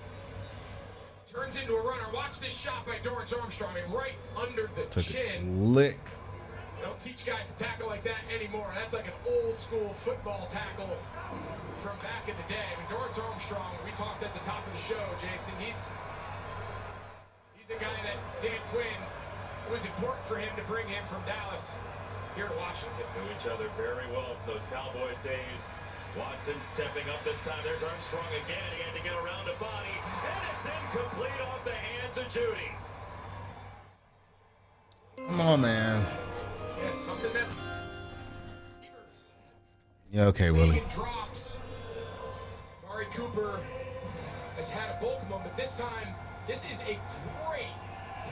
S6: Turns into a runner. Watch this shot by Dorrance Armstrong, and right under the chin.
S1: A lick.
S6: Don't teach guys to tackle like that anymore. That's like an old school football tackle from back in the day. I mean, Dorrance Armstrong, we talked at the top of the show, Jason, he's a guy that Dan Quinn, it was important for him to bring him from Dallas here to Washington.
S3: Knew each other very well from those Cowboys days. Watson stepping up this time. There's Armstrong again. He had to get around a body, and it's incomplete off the hands of Judy.
S1: Come on, man.
S6: Yes, something that's...
S1: Yeah, okay, Willie.
S6: Drops. Mari Cooper has had a bulk moment. This time, this is a great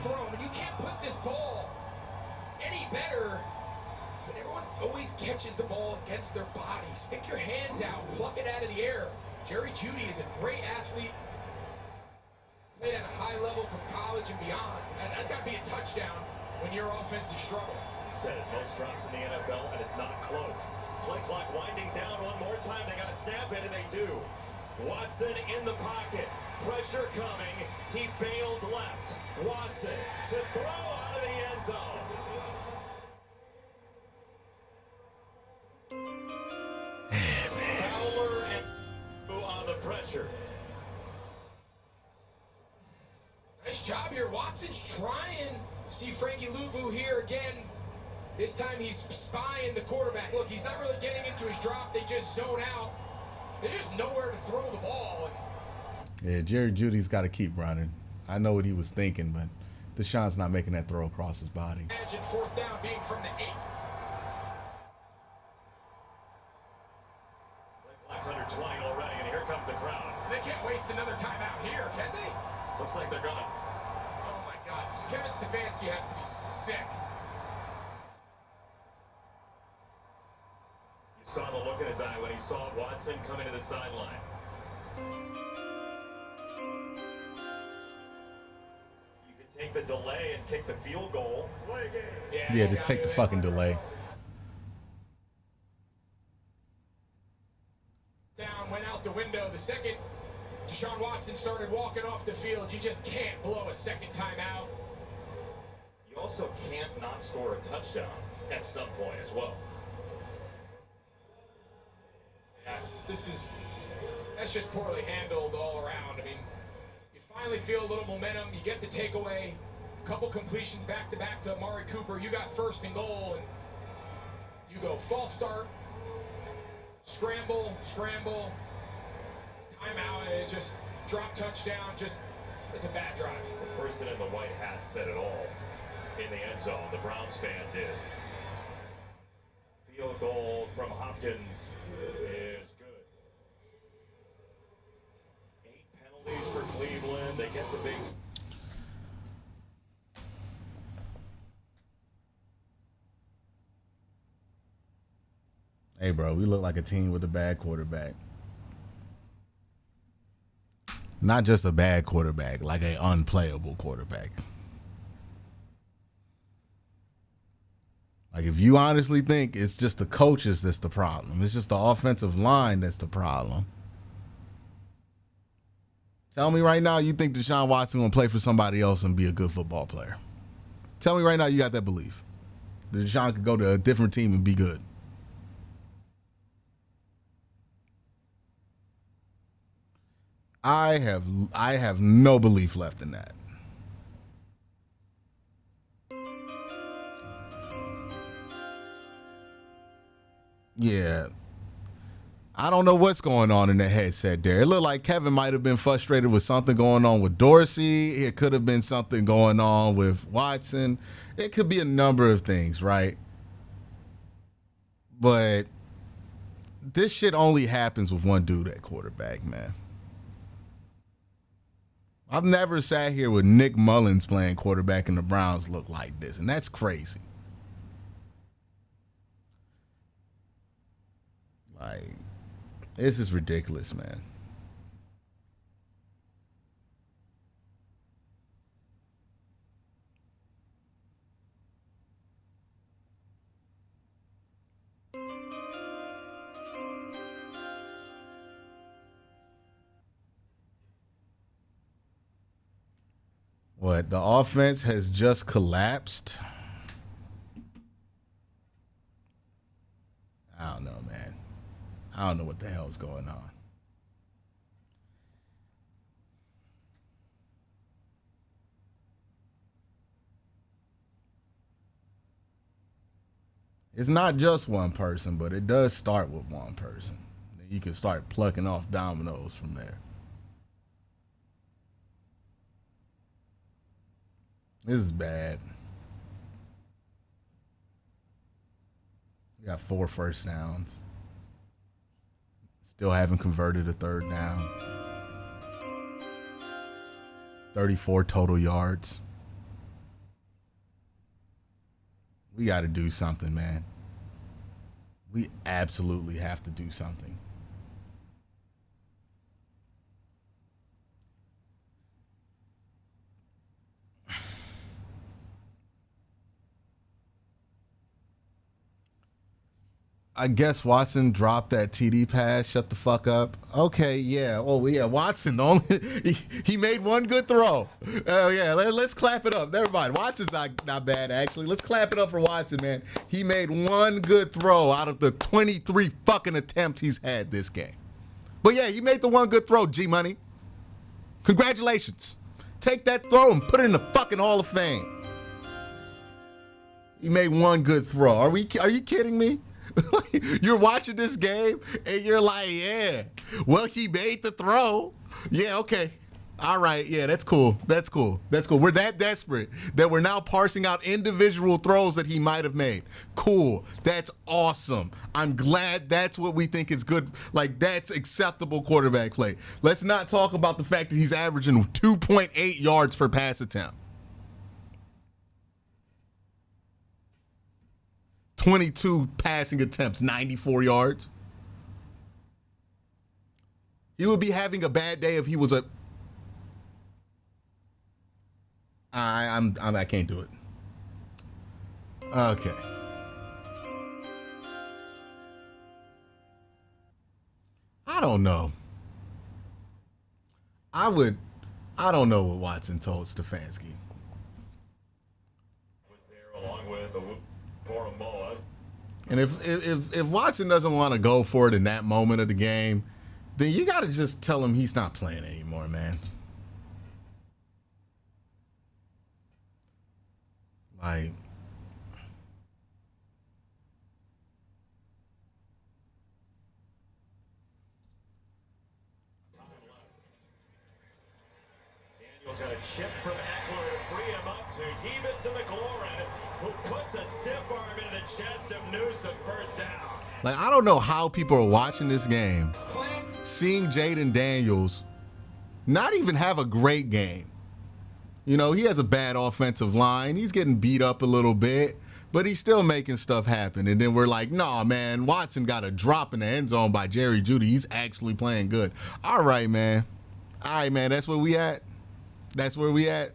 S6: throw. I mean, you can't put this ball any better, but everyone always catches the ball against their body. Stick your hands out, pluck it out of the air. Jerry Jeudy is a great athlete. Played at a high level from college and beyond. And that's got to be a touchdown when your offense is struggling.
S3: You said it, most drops in the NFL, and it's not close. Play clock winding down one more time. They got to snap it, and they do. Watson in the pocket. Pressure coming. He bails left. Watson to throw out of the end zone. Fowler and on the pressure.
S6: Nice job here. Watson's trying. See Frankie Louvu here again. This time he's spying the quarterback. Look, he's not really getting into his drop. They just zone out. There's just nowhere to throw the ball.
S1: Yeah, Jerry Judy's got to keep running. I know what he was thinking, but Deshaun's not making that throw across his body.
S6: Imagine fourth down being from the 8.
S3: Clock's under 20 already, and here comes the crowd.
S6: They can't waste another timeout here, can they?
S3: Looks like they're gonna.
S6: Oh my God, Kevin Stefanski has to be sick.
S3: You saw the look in his eye when he saw Watson coming to the sideline. You could take the delay and kick the field goal.
S1: Yeah, just take the fucking delay.
S6: Down, went out the window. The second Deshaun Watson started walking off the field, you just can't blow a second timeout.
S3: You also can't not score a touchdown at some point as well.
S6: That's just poorly handled all around. I mean, you finally feel a little momentum. You get the takeaway. A couple completions back to back to Amari Cooper. You got first and goal, and you go false start, scramble, timeout. It just drop touchdown. It's a bad drive.
S3: The person in the white hat said it all in the end zone. The Browns fan did. Field goal from Hopkins is good. 8 penalties for Cleveland. They get the big.
S1: Hey, bro, we look like a team with a bad quarterback. Not just a bad quarterback, like an unplayable quarterback. Like, if you honestly think it's just the coaches that's the problem, it's just the offensive line that's the problem. Tell me right now you think Deshaun Watson will play for somebody else and be a good football player. Tell me right now you got that belief that Deshaun could go to a different team and be good. I have no belief left in that. Yeah. I don't know what's going on in the headset there. It looked like Kevin might have been frustrated with something going on with Dorsey. It could have been something going on with Watson. It could be a number of things, right? But this shit only happens with one dude at quarterback, man. I've never sat here with Nick Mullins playing quarterback and the Browns look like this, and that's crazy. Like, this is ridiculous, man. What, the offense has just collapsed? I don't know, man. I don't know what the hell's going on. It's not just one person, but it does start with one person. You can start plucking off dominoes from there. This is bad. We got 4 first downs. Still haven't converted a third down. 34 total yards. We got to do something, man. We absolutely have to do something. I guess Watson dropped that TD pass. Shut the fuck up. Okay, yeah. Oh, yeah. Watson only he made one good throw. Oh yeah. Let's clap it up. Never mind. Watson's not bad actually. Let's clap it up for Watson, man. He made one good throw out of the 23 fucking attempts he's had this game. But yeah, he made the one good throw. G Money. Congratulations. Take that throw and put it in the fucking Hall of Fame. He made one good throw. Are you kidding me? You're watching this game and you're like, yeah, well, he made the throw. Yeah, okay. All right. Yeah, that's cool. That's cool. That's cool. We're that desperate that we're now parsing out individual throws that he might have made. Cool. That's awesome. I'm glad that's what we think is good. Like, that's acceptable quarterback play. Let's not talk about the fact that he's averaging 2.8 yards per pass attempt. 22 passing attempts, 94 yards. He would be having a bad day if he was a. I can't do it. Okay. I don't know. I don't know what Watson told Stefanski.
S3: Was there along with Boromoa.
S1: And if Watson doesn't want to go for it in that moment of the game, then you got to just tell him he's not playing anymore, man. Like,
S3: Daniel's got a chip from Eckler to free him up to heave it to McLaurin, who puts a stiff arm into the chest of Newsom. First down.
S1: Like, I don't know how people are watching this game, seeing Jaden Daniels not even have a great game. You know, he has a bad offensive line. He's getting beat up a little bit, but he's still making stuff happen. And then we're like, nah, man, Watson got a drop in the end zone by Jerry Jeudy. He's actually playing good. All right, man. All right, man. That's where we at. That's where we at.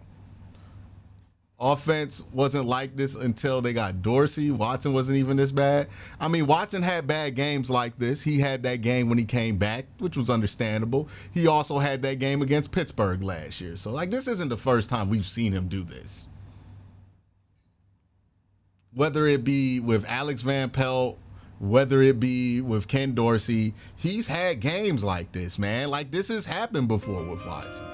S1: Offense wasn't like this until they got Dorsey. Watson wasn't even this bad. I mean, Watson had bad games like this. He had that game when he came back, which was understandable. He also had that game against Pittsburgh last year. So, like, this isn't the first time we've seen him do this. Whether it be with Alex Van Pelt, whether it be with Ken Dorsey, he's had games like this, man. Like, this has happened before with Watson.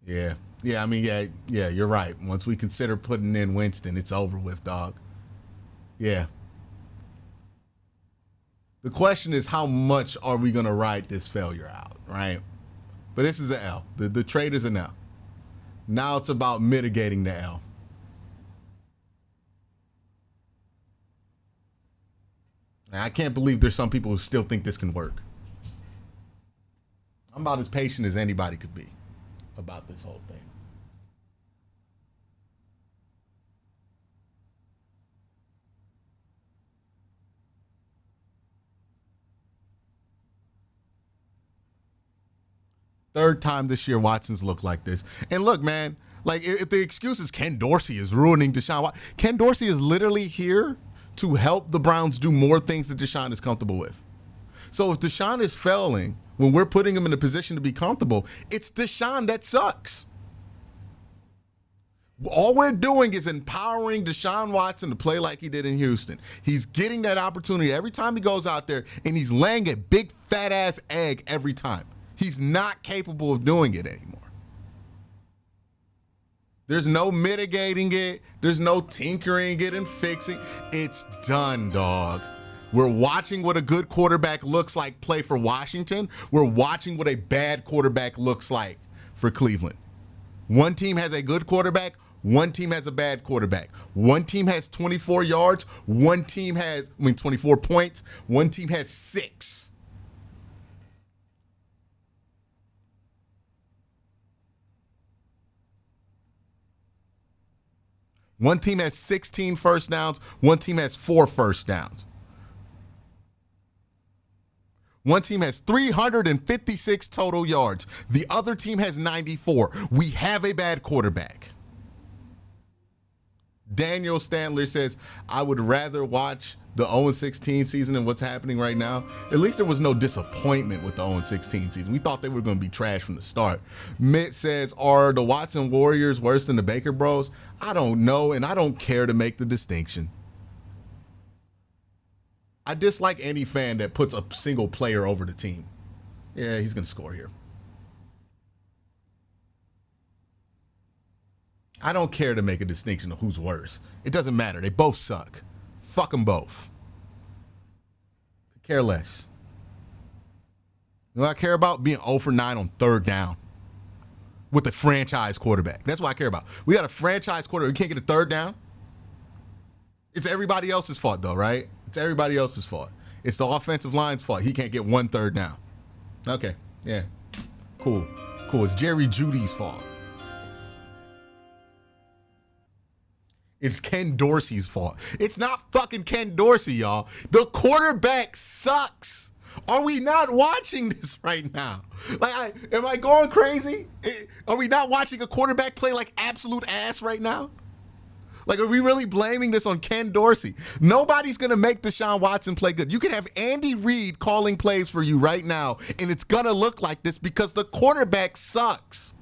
S1: Yeah. Yeah, I mean, yeah, you're right. Once we consider putting in Winston, it's over with, dog. Yeah. The question is, how much are we going to ride this failure out, right? But this is an L. The trade is an L. Now it's about mitigating the L. I can't believe there's some people who still think this can work. I'm about as patient as anybody could be about this whole thing. Third time this year Watson's looked like this. And look, man, like if the excuse is Ken Dorsey is ruining Deshaun Watson, Ken Dorsey is literally here to help the Browns do more things that Deshaun is comfortable with. So if Deshaun is failing when we're putting him in a position to be comfortable, it's Deshaun that sucks. All we're doing is empowering Deshaun Watson to play like he did in Houston. He's getting that opportunity every time he goes out there, and he's laying a big fat ass egg every time. He's not capable of doing it anymore. There's no mitigating it. There's no tinkering it and fixing. It's done, dog. We're watching what a good quarterback looks like play for Washington. We're watching what a bad quarterback looks like for Cleveland. One team has a good quarterback. One team has a bad quarterback. One team has 24 yards. One team has, 24 points. One team has 6. One team has 16 first downs. One team has 4 first downs. One team has 356 total yards. The other team has 94. We have a bad quarterback. Daniel Standler says, I would rather watch the 0-16 season than what's happening right now. At least there was no disappointment with the 0-16 season. We thought they were going to be trash from the start. Mitt says, are the Watson Warriors worse than the Baker Bros? I don't know, and I don't care to make the distinction. I dislike any fan that puts a single player over the team. Yeah, he's going to score here. I don't care to make a distinction of who's worse. It doesn't matter. They both suck. Fuck them both. Care less. You know what I care about? Being 0 for 9 on third down with a franchise quarterback. That's what I care about. We got a franchise quarterback. We can't get a third down. It's everybody else's fault, though, right? It's everybody else's fault. It's the offensive line's fault. He can't get 1 third down. Okay. Yeah. Cool. It's Jerry Jeudy's fault. It's Ken Dorsey's fault. It's not fucking Ken Dorsey, y'all. The quarterback sucks. Are we not watching this right now? Like, am I going crazy? Are we not watching a quarterback play like absolute ass right now? Like, are we really blaming this on Ken Dorsey? Nobody's going to make Deshaun Watson play good. You can have Andy Reid calling plays for you right now, and it's going to look like this because the quarterback sucks.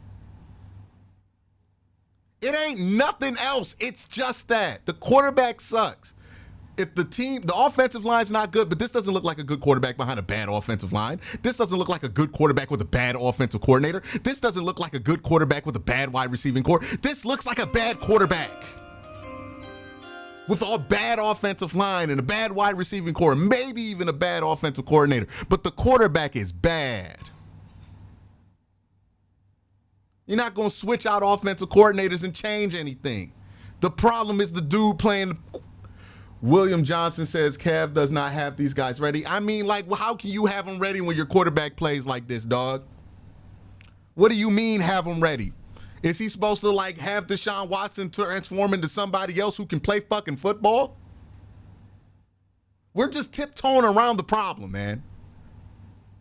S1: It ain't nothing else. It's just that. The quarterback sucks. If the offensive line's not good, but this doesn't look like a good quarterback behind a bad offensive line. This doesn't look like a good quarterback with a bad offensive coordinator. This doesn't look like a good quarterback with a bad wide receiving core. This looks like a bad quarterback with a bad offensive line and a bad wide receiving core, maybe even a bad offensive coordinator. But the quarterback is bad. You're not going to switch out offensive coordinators and change anything. The problem is the dude playing. William Johnson says Cav does not have these guys ready. I mean, like, well, how can you have them ready when your quarterback plays like this, dog? What do you mean have them ready? Is he supposed to, like, have Deshaun Watson transform into somebody else who can play fucking football? We're just tiptoeing around the problem, man.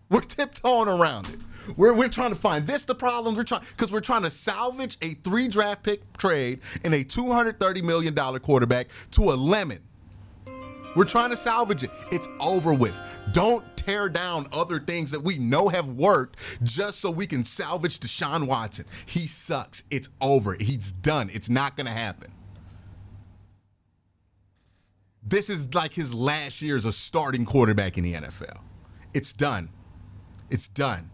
S1: We're tiptoeing around it. We're trying to find this the problem. We're trying to salvage a 3 draft pick trade and a $230 million quarterback to a lemon. We're trying to salvage it. It's over with. Don't tear down other things that we know have worked just so we can salvage Deshaun Watson. He sucks. It's over. He's done. It's not going to happen. This is like his last year as a starting quarterback in the NFL. It's done. It's done.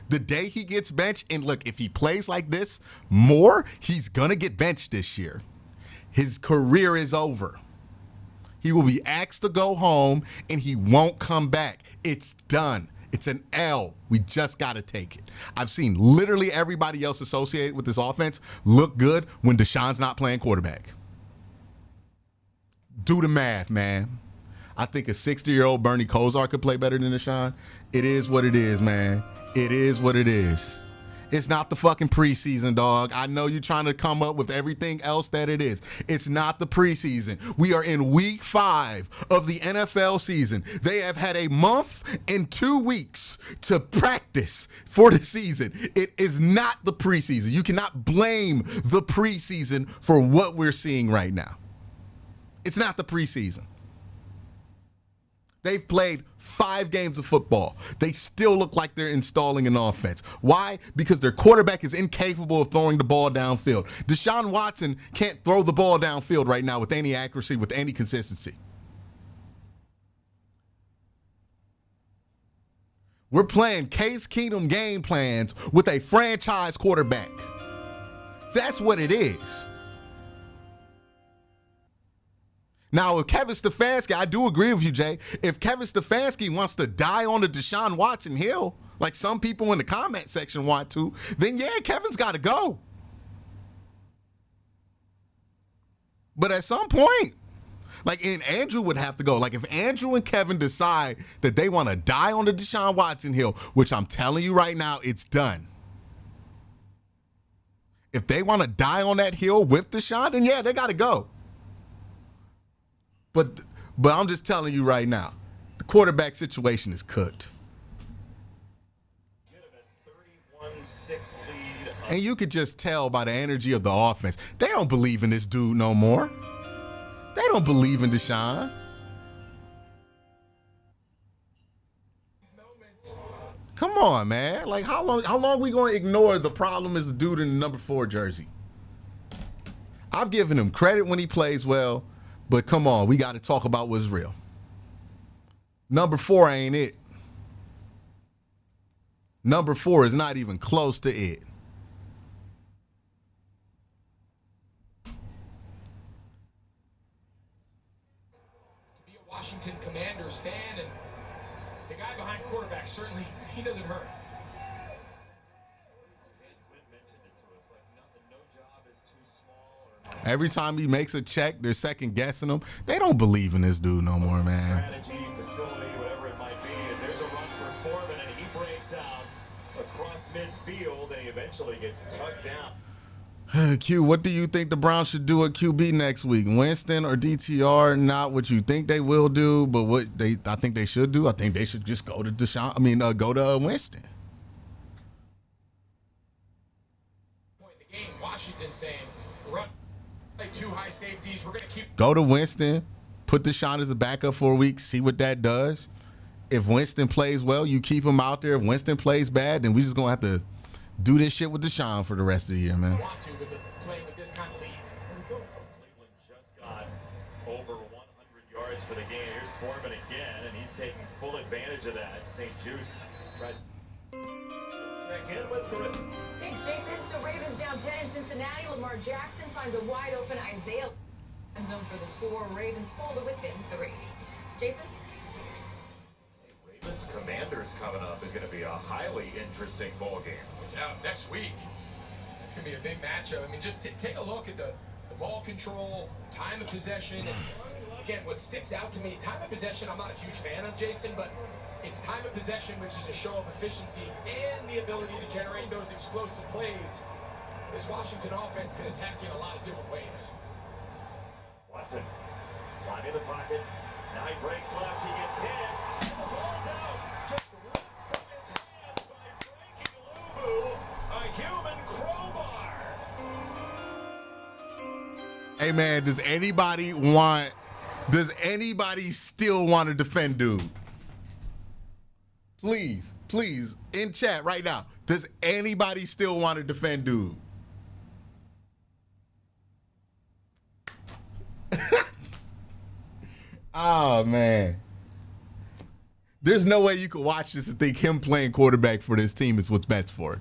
S1: The day he gets benched, and look, if he plays like this more, he's going to get benched this year. His career is over. He will be asked to go home, and he won't come back. It's done. It's an L. We just got to take it. I've seen literally everybody else associated with this offense look good when Deshaun's not playing quarterback. Do the math, man. I think a 60-year-old Bernie Kosar could play better than Deshaun. It is what it is, man. It is what it is. It's not the fucking preseason, dog. I know you're trying to come up with everything else that it is. It's not the preseason. We are in week 5 of the NFL season. They have had a month and 2 weeks to practice for the season. It is not the preseason. You cannot blame the preseason for what we're seeing right now. It's not the preseason. They've played 5 games of football. They still look like they're installing an offense. Why? Because their quarterback is incapable of throwing the ball downfield. Deshaun Watson can't throw the ball downfield right now with any accuracy, with any consistency. We're playing Case Keenum game plans with a franchise quarterback. That's what it is. Now, if Kevin Stefanski, I do agree with you, Jay. If Kevin Stefanski wants to die on the Deshaun Watson hill, like some people in the comment section want to, then yeah, Kevin's got to go. But at some point, and Andrew would have to go. Like, if Andrew and Kevin decide that they want to die on the Deshaun Watson hill, which I'm telling you right now, it's done. If they want to die on that hill with Deshaun, then yeah, they got to go. But I'm just telling you right now, the quarterback situation is cooked. And you could just tell by the energy of the offense, they don't believe in this dude no more. They don't believe in Deshaun. Come on, man. Like, how long we going to ignore the problem is the dude in the number 4 jersey? I've given him credit when he plays well. But come on, we got to talk about what's real. Number 4 ain't it. Number 4 is not even close to it.
S6: To be a Washington Commanders fan, and the guy behind quarterback, certainly he doesn't hurt.
S1: Every time he makes a check, they're second guessing him. They don't believe in this dude no more, man.
S3: Strategy, facility, whatever it might be, as there's a run for Foreman, and he breaks out across midfield, and he eventually gets tugged down.
S1: Q, what do you think the Browns should do at QB next week? Winston or DTR? Not what you think they will do, but what I think they should do. I think they should just go to go to Winston.
S6: Point in the game, Washington saying, run. 2 high safeties. We're going to keep.
S1: Go to Winston, put Deshaun as a backup for a week, see what that does. If Winston plays well, you keep him out there. If Winston plays bad, then we just going to have to do this shit with Deshaun for the rest of the year, man.
S6: Want to playing with this kind of lead.
S3: Cleveland just got over 100 yards for the game. Here's Foreman again, and he's taking full advantage of that. St. Juice tries back in with Quincy.
S7: Thanks, Jason. So Ravens down 10 in Cincinnati. Lamar Jackson finds a wide open Isaiah end zone for the score. Ravens fall to within 3. Jason?
S3: Ravens Commanders coming up is going to be a highly interesting ball game.
S6: Yeah, next week. It's going to be a big matchup. I mean, just take a look at the ball control, time of possession. And again, what sticks out to me, time of possession, I'm not a huge fan of, Jason, but it's time of possession, which is a show of efficiency and the ability to generate those explosive plays. This Washington offense can attack you in a lot of different ways.
S3: Watson climbing the pocket. Now he breaks left. He gets hit. And the ball's out. Just ripped from his hand by Frankie Louvu. A human crowbar.
S1: Hey, man, does anybody still want to defend dude? Please, in chat right now, does anybody still want to defend dude? Oh, man. There's no way you could watch this and think him playing quarterback for this team is what's best for it.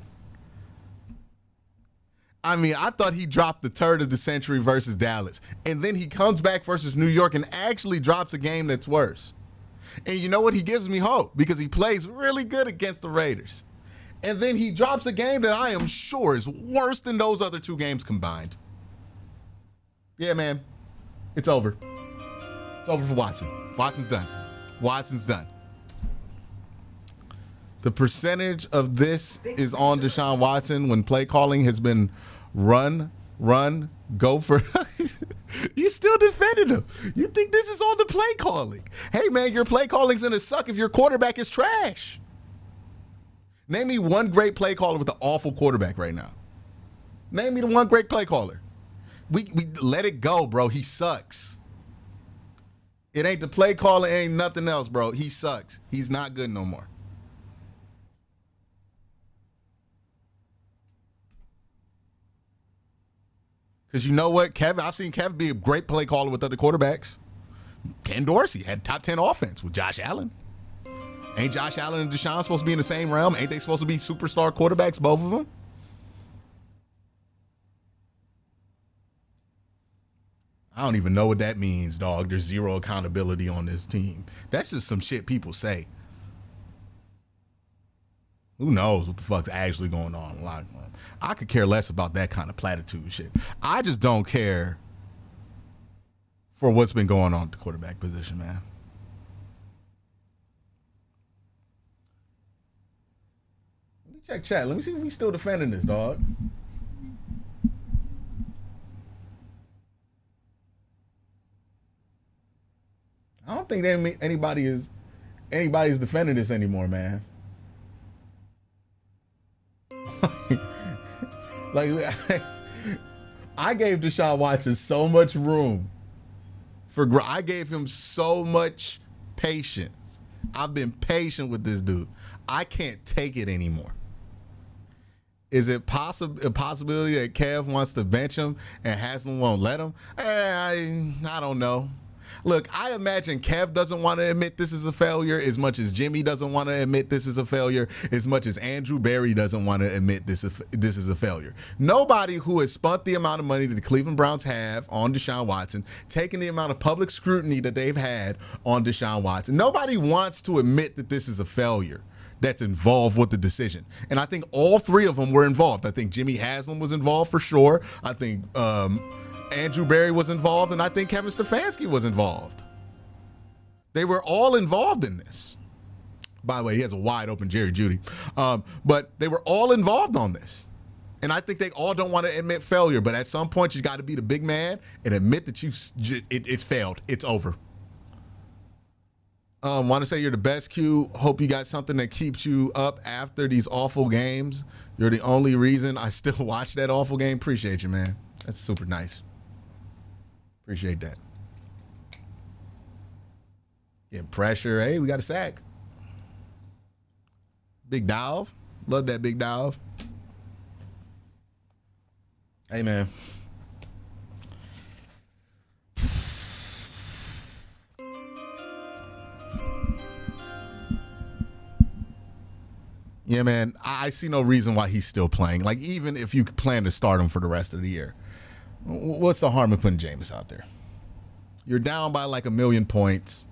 S1: I mean, I thought he dropped the turd of the century versus Dallas, and then he comes back versus New York and actually drops a game that's worse. And you know what? He gives me hope because he plays really good against the Raiders. And then he drops a game that I am sure is worse than those other 2 games combined. Yeah, man. It's over. It's over for Watson. Watson's done. Watson's done. The percentage of this is on Deshaun Watson when play calling has been run, go for. You still defended him. You think this is on the play calling? Hey, man, your play calling's going to suck if your quarterback is trash. Name me one great play caller with an awful quarterback right now. Name me the one great play caller. We let it go, bro. He sucks. It ain't the play caller, ain't nothing else, bro. He sucks. He's not good no more. Because you know what, Kevin, I've seen Kevin be a great play caller with other quarterbacks. Ken Dorsey had top 10 offense with Josh Allen. Ain't Josh Allen and Deshaun supposed to be in the same realm? Ain't they supposed to be superstar quarterbacks, both of them? I don't even know what that means, dog. There's zero accountability on this team. That's just some shit people say. Who knows what the fuck's actually going on in the locker room? I could care less about that kind of platitude shit. I just don't care for what's been going on at the quarterback position, man. Let me check chat. Let me see if he's still defending this, dog. I don't think anybody's defending this anymore, man. Like, I gave Deshaun Watson so much room I gave him so much patience. I've been patient with this dude. I can't take it anymore. Is it a possibility that Kev wants to bench him and Haslam won't let him? I don't know. Look, I imagine Kev doesn't want to admit this is a failure as much as Jimmy doesn't want to admit this is a failure, as much as Andrew Berry doesn't want to admit this is a failure. Nobody who has spent the amount of money that the Cleveland Browns have on Deshaun Watson, taking the amount of public scrutiny that they've had on Deshaun Watson, nobody wants to admit that this is a failure that's involved with the decision. And I think all three of them were involved. I think Jimmy Haslam was involved for sure. I think Andrew Berry was involved, and I think Kevin Stefanski was involved. They were all involved in this. By the way, he has a wide open Jerry Jeudy. But they were all involved on this. And I think they all don't want to admit failure, but at some point you got to be the big man and admit that it failed. It's over. Want to say you're the best, Q. Hope you got something that keeps you up after these awful games. You're the only reason I still watch that awful game. Appreciate you, man. That's super nice. Appreciate that. Getting pressure. Hey, we got a sack. Big Dove. Love that Big Dove. Hey, man. Yeah, man, I see no reason why he's still playing. Like, even if you plan to start him for the rest of the year, what's the harm of putting Jameis out there? You're down by like 1 million points.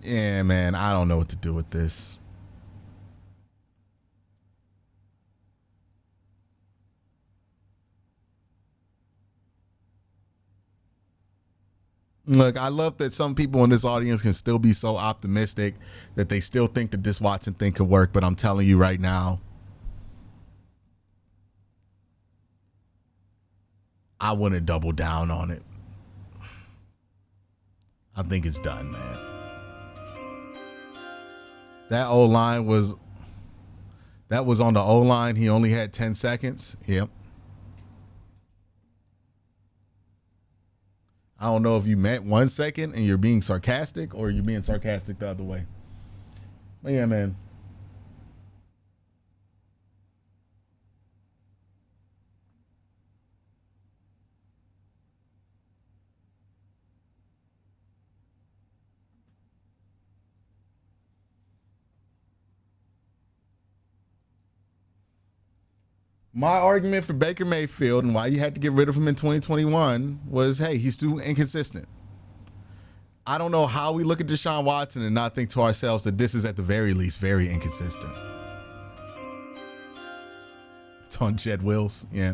S1: Yeah, man, I don't know what to do with this. Look, I love that some people in this audience can still be so optimistic that they still think that this Watson thing could work, but I'm telling you right now, I wouldn't double down on it. I think it's done, man. That O-line was on the O-line. He only had 10 seconds. Yep. I don't know if you meant 1 second and you're being sarcastic or you're being sarcastic the other way. But yeah, man. My argument for Baker Mayfield and why you had to get rid of him in 2021 was, hey, he's too inconsistent. I don't know how we look at Deshaun Watson and not think to ourselves that this is at the very least very inconsistent. It's on Jed Wills, yeah.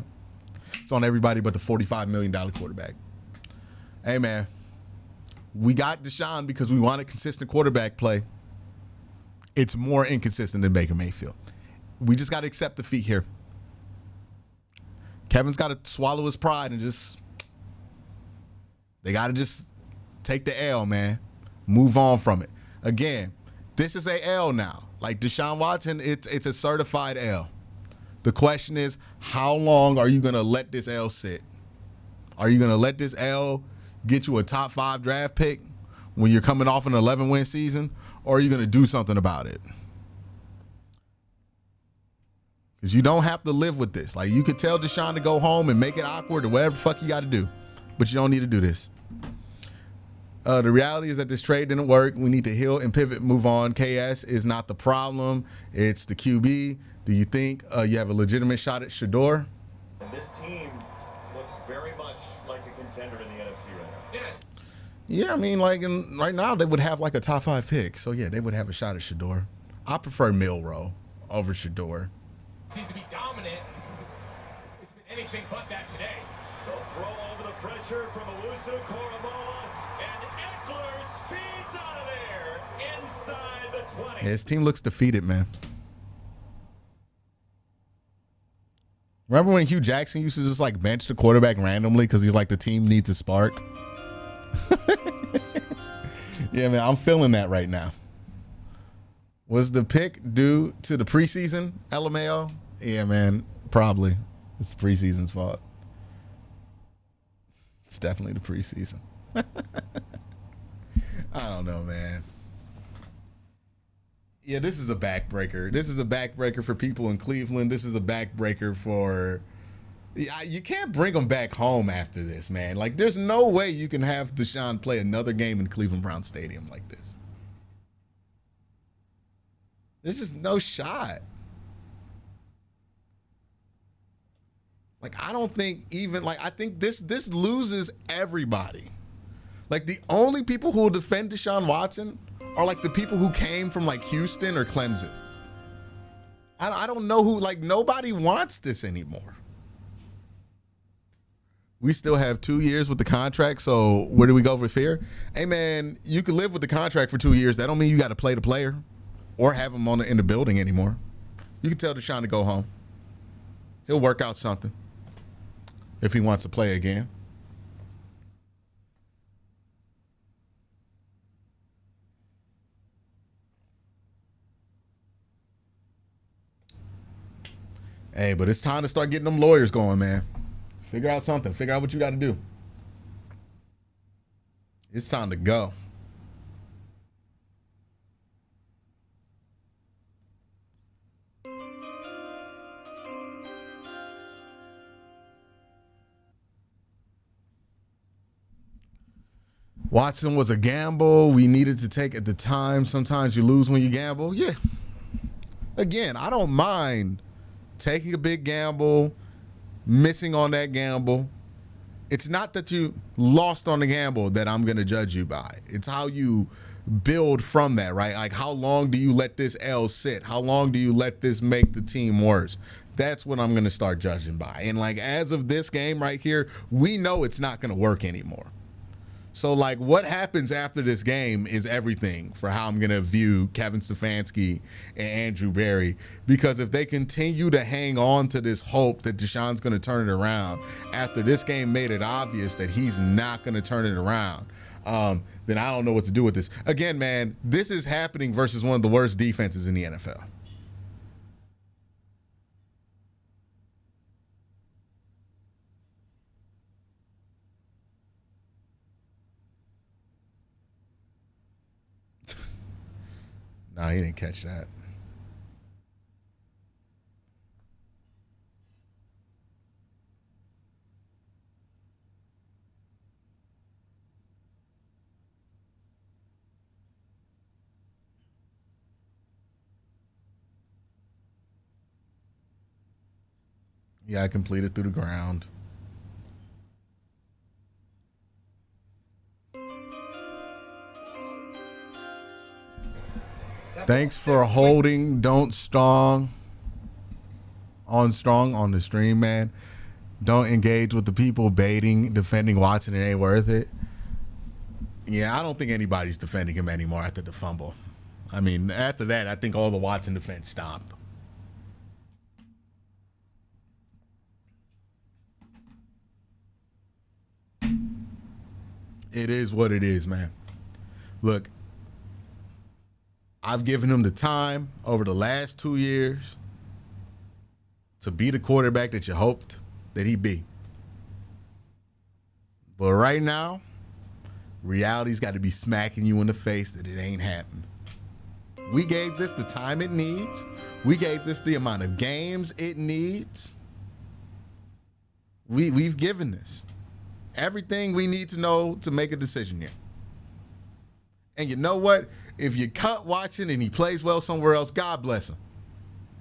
S1: It's on everybody but the $45 million quarterback. Hey, man. We got Deshaun because we wanted consistent quarterback play. It's more inconsistent than Baker Mayfield. We just got to accept defeat here. Kevin's got to swallow his pride and they got to just take the L, man. Move on from it. Again, this is a L now. Like Deshaun Watson, it's a certified L. The question is, how long are you going to let this L sit? Are you going to let this L get you a top 5 draft pick when you're coming off an 11-win season, or are you going to do something about it? Because you don't have to live with this. Like, you could tell Deshaun to go home and make it awkward or whatever the fuck you got to do, but you don't need to do this. The reality is that this trade didn't work. We need to heal and pivot, move on. KS is not the problem. It's the QB. Do you think you have a legitimate shot at Shador?
S3: And this team looks very much like a contender in the NFC right now.
S1: Yeah, I mean, like right now they would have like a top 5 pick. So, yeah, they would have a shot at Shador. I prefer Milroe over Shador.
S6: Seems to be dominant. It's been anything but that today.
S3: They'll throw over the pressure from Owusu Koramoah, and Eckler speeds out of there inside the 20.
S1: Yeah, his team looks defeated, man. Remember when Hugh Jackson used to just like bench the quarterback randomly because he's like, the team needs a spark? Yeah, man, I'm feeling that right now. Was the pick due to the preseason, LMAO? Yeah, man, probably. It's the preseason's fault. It's definitely the preseason. I don't know, man. Yeah, this is a backbreaker. This is a backbreaker for people in Cleveland. This is a backbreaker for... You can't bring them back home after this, man. Like, there's no way you can have Deshaun play another game in Cleveland Brown Stadium like this. There's just no shot. Like, I don't think even, like, I think this loses everybody. Like, the only people who will defend Deshaun Watson are, like, the people who came from, like, Houston or Clemson. I don't know who, like, nobody wants this anymore. We still have 2 years with the contract, so where do we go with fear? Hey, man, you can live with the contract for 2 years. That don't mean you got to play the player or have him in the building anymore. You can tell Deshaun to go home. He'll work out something if he wants to play again. Hey, but it's time to start getting them lawyers going, man. Figure out something. Figure out what you got to do. It's time to go. Watson was a gamble we needed to take at the time. Sometimes you lose when you gamble. Yeah. Again, I don't mind taking a big gamble, missing on that gamble. It's not that you lost on the gamble that I'm going to judge you by. It's how you build from that, right? Like, how long do you let this L sit? How long do you let this make the team worse? That's what I'm going to start judging by. And, like, as of this game right here, we know it's not going to work anymore. So, like, what happens after this game is everything for how I'm going to view Kevin Stefanski and Andrew Berry. Because if they continue to hang on to this hope that Deshaun's going to turn it around, after this game made it obvious that he's not going to turn it around, then I don't know what to do with this. Again, man, this is happening versus one of the worst defenses in the NFL. Nah, he didn't catch that. Yeah, I completed through the ground. Thanks for holding Don't Strong on the stream, man. Don't engage with the people baiting, defending Watson. It ain't worth it. Yeah, I don't think anybody's defending him anymore after the fumble. I mean, after that, I think all the Watson defense stopped. It is what it is, man. Look, I've given him the time over the last 2 years to be the quarterback that you hoped that he'd be. But right now, reality's got to be smacking you in the face that it ain't happening. We gave this the time it needs. We gave this the amount of games it needs. We've given this everything we need to know to make a decision here. And you know what? If you cut Watson and he plays well somewhere else, God bless him.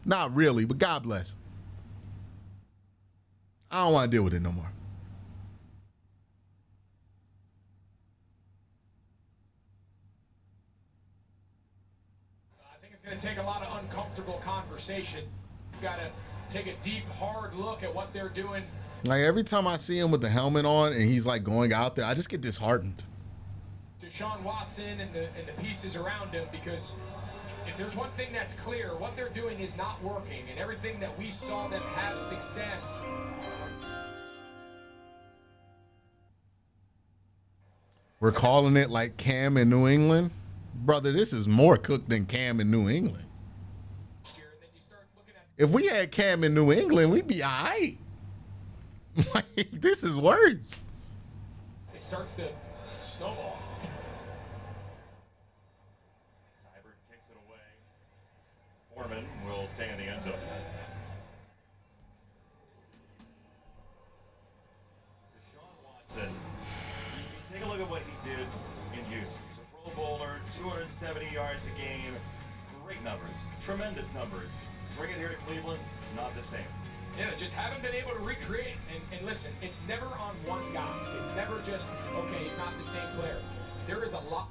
S1: Not really, but God bless him. I don't want to deal with it no more.
S6: I think it's going to take a lot of uncomfortable conversation. You've got to take a deep, hard look at what they're doing.
S1: Like every time I see him with the helmet on and he's like going out there, I just get disheartened.
S6: Deshaun Watson and the pieces around him, because if there's one thing that's clear, what they're doing is not working, and everything that we saw them have success.
S1: We're calling it like Cam in New England. Brother, this is more cooked than Cam in New England. If we had Cam in New England, we'd be all right. Like, this is worse.
S6: It starts to snowball.
S3: Seibert kicks it away. Foreman will stay in the end zone. Deshaun Watson, take a look at what he did in Houston. He's a Pro Bowler, 270 yards a game. Great numbers, tremendous numbers. Bring it here to Cleveland, not the same.
S6: Yeah, just haven't been able to recreate. And listen, it's never on one guy. It's never just, okay, he's not the same player. There is a lot.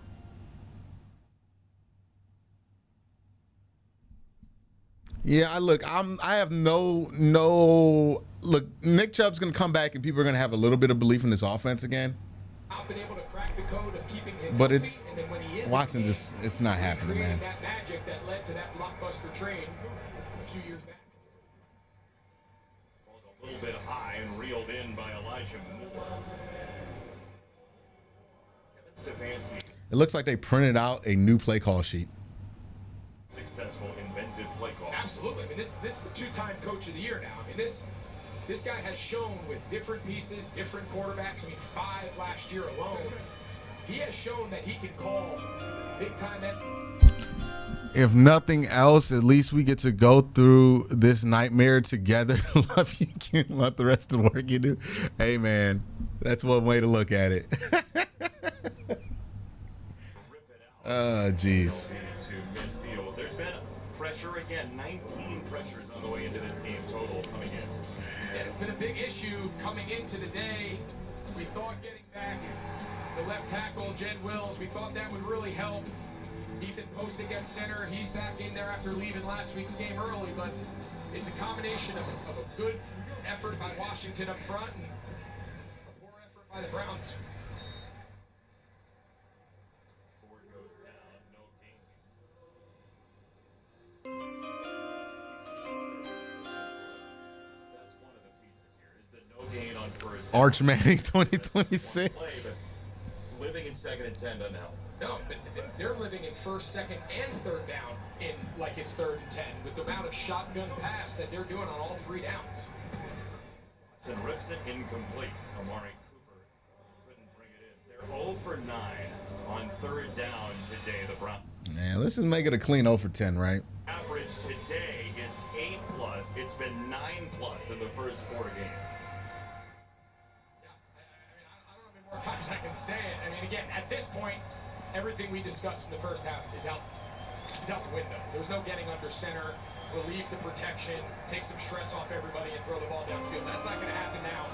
S1: Yeah, I have no look, Nick Chubb's gonna come back and people are gonna have a little bit of belief in this offense again.
S6: I've been able to crack the code of keeping him
S1: But
S6: healthy,
S1: it's
S6: and then when he is
S1: Watson
S6: in the
S1: just it's not happening, man.
S6: that magic that led to that blockbuster trade a few years back.
S3: Ball's a little bit high and reeled in by Elijah Moore. Kevin Stefanski.
S1: It looks like they printed out a new play call sheet.
S3: Successful inventive play call.
S6: Absolutely. I mean, this is the two-time coach of the year now. I mean, this guy has shown with different pieces, different quarterbacks. I mean, 5 last year alone. He has shown that he can call big-time.
S1: If nothing else, at least we get to go through this nightmare together. Love you, can let the rest of the work you do. Hey, man, that's one way to look at it. Oh, jeez.
S3: To midfield. There's been pressure again. 19 pressures on the way into this game total coming in.
S6: Yeah, it's been a big issue coming into the day. We thought getting back the left tackle, Jed Wills, we thought that would really help. Ethan Posick at center. He's back in there after leaving last week's game early, but it's a combination of a good effort by Washington up front and a poor effort by the Browns.
S3: Ford goes down, no gain. That's one of the pieces here, is the no gain on first down.
S1: Arch Manning 2026.
S3: Play, but living in 2nd and 10 doesn't help.
S6: No, but they're living in 1st, 2nd, and 3rd down in like it's 3rd and 10 with the amount of shotgun pass that they're doing on all 3 downs.
S3: Watson rips it incomplete. Amari Cooper couldn't bring it in. They're 0 for 9 on 3rd down today, the Browns.
S1: Man, let's just make it a clean 0 for 10, right?
S3: Average today is 8+. It's been 9+ in the first 4 games.
S6: Yeah, I don't know how many more times I can say it. I mean, again, at this point, everything we discussed in the first half is out the window. There's no getting under center, relieve the protection, take some stress off everybody, and throw the ball downfield. That's not going to happen now.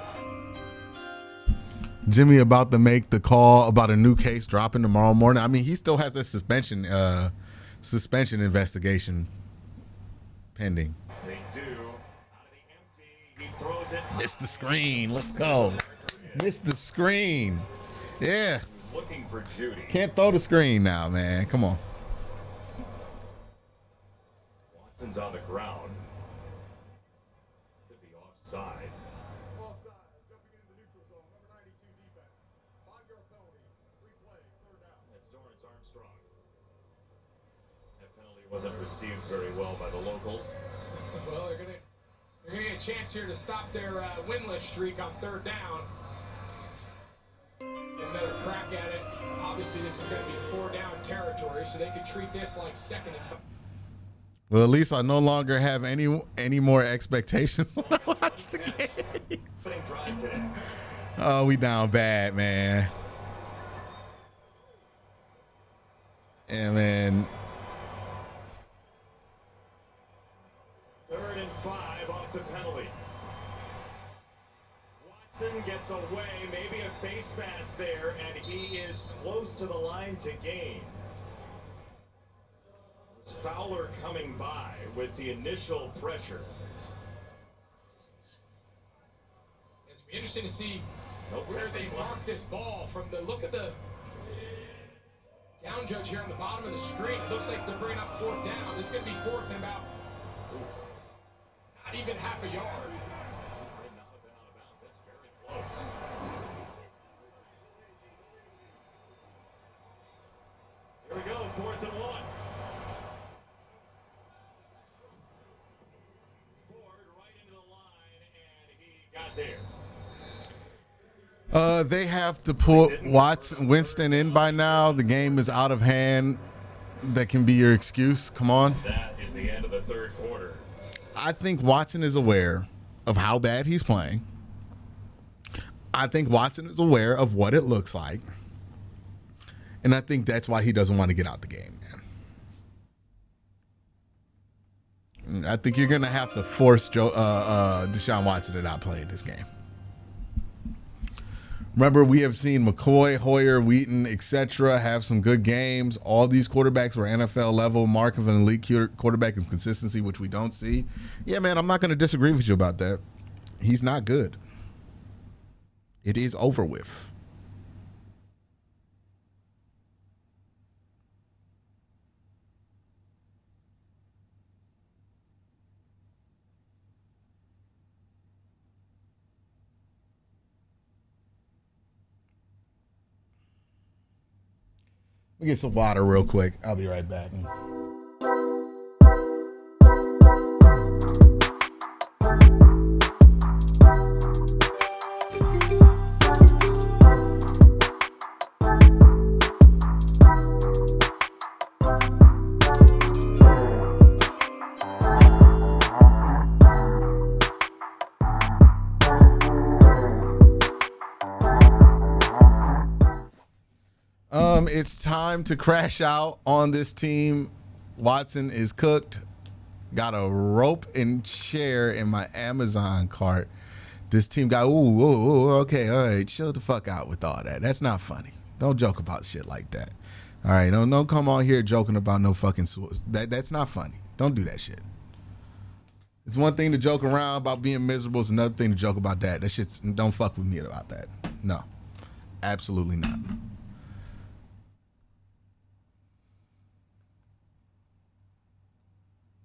S1: Jimmy about to make the call about a new case dropping tomorrow morning. I mean, he still has a suspension investigation pending.
S3: They do. Out of the empty, he throws gets it.
S1: Missed the screen. Let's go. Missed the screen. Yeah.
S3: Looking for Judy.
S1: Can't throw the screen now, man. Come on.
S3: Watson's on the ground. Could be offside. That's Dorrance Armstrong. That penalty wasn't received very well by the locals.
S6: Well, they're gonna get a chance here to stop their winless streak on 3rd down. Get another crack at it. Obviously, this is going to be 4-down territory, so they could treat this like 2nd and 5.
S1: Well, at least I no longer have any more expectations when I watch the game.
S3: Same drive today.
S1: Oh, we down bad, man. Yeah, man.
S3: 3rd and 5 off the penalty. Watson gets away, maybe a face mask there, and he is close to the line to gain. It's Fowler coming by with the initial pressure.
S6: It's be interesting to see where they mark this ball from the look of the down judge here on the bottom of the screen. It looks like they're bringing up 4th down. This is going to be 4th and about not even half a yard.
S3: Might not have been out of bounds. That's very close. Here we go, 4th and 1. Ford right into the line, and he got there.
S1: They have to put Winston in by now. The game is out of hand. That can be your excuse. Come on.
S3: That is the end of the 3rd quarter.
S1: I think Watson is aware of how bad he's playing. I think Watson is aware of what it looks like. And I think that's why he doesn't want to get out the game, man. I think you're going to have to force Deshaun Watson to not play this game. Remember, we have seen McCoy, Hoyer, Wheaton, etc. have some good games. All these quarterbacks were NFL level, mark of an elite quarterback in consistency, which we don't see. Yeah, man, I'm not going to disagree with you about that. He's not good. It is over with. Let me get some water real quick. I'll be right back. It's time to crash out on this team. Watson is cooked. Got a rope and chair in my Amazon cart. This team got, okay, all right, chill the fuck out with all that. That's not funny. Don't joke about shit like that. All right, don't come on here joking about no fucking that's not funny. Don't do that shit. It's one thing to joke around about being miserable. It's another thing to joke about that. That shit's, don't fuck with me about that. No, absolutely not.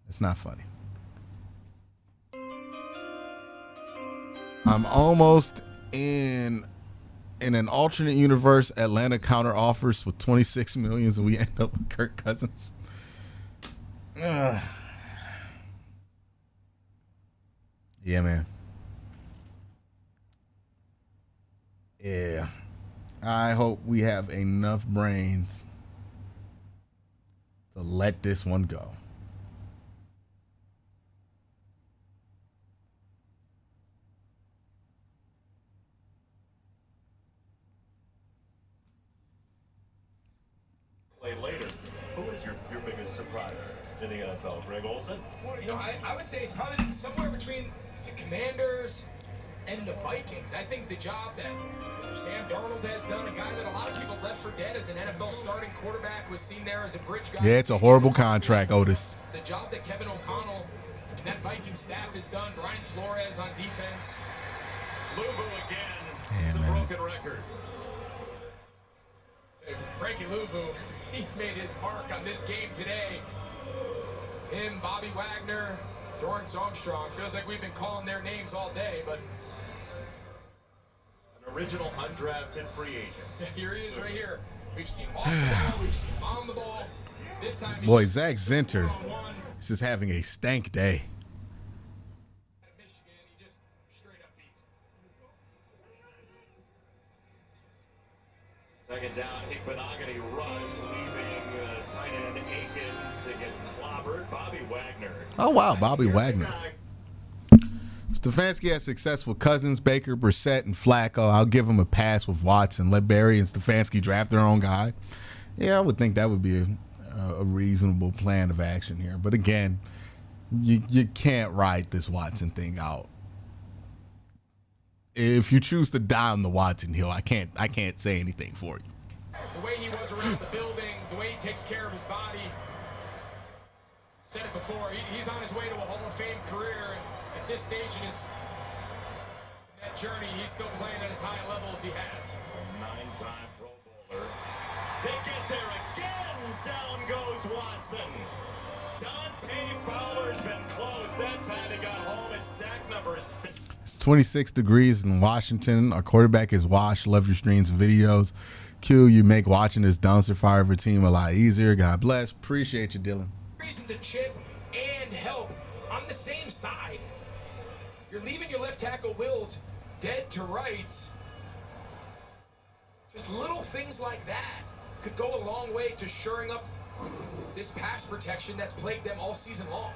S1: It's not funny. I'm almost in an alternate universe. Atlanta counter offers for $26 million, and we end up with Kirk Cousins. Yeah, man. Yeah. I hope we have enough brains to let this one go.
S3: Later, who is your biggest surprise in the NFL? Greg Olsen?
S6: You know, I would say it's probably somewhere between the Commanders and the Vikings. I think the job that Sam Darnold has done, a guy that a lot of people left for dead as an NFL starting quarterback, was seen there as a bridge guy.
S1: Yeah, it's a horrible contract, Otis.
S6: The job that Kevin O'Connell And that Viking staff is done. Brian Flores on defense.
S3: Louvu again.
S1: Yeah,
S3: It's a
S1: man.
S3: broken record.
S6: Frankie Louvu, he's made his mark on this game today. Him, Bobby Wagner, Dorrance Armstrong. Feels like we've been calling their names all day, but
S3: An original undrafted free agent.
S6: here he is right here. We've seen him off the ball, we've seen him on the ball. This time he's
S1: Boy,
S6: just
S1: Zach Zinter
S6: one-on-one.
S1: is just having a stank day.
S6: At Michigan, he just straight up beats him.
S3: Second down, Ikbenagany rushed, leaving tight end Akins to get clobbered. Bobby Wagner.
S1: Oh, wow, Bobby
S3: Here's a
S1: Wagner.
S3: guy-
S1: Stefanski has success with Cousins, Baker, Brissett, and Flacco. I'll give him a pass with Watson. Let Barry and Stefanski draft their own guy. Yeah, I would think that would be a reasonable plan of action here. But again, you can't ride this Watson thing out. If you choose to die on the Watson hill, I can't say anything for you.
S6: The way he was around the building, the way he takes care of his body. Said it before, he's on his way to a Hall of Fame career. At this stage in that journey, he's still playing at as high a level as he has.
S3: A 9-time Pro Bowler. They get there again. Down goes Watson. Dante Fowler's been close. That time he got home at sack number 6.
S1: It's 26 degrees in Washington. Our quarterback is washed. Love your streams and videos. Q, you make watching this dumpster fire of a team a lot easier. God bless. Appreciate you, Dylan.
S6: Reason to chip and help on the same side. You're leaving your left tackle Wills dead to rights. Just little things like that could go a long way to shoring up this pass protection that's plagued them all season long.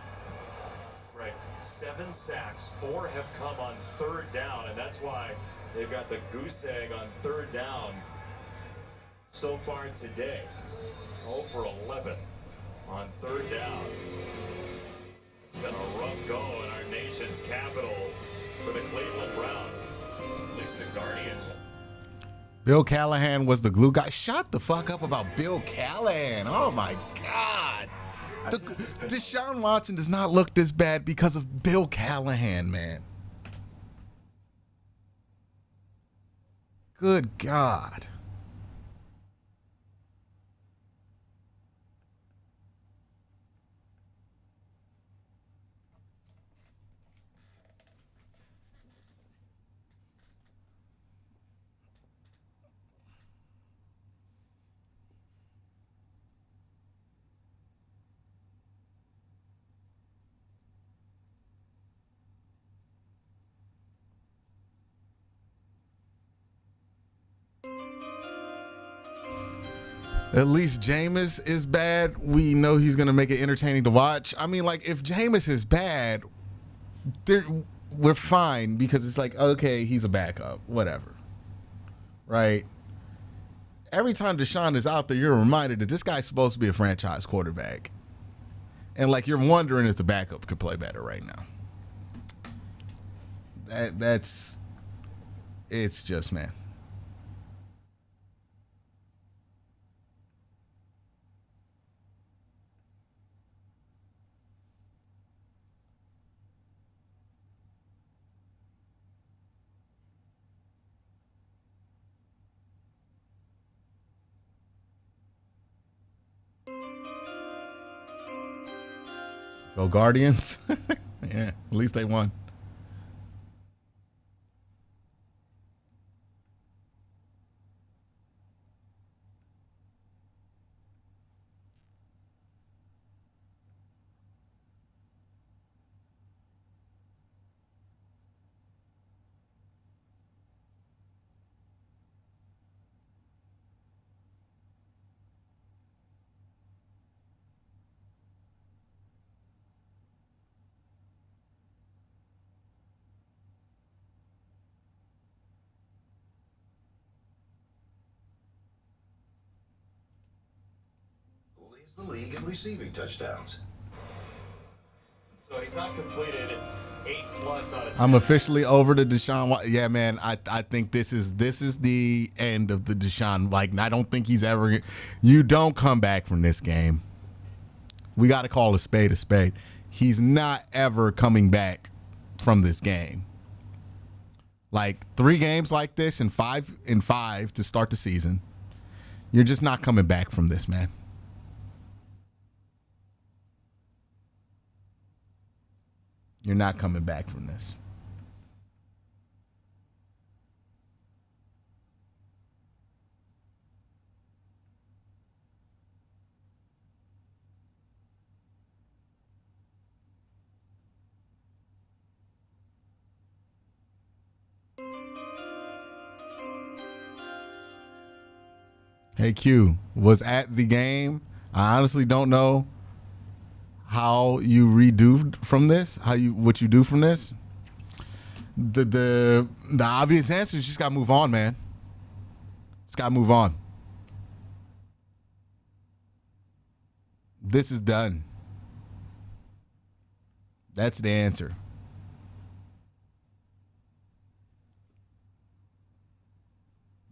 S3: Right. 7 sacks. 4 have come on 3rd down, and that's why they've got the goose egg on 3rd down so far today. 0 for 11 on 3rd down. It's been a rough go in our nation's capital for the Cleveland Browns. At least the Guardians.
S1: Bill Callahan was the glue guy. Shut the fuck up about Bill Callahan. Oh, my God. Deshaun Watson does not look this bad because of Bill Callahan, man. Good God. At least Jameis is bad. We know he's going to make it entertaining to watch. I mean, like, if Jameis is bad, we're fine because it's like, okay, he's a backup, whatever. Right? Every time Deshaun is out there, you're reminded that this guy's supposed to be a franchise quarterback. And, like, you're wondering if the backup could play better right now. It's just, man. Go Guardians. Yeah, at least they won.
S2: Who leads the league in receiving touchdowns?
S3: So he's not completed 8+ out of 10.
S1: I'm officially over the Deshaun. Yeah, man. I think this is the end of the Deshaun. Like, I don't think he's ever. You don't come back from this game. We got to call a spade a spade. he's not ever coming back from this game. Like 3 games like this and 5 to start the season. You're just not coming back from this, man. You're not coming back from this. Hey Q, was at the game. I honestly don't know how you redo from this, what you do from this. The obvious answer is you just gotta move on, man. Just gotta move on. This is done. That's the answer.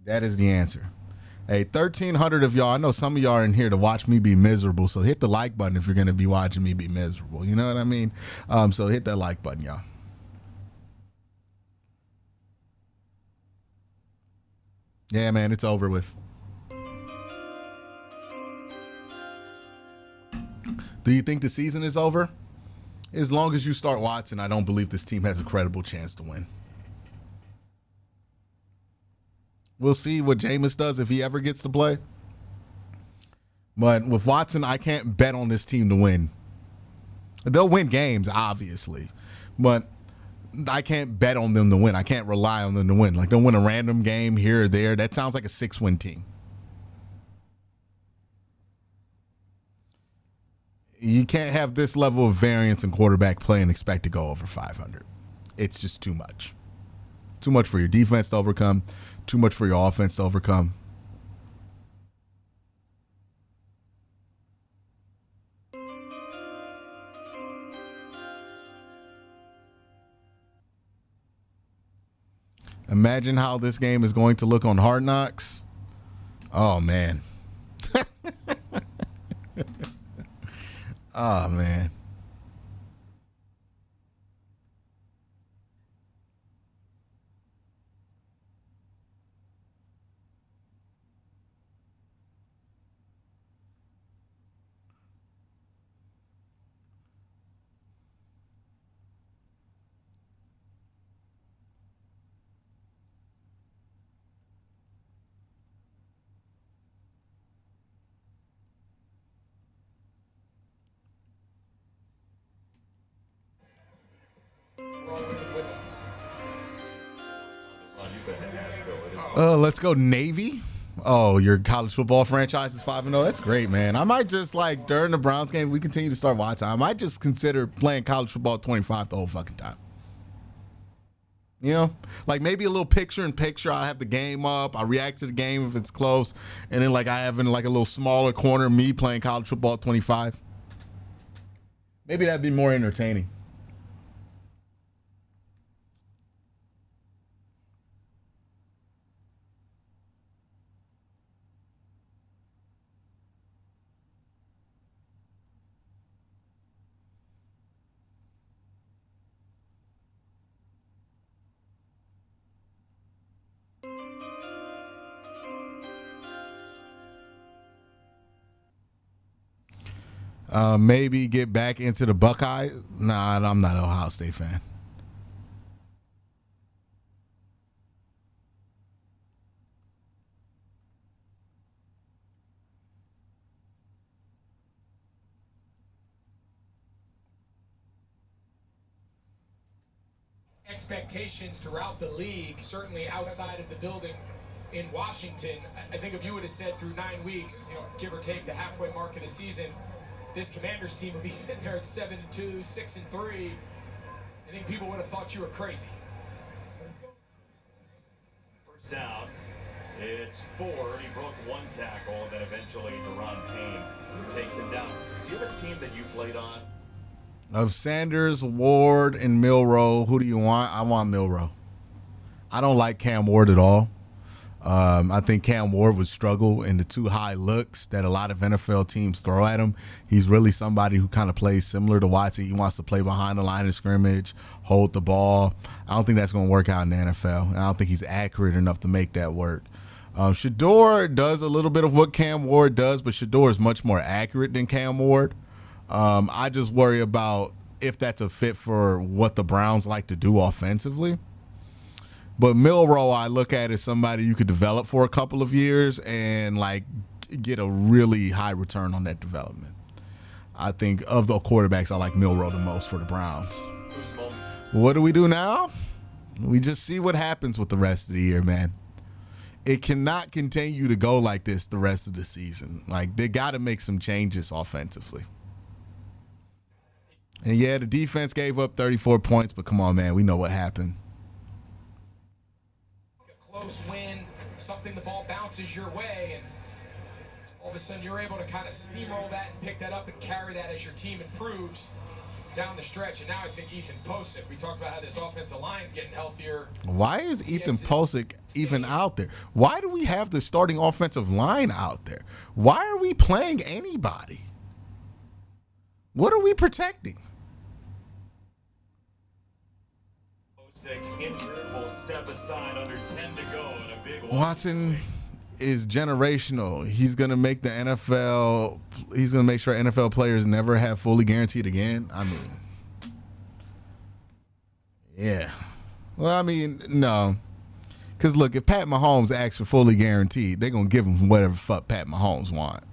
S1: That is the answer. Hey, 1,300 of y'all, I know some of y'all are in here to watch me be miserable, so hit the like button if you're going to be watching me be miserable. You know what I mean? So hit that like button, y'all. Yeah, man, it's over with. Do you think the season is over? As long as you start Watson, I don't believe this team has a credible chance to win. We'll see what Jameis does if he ever gets to play. But with Watson, I can't bet on this team to win. They'll win games, obviously. But I can't bet on them to win. I can't rely on them to win. Like, they'll win a random game here or there. That sounds like a 6-win team. You can't have this level of variance in quarterback play and expect to go over 500. It's just too much. Too much for your defense to overcome. Too much for your offense to overcome. Imagine how this game is going to look on Hard Knocks. Oh, man. Oh, man. Let's go Navy. Oh, your college football franchise is 5-0. That's great, man. I might just, like, during the Browns game, we continue to start watching. I might just consider playing college football 25 the whole fucking time. You know, like maybe a little picture-in-picture. I have the game up. I react to the game if it's close, and then like I have in like a little smaller corner me playing college football 25. Maybe that'd be more entertaining. Maybe get back into the Buckeye. Nah, I'm not an Ohio State fan.
S6: Expectations throughout the league, certainly outside of the building in Washington. I think if you would have said through 9 weeks, give or take the halfway mark of the season, this Commanders team would be sitting there at 7-2, 6-3. I think people would have thought you were crazy.
S3: First down, it's Ford. He broke 1 tackle, and then eventually Deron Payne takes him down. Do you have a team that you played on?
S1: Of Sanders, Ward, and Milroe, who do you want? I want Milroe. I don't like Cam Ward at all. I think Cam Ward would struggle in the too high looks that a lot of NFL teams throw at him. He's really somebody who kind of plays similar to Watson. He wants to play behind the line of scrimmage, hold the ball. I don't think that's going to work out in the NFL. I don't think he's accurate enough to make that work. Shador does a little bit of what Cam Ward does, but Shador is much more accurate than Cam Ward. I just worry about if that's a fit for what the Browns like to do offensively. But Milroe, I look at as somebody you could develop for a couple of years and like get a really high return on that development. I think of the quarterbacks, I like Milroe the most for the Browns. What do we do now? We just see what happens with the rest of the year, man. It cannot continue to go like this the rest of the season. Like, they got to make some changes offensively. And yeah, the defense gave up 34 points, but come on, man, we know what happened.
S6: Close win, something the ball bounces your way, and all of a sudden you're able to kind of steamroll that and pick that up and carry that as your team improves down the stretch. And now I think Ethan Posick, we talked about how this offensive line's getting healthier.
S1: Why is Ethan Posick even out there? Why do we have the starting offensive line out there? Why are we playing anybody? What are we protecting?
S3: Will step aside under 10 to go in a big
S1: Watson is generational. He's going to make the NFL, he's going to make sure NFL players never have fully guaranteed again. I mean, yeah. Well, I mean, no. Because, look, if Pat Mahomes asks for fully guaranteed, they're going to give him whatever fuck Pat Mahomes want.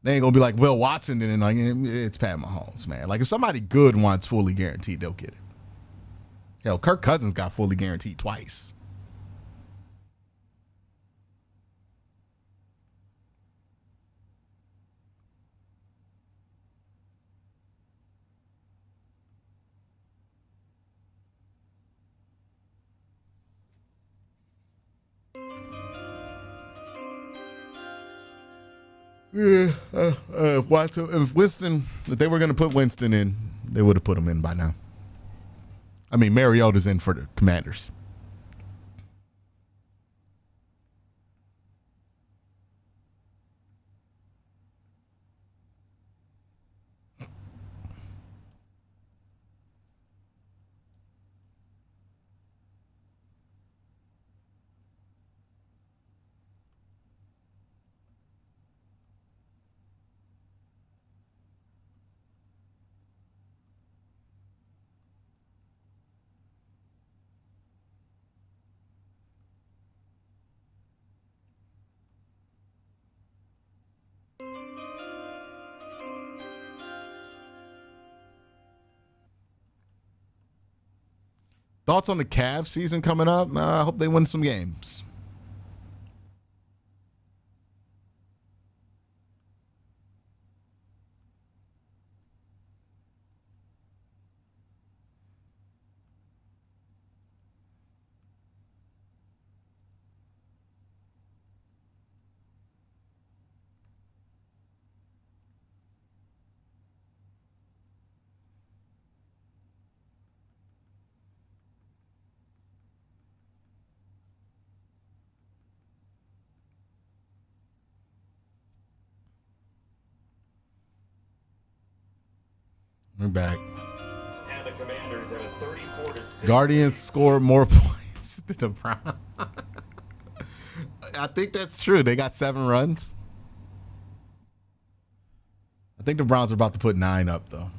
S1: They ain't going to be like Will Watson and like, it's Pat Mahomes, man. Like, if somebody good wants fully guaranteed, they'll get it. Hell, Kirk Cousins got fully guaranteed twice. Yeah, if Winston, if they were going to put Winston in, they would have put him in by now. I mean, Mariota's in for the Commanders. Thoughts on the Cavs season coming up? I hope they win some games. We're back.
S3: And the Commanders at a 34-6.
S1: Guardians scored more points than the Browns. I think that's true. They got 7 runs. I think the Browns are about to put 9 up, though.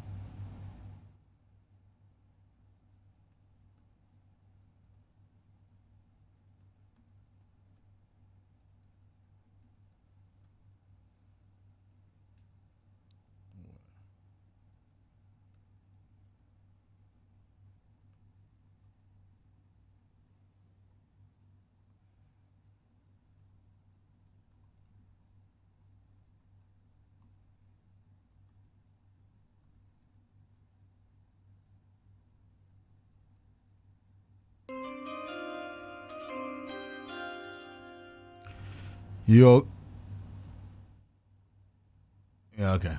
S1: Yo. Yeah, okay.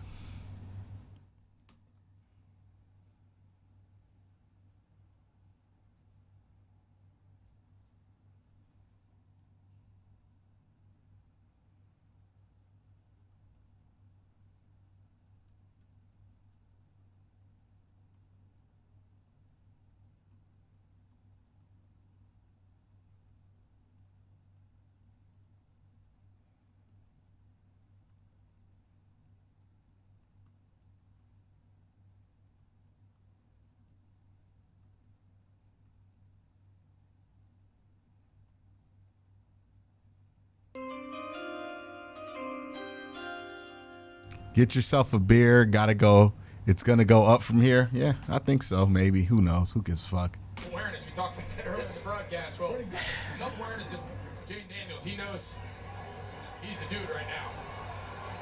S1: Get yourself a beer. Gotta go. It's gonna go up from here. Yeah, I think so. Maybe. Who knows? Who gives a fuck?
S6: Awareness. We talked about that earlier in the broadcast. Well, self-awareness of Jaden Daniels. He knows he's the dude right now.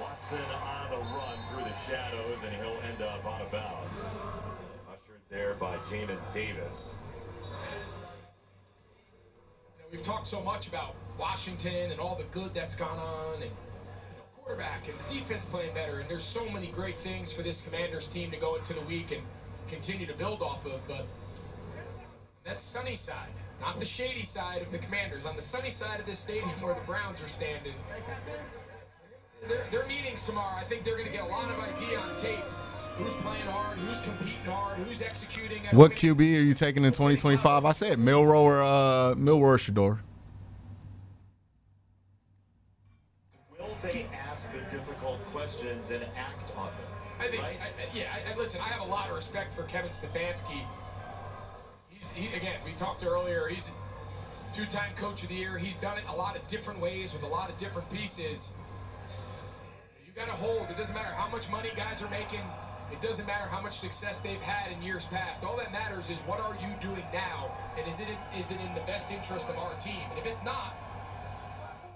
S3: Watson on the run through the shadows, and he'll end up out of bounds. Ushered there by Jamin Davis.
S6: We've talked so much about Washington and all the good that's gone on, and quarterback and the defense playing better, and there's so many great things for this Commanders team to go into the week and continue to build off of, but that's sunny side, not the shady side of the Commanders. On the sunny side of this stadium where the Browns are standing, their meetings tomorrow, I think they're going to get a lot of idea on tape. Who's playing hard, who's competing hard, who's executing.
S1: What QB are you taking in 2025? I said Milroe or Shador.
S3: Will they ask the difficult questions and act on them?
S6: I think,
S3: right?
S6: Listen, I have a lot of respect for Kevin Stefanski. Again, we talked earlier, he's a two-time coach of the year. He's done it a lot of different ways with a lot of different pieces. You got to hold. It doesn't matter how much money guys are making. It doesn't matter how much success they've had in years past. All that matters is what are you doing now, and is it in the best interest of our team? And if it's not,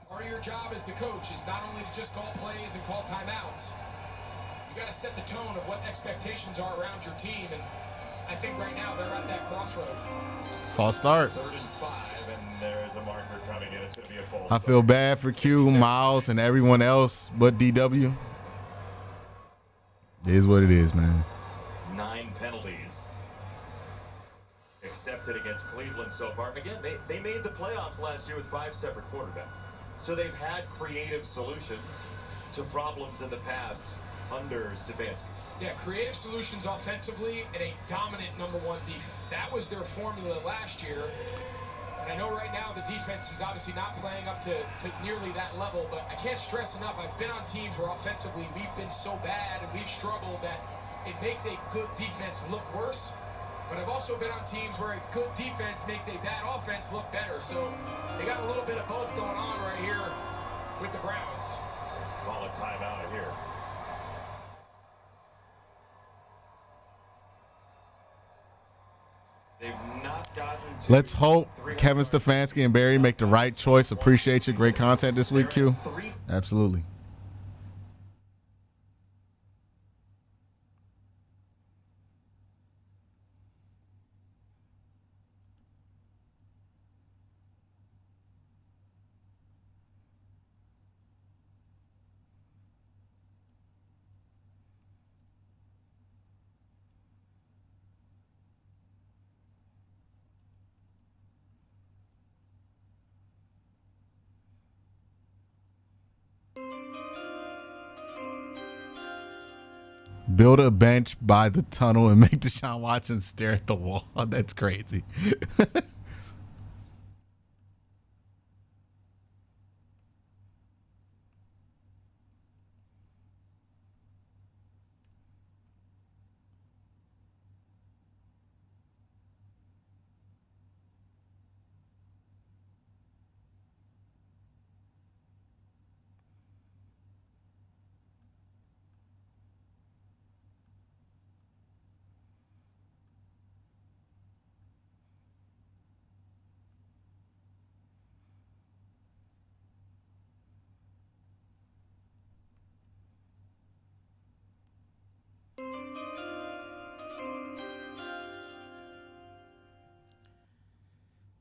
S6: part of your job as the coach is not only to just call plays and call timeouts. You got to set the tone of what expectations are around your team, and I think right now they're at that crossroad.
S1: False start.
S3: 3rd and 5, and there's a marker coming in. It's going to be a false
S1: I feel bad for Q, Miles, and everyone else but DW. It is what it is, man.
S3: 9 penalties accepted against Cleveland so far. Again, they made the playoffs last year with 5 separate quarterbacks. So they've had creative solutions to problems in the past under Stefanski.
S6: Yeah, creative solutions offensively and a dominant #1 defense. That was their formula last year. And I know right now the defense is obviously not playing up to nearly that level, but I can't stress enough, I've been on teams where offensively we've been so bad and we've struggled that it makes a good defense look worse. But I've also been on teams where a good defense makes a bad offense look better. So they got a little bit of both going on right here with the Browns.
S3: Call a timeout here. They've not gotten to.
S1: Let's hope Kevin Stefanski and Barry make the right choice. Appreciate your great content this week, Q. Absolutely. Build a bench by the tunnel and make Deshaun Watson stare at the wall. That's crazy.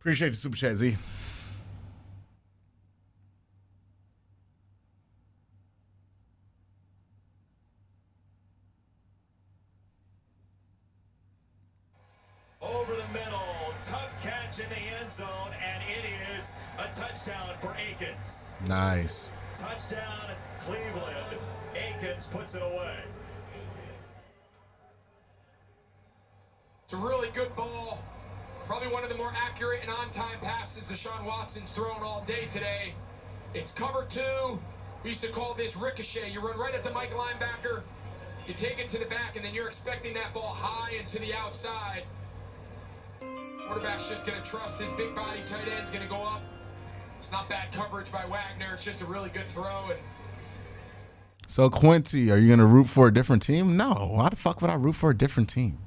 S1: Appreciate the super chat, Z.
S3: Over the middle, tough catch in the end zone, and it is a touchdown for Akins.
S1: Nice.
S3: Touchdown, Cleveland. Akins puts it away.
S6: It's a really good ball. Probably one of the more accurate and on-time passes Deshaun Watson's thrown all day today. It's cover 2. We used to call this ricochet. You run right at the Mike linebacker, you take it to the back, and then you're expecting that ball high and to the outside. Quarterback's just going to trust his big body. Tight end's going to go up. It's not bad coverage by Wagner. It's just a really good throw. And
S1: So, Quincy, are you going to root for a different team? No. Why the fuck would I root for a different team?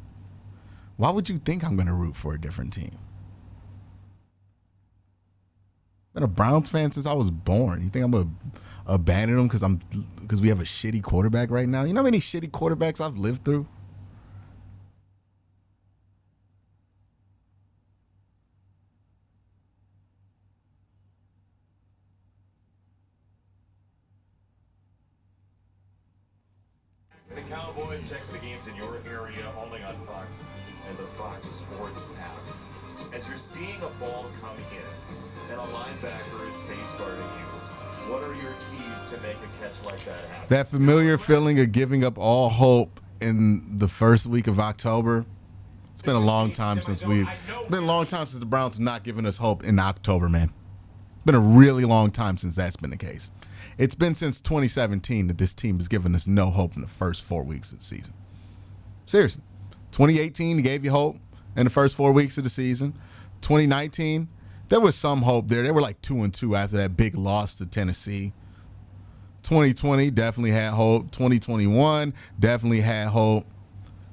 S1: Why would you think I'm going to root for a different team? I've been a Browns fan since I was born. You think I'm going to abandon them because we have a shitty quarterback right now? You know how many shitty quarterbacks I've lived through?
S3: The Cowboys check the games in your area only on Fox and the Fox Sports app. As you're seeing a ball come in and a linebacker is face guarding you, what are your keys to make a catch like that happen?
S1: That familiar feeling of giving up all hope in the first week of October. It's been a long time since the Browns have not given us hope in October, man. It's been a really long time since that's been the case. It's been since 2017 that this team has given us no hope in the first 4 weeks of the season. Seriously. 2018 gave you hope in the first 4 weeks of the season. 2019, there was some hope there. They were like 2-2 after that big loss to Tennessee. 2020 definitely had hope. 2021 definitely had hope.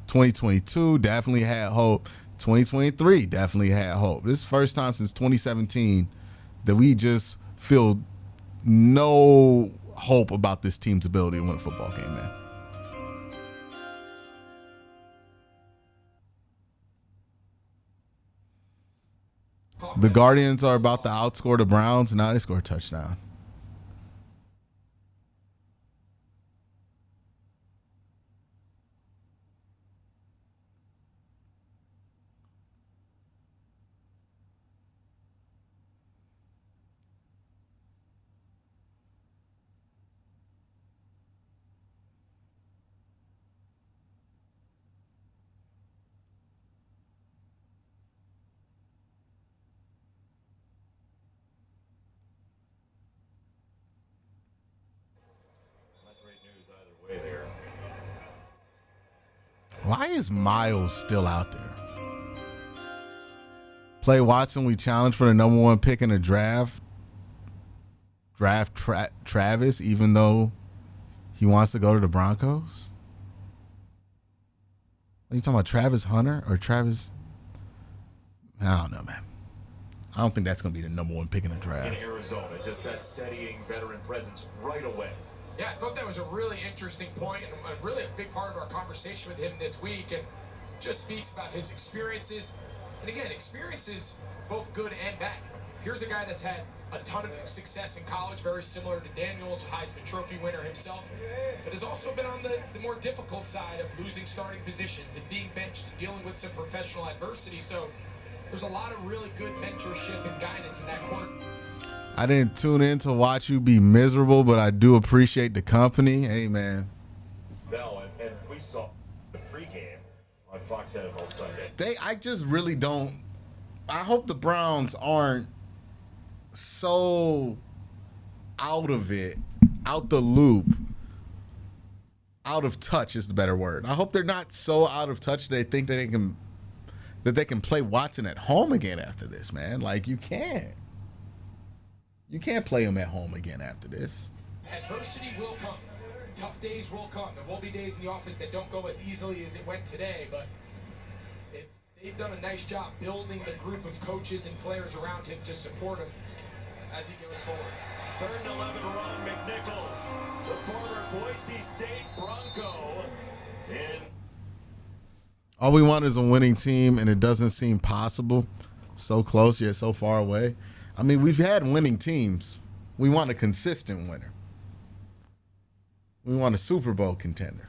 S1: 2022 definitely had hope. 2023 definitely had hope. This is the first time since 2017 that we just feel no hope about this team's ability to win a football game, man. The Guardians are about to outscore the Browns. Now they score a touchdown. Why is Miles still out there? Play Watson, we challenge for the number one pick in the draft. Travis, even though he wants to go to the Broncos? Are you talking about Travis Hunter or Travis? I don't know, man. I don't think that's going to be the number one pick in the draft.
S3: In Arizona, just that steadying veteran presence right away.
S6: Yeah, I thought that was a really interesting point and really a big part of our conversation with him this week, and just speaks about his experiences. And again, experiences both good and bad. Here's a guy that's had a ton of success in college, very similar to Daniels, Heisman Trophy winner himself, but has also been on the more difficult side of losing starting positions and being benched and dealing with some professional adversity. So there's a lot of really good mentorship and guidance in that court.
S1: I didn't tune in to watch you be miserable, but I do appreciate the company. Hey, man.
S3: Bell, and we saw the pregame on Fox NFL Sunday.
S1: I just really don't. I hope the Browns aren't so out of it, out the loop, out of touch is the better word. I hope they're not so out of touch they think that they can play Watson at home again after this, man. Like, you can't. You can't play him at home again after this.
S6: Adversity will come. Tough days will come. There will be days in the office that don't go as easily as it went today, but they've done a nice job building the group of coaches and players around him to support him as he goes forward.
S3: 3rd and 11, Ron McNichols, the former Boise State Bronco.
S1: All we want is a winning team, and it doesn't seem possible. So close yet so far away. I mean, we've had winning teams. We want a consistent winner. We want a Super Bowl contender.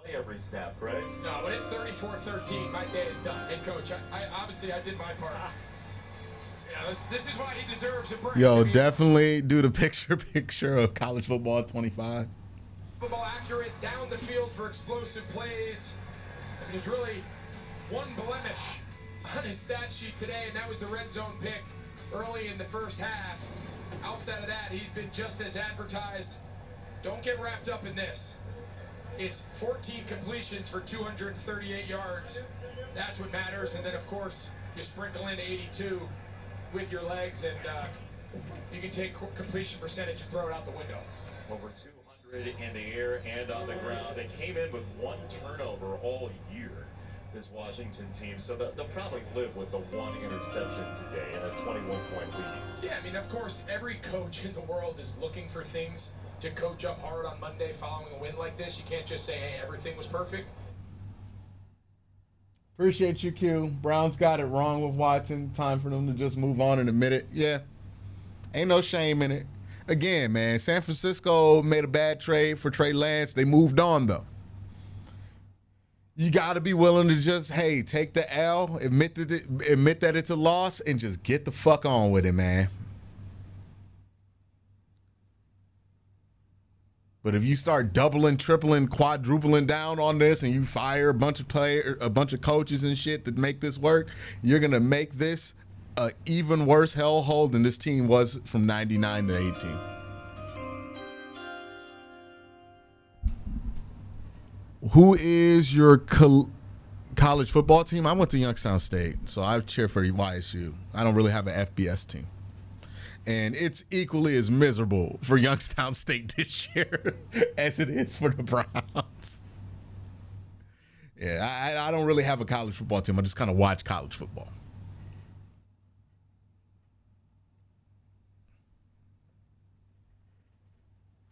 S3: Play every snap, right?
S6: No, when it's 34-13, my day is done. Head coach, I obviously I did my part. Yeah, this is why he deserves a break.
S1: Yo, definitely do the picture of college football at 25.
S6: The ball accurate down the field for explosive plays. And there's really one blemish on his stat sheet today, and that was the red zone pick early in the first half. Outside of that, he's been just as advertised. Don't get wrapped up in this. It's 14 completions for 238 yards. That's what matters. And then, of course, you sprinkle in 82 with your legs, and you can take completion percentage and throw it out the window.
S3: Over 200 in the air and on the ground. They came in with one turnover all year, this Washington team, so they'll probably live with the one interception today and a 21-point lead.
S6: Yeah, I mean, of course, every coach in the world is looking for things to coach up hard on Monday following a win like this. You can't just say, hey, everything was perfect.
S1: Appreciate you, Q. Browns got it wrong with Watson. Time for them to just move on and admit it. Yeah, ain't no shame in it. Again, man, San Francisco made a bad trade for Trey Lance. They moved on, though. You got to be willing to just, hey, take the L, admit that it's a loss, and just get the fuck on with it, man. But if you start doubling, tripling, quadrupling down on this, and you fire a bunch of coaches and shit that make this work, you're gonna make this an even worse hellhole than this team was from '99 to '18. Who is your college football team? I went to Youngstown State, so I cheer for YSU. I don't really have an FBS team. And it's equally as miserable for Youngstown State this year as it is for the Browns. Yeah, I don't really have a college football team. I just kind of watch college football.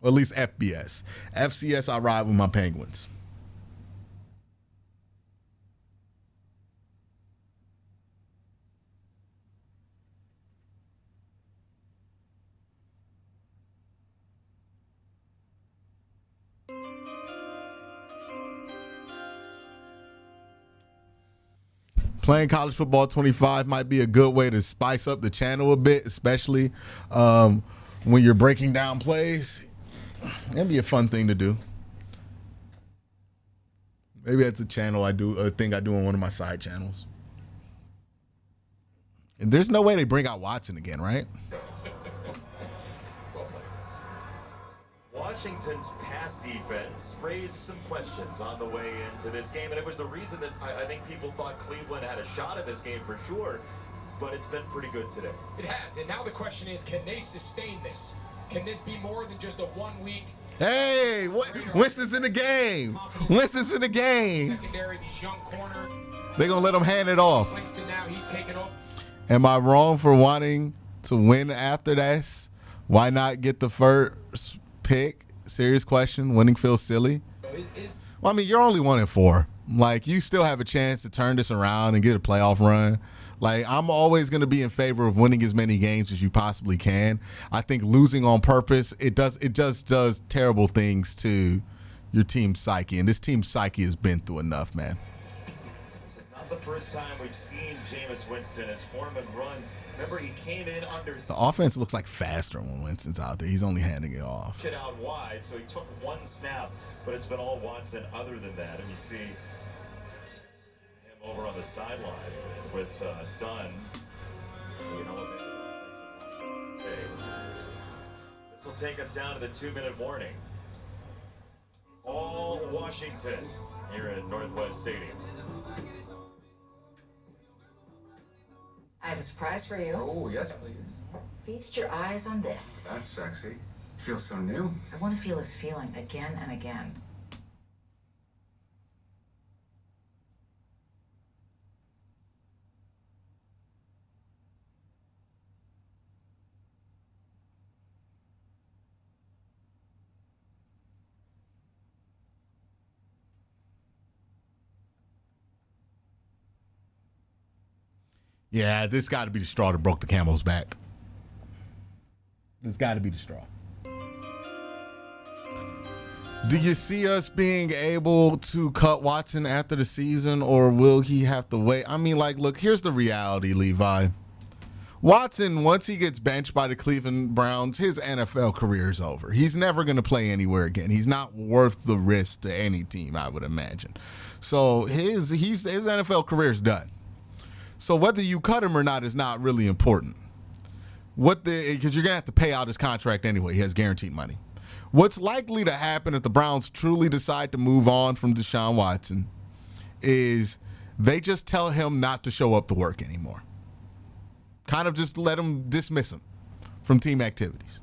S1: Or at least FBS. FCS, I ride with my Penguins. Playing college football 25 might be a good way to spice up the channel a bit, especially when you're breaking down plays. That'd be a fun thing to do. Maybe that's a thing I do on one of my side channels. And there's no way they bring out Watson again, right?
S3: Washington's pass defense raised some questions on the way into this game, and it was the reason that I think people thought Cleveland had a shot at this game for sure, but it's been pretty good today.
S6: It has, and now the question is, can they sustain this? Can this be more than just a 1 week?
S1: Hey, Winston's in the game. Winston's in the game.
S6: Secondary, these young corners.
S1: They're going to let him hand it off.
S6: Winston now, he's taken over.
S1: Am I wrong for wanting to win after this? Why not get the first pick? Serious question. Winning feels silly. Well, I mean, you're only 1-4. Like, you still have a chance to turn this around and get a playoff run. Like, I'm always going to be in favor of winning as many games as you possibly can. I think losing on purpose, it just does terrible things to your team's psyche. And this team's psyche has been through enough, man.
S3: This is not the first time we've seen Jameis Winston as Foreman runs. Remember, he came in under...
S1: The offense looks like faster when Winston's out there. He's only handing it off.
S3: ...it out wide, so he took one snap, but it's been all Watson other than that. And you see him over on the sideline with Dunn. This will take us down to the 2-minute warning. All Washington here at Northwest Stadium.
S8: I have a surprise for you.
S10: Oh, yes, please.
S8: Feast your eyes on this.
S10: That's sexy. Feels so new.
S8: I want to feel this feeling again and again.
S1: Yeah, this got to be the straw that broke the camel's back. This got to be the straw. Do you see us being able to cut Watson after the season, or will he have to wait? I mean, like, look, here's the reality, Levi. Watson, once he gets benched by the Cleveland Browns, his NFL career is over. He's never going to play anywhere again. He's not worth the risk to any team, I would imagine. So his NFL career is done. So whether you cut him or not is not really important. Because you're going to have to pay out his contract anyway. He has guaranteed money. What's likely to happen if the Browns truly decide to move on from Deshaun Watson is they just tell him not to show up to work anymore. Kind of just let him dismiss him from team activities.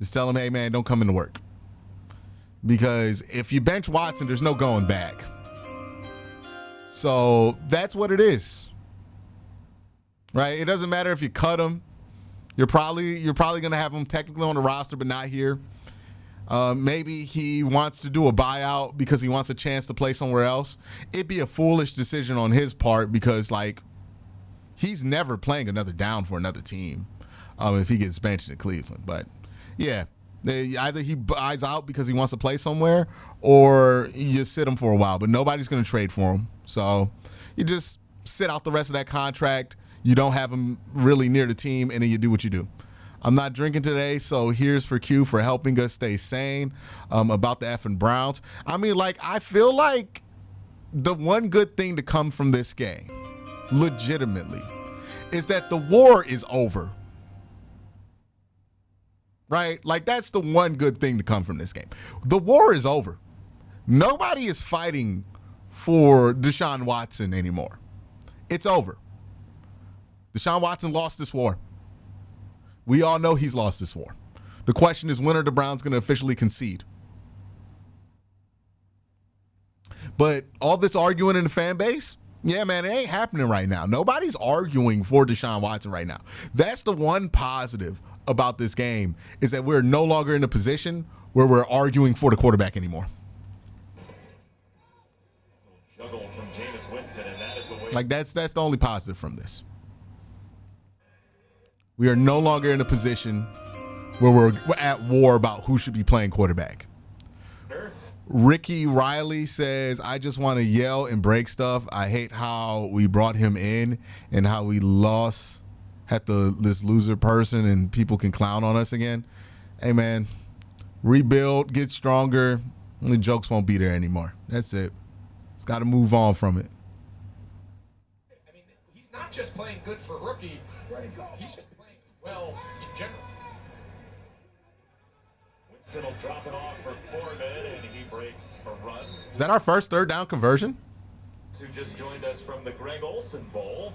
S1: Just tell him, hey, man, don't come into work. Because if you bench Watson, there's no going back. So that's what it is. Right? It doesn't matter if you cut him. You're probably going to have him technically on the roster, but not here. Maybe he wants to do a buyout because he wants a chance to play somewhere else. It'd be a foolish decision on his part because, like, he's never playing another down for another team if he gets benched in Cleveland. But, yeah, either he buys out because he wants to play somewhere or you just sit him for a while. But nobody's going to trade for him. So you just sit out the rest of that contract. You don't have him really near the team, and then you do what you do. I'm not drinking today, so here's for Q for helping us stay sane about the effing Browns. I mean, like, I feel like the one good thing to come from this game, legitimately, is that the war is over. Right? Like, that's the one good thing to come from this game. The war is over. Nobody is fighting for Deshaun Watson anymore. It's over. Deshaun Watson lost this war. We all know he's lost this war. The question is, when are the Browns going to officially concede? But all this arguing in the fan base, yeah, man, it ain't happening right now. Nobody's arguing for Deshaun Watson right now. That's the one positive about this game, is that we're no longer in a position where we're arguing for the quarterback anymore.
S3: Juggle from Jameis Winston, and that is the way.
S1: Like, that's the only positive from this. We are no longer in a position where we're at war about who should be playing quarterback. Ricky Riley says, I just want to yell and break stuff. I hate how we brought him in and how we lost at this loser person and people can clown on us again. Hey, man, rebuild, get stronger. The jokes won't be there anymore. That's it. It's got to move on from it.
S6: I mean, he's not just playing good for rookie. He's just playing well in general.
S3: Winston will drop it off for Foreman, and he breaks a run.
S1: Is that our first third down conversion?
S3: Who just joined us from the Greg Olson Bowl.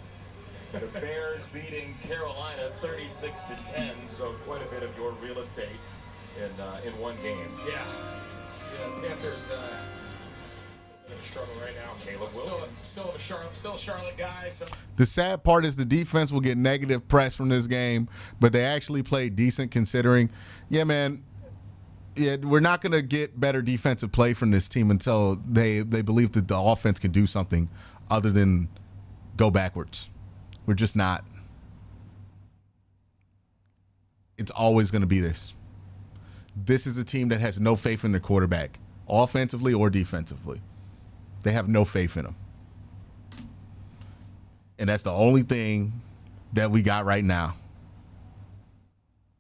S3: The Bears beating Carolina 36-10, so quite a bit of your real estate in one game.
S6: Yeah, Panthers in a struggle right now.
S3: Caleb Williams.
S6: Still a Charlotte guy. So.
S1: The sad part is the defense will get negative press from this game, but they actually played decent considering. Yeah, man. Yeah, we're not going to get better defensive play from this team until they believe that the offense can do something other than go backwards. We're just not. It's always going to be this. This is a team that has no faith in their quarterback, offensively or defensively. They have no faith in him. And that's the only thing that we got right now.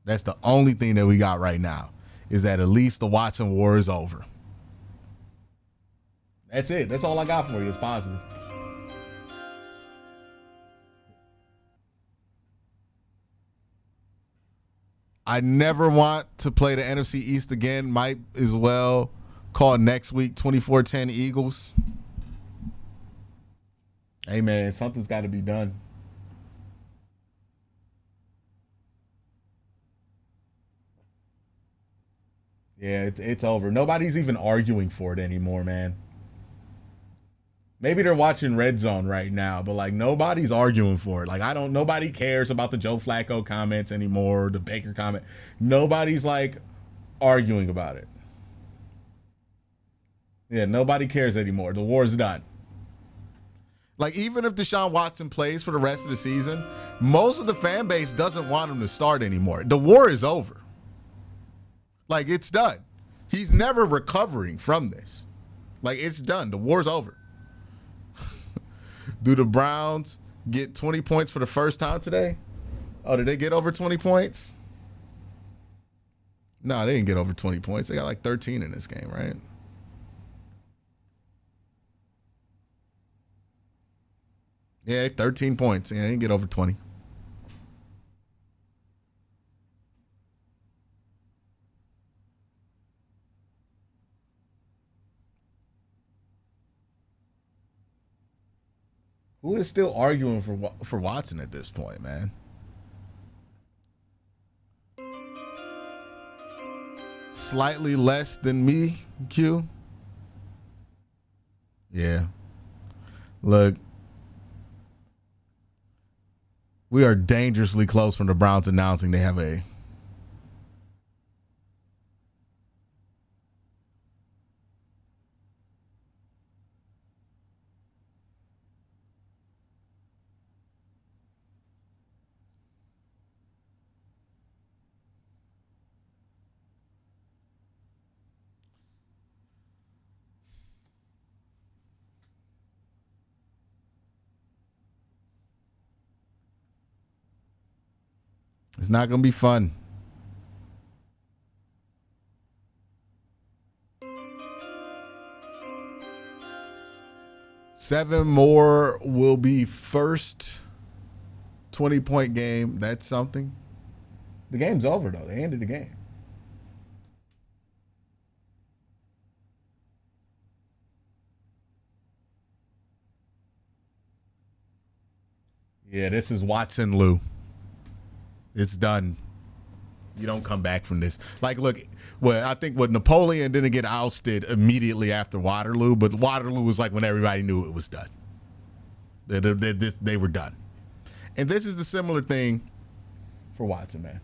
S1: That's the only thing that we got right now, is that at least the Watson war is over. That's it. That's all I got for you. It's positive. I never want to play the NFC East again. Might as well call next week 24-10 Eagles. Hey, man, something's got to be done. Yeah, it's over. Nobody's even arguing for it anymore, man. Maybe they're watching Red Zone right now, but like nobody's arguing for it. Like nobody cares about the Joe Flacco comments anymore, the Baker comment. Nobody's like arguing about it. Yeah, nobody cares anymore. The war's done. Like, even if Deshaun Watson plays for the rest of the season, most of the fan base doesn't want him to start anymore. The war is over. Like, it's done. He's never recovering from this. Like, it's done. The war's over. Do the Browns get 20 points for the first time today? Oh, did they get over 20 points? No, they didn't get over 20 points. They got like 13 in this game, right? Yeah, 13 points. Yeah, they didn't get over 20. Who is still arguing for Watson at this point, man? Slightly less than me, Q. Yeah. Look, we are dangerously close from the Browns announcing they have a It's not going to be fun. Seven more will be first 20-point game. That's something. The game's over, though. They ended the game. Yeah, this is Watson Lou. It's done. You don't come back from this. Like, look, well, I think what Napoleon didn't get ousted immediately after Waterloo, but Waterloo was like when everybody knew it was done. They were done. And this is the similar thing for Watson, man.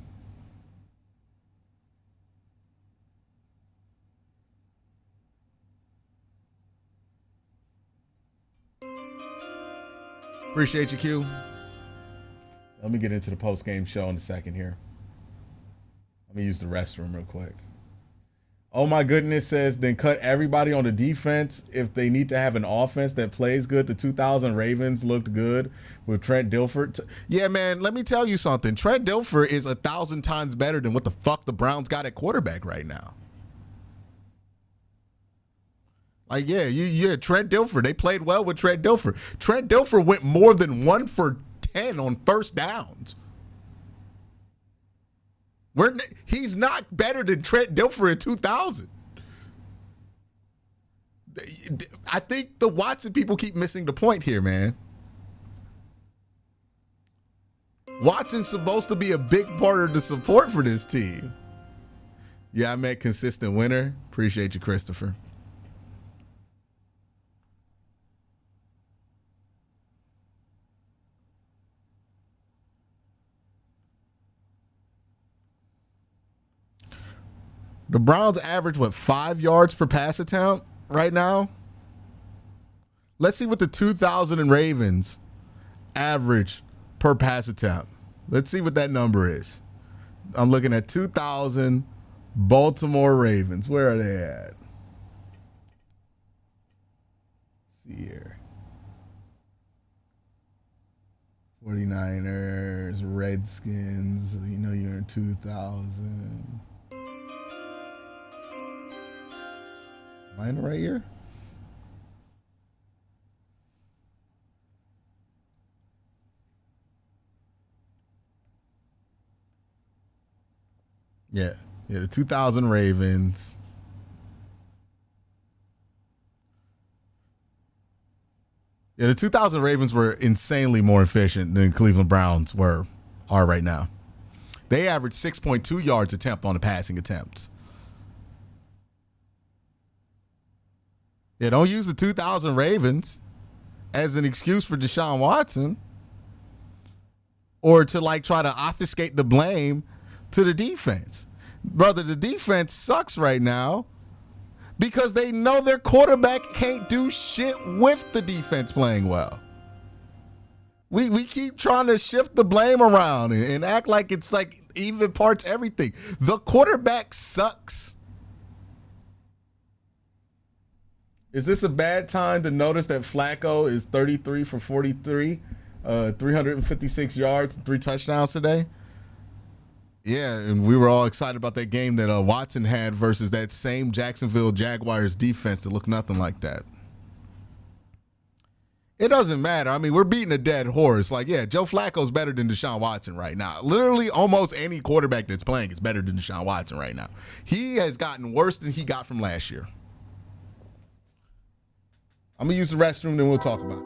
S1: Appreciate you, Q. Let me get into the post-game show in a second here. Let me use the restroom real quick. Oh my goodness says, then cut everybody on the defense if they need to have an offense that plays good. The 2000 Ravens looked good with Trent Dilfer. Yeah, man, let me tell you something. Trent Dilfer is 1,000 times better than what the fuck the Browns got at quarterback right now. Like, yeah, Trent Dilfer. They played well with Trent Dilfer. Trent Dilfer went more than 1 for 10 on first downs. He's not better than Trent Dilfer in 2000. I think the Watson people keep missing the point here, man. Watson's supposed to be a big part of the support for this team. Yeah, I meant consistent winner. Appreciate you, Christopher. The Browns average, 5 yards per pass attempt right now? Let's see what the 2000 Ravens average per pass attempt. Let's see what that number is. I'm looking at 2000 Baltimore Ravens. Where are they at? Let's see here. 49ers, Redskins. You know you're in 2000. Am I in the right year? Yeah, the 2000 Ravens. Yeah, the 2000 Ravens were insanely more efficient than Cleveland Browns are right now. They averaged 6.2 yards attempt on the passing attempts. Yeah, don't use the 2000 Ravens as an excuse for Deshaun Watson or to try to obfuscate the blame to the defense. Brother, the defense sucks right now because they know their quarterback can't do shit with the defense playing well. We keep trying to shift the blame around and act like it's even parts everything. The quarterback sucks. Is this a bad time to notice that Flacco is 33 for 43 356 yards, 3 touchdowns today. Yeah, and we were all excited about that game that Watson had versus that same Jacksonville Jaguars defense that looked nothing like that. It doesn't matter. I mean, we're beating a dead horse. Like, yeah, Joe Flacco's better than Deshaun Watson right now. Literally, almost any quarterback that's playing is better than Deshaun Watson right now. He has gotten worse than he got from last year. I'm going to use the restroom, then we'll talk about it.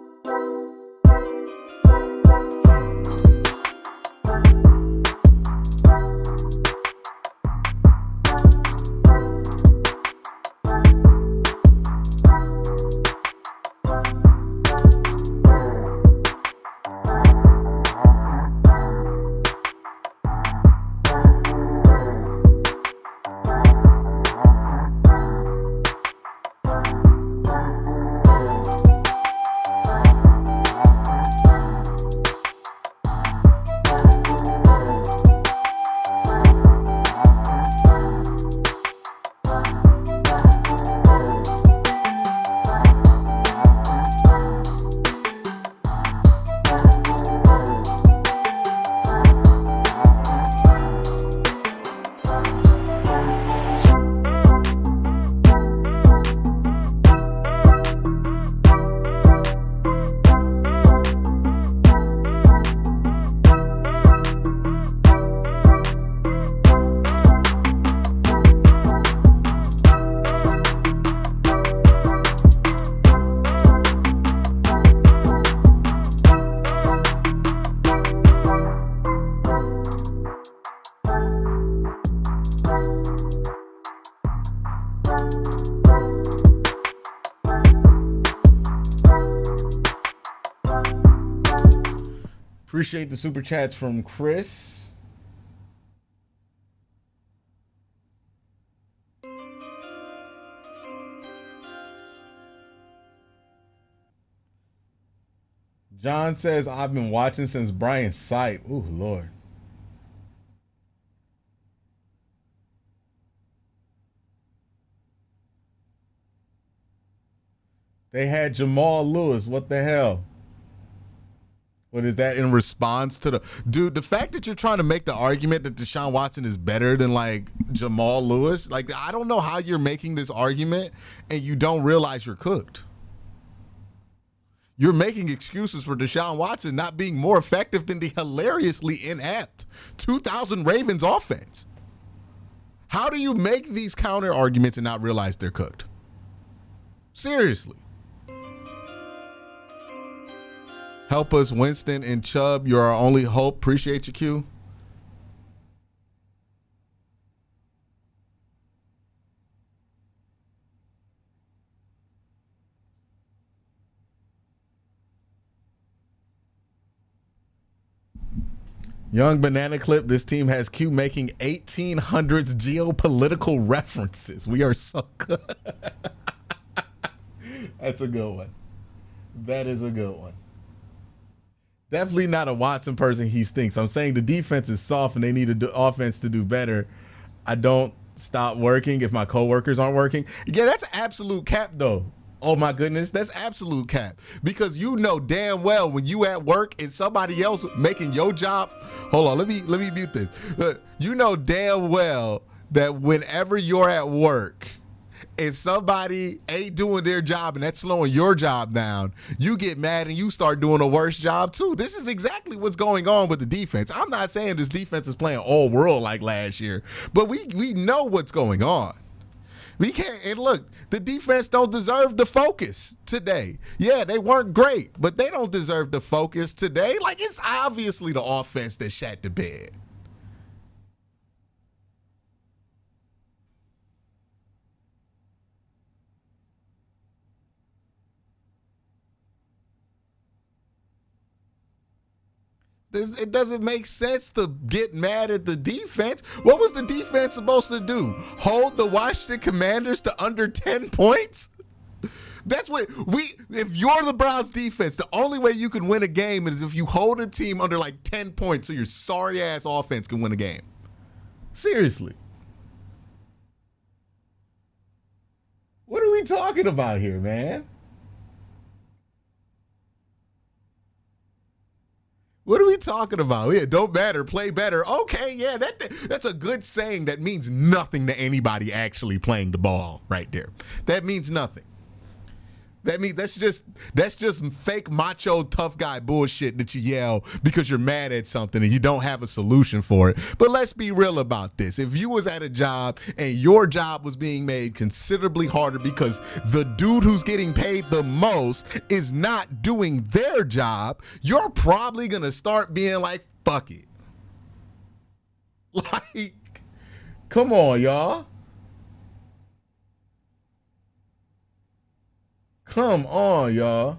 S1: Appreciate the super chats from Chris. John says, I've been watching since Brian's site. Ooh, Lord. They had Jamal Lewis. What the hell? What is that in response to the dude? The fact that you're trying to make the argument that Deshaun Watson is better than like Jamal Lewis, like I don't know how you're making this argument and you don't realize you're cooked. You're making excuses for Deshaun Watson not being more effective than the hilariously inept 2000 Ravens offense. How do you make these counter arguments and not realize they're cooked? Seriously. Help us, Winston and Chubb. You're our only hope. Appreciate you, Q. Young Banana Clip. This team has Q making 1800s geopolitical references. We are so good. That's a good one. That is a good one. Definitely not a Watson person he stinks. I'm saying the defense is soft and they need the offense to do better. I don't stop working if my coworkers aren't working. Yeah, that's absolute cap though. Oh my goodness, that's absolute cap. Because you know damn well when you at work and somebody else making your job. Hold on, let me mute this. You know damn well that whenever you're at work and somebody ain't doing their job and that's slowing your job down, you get mad and you start doing a worse job too. This is exactly what's going on with the defense. I'm not saying this defense is playing all world like last year, but we know what's going on. We can't, and look, the defense don't deserve the focus today. Yeah, they weren't great, but they don't deserve the focus today. Like, it's obviously the offense that shat the bed. It doesn't make sense to get mad at the defense. What was the defense supposed to do? Hold the Washington Commanders to under 10 points? That's what if you're the Browns defense, the only way you can win a game is if you hold a team under like 10 points so your sorry ass offense can win a game. Seriously. What are we talking about? about here, man. What are we talking about? Yeah, don't matter, play better. Okay, yeah, that's a good saying that means nothing to anybody actually playing the ball right there. That means nothing. That means that's just fake macho tough guy bullshit that you yell because you're mad at something and you don't have a solution for it. But let's be real about this. If you was at a job and your job was being made considerably harder because the dude who's getting paid the most is not doing their job, you're probably gonna start being like, fuck it. Like, come on, y'all. Come on, y'all.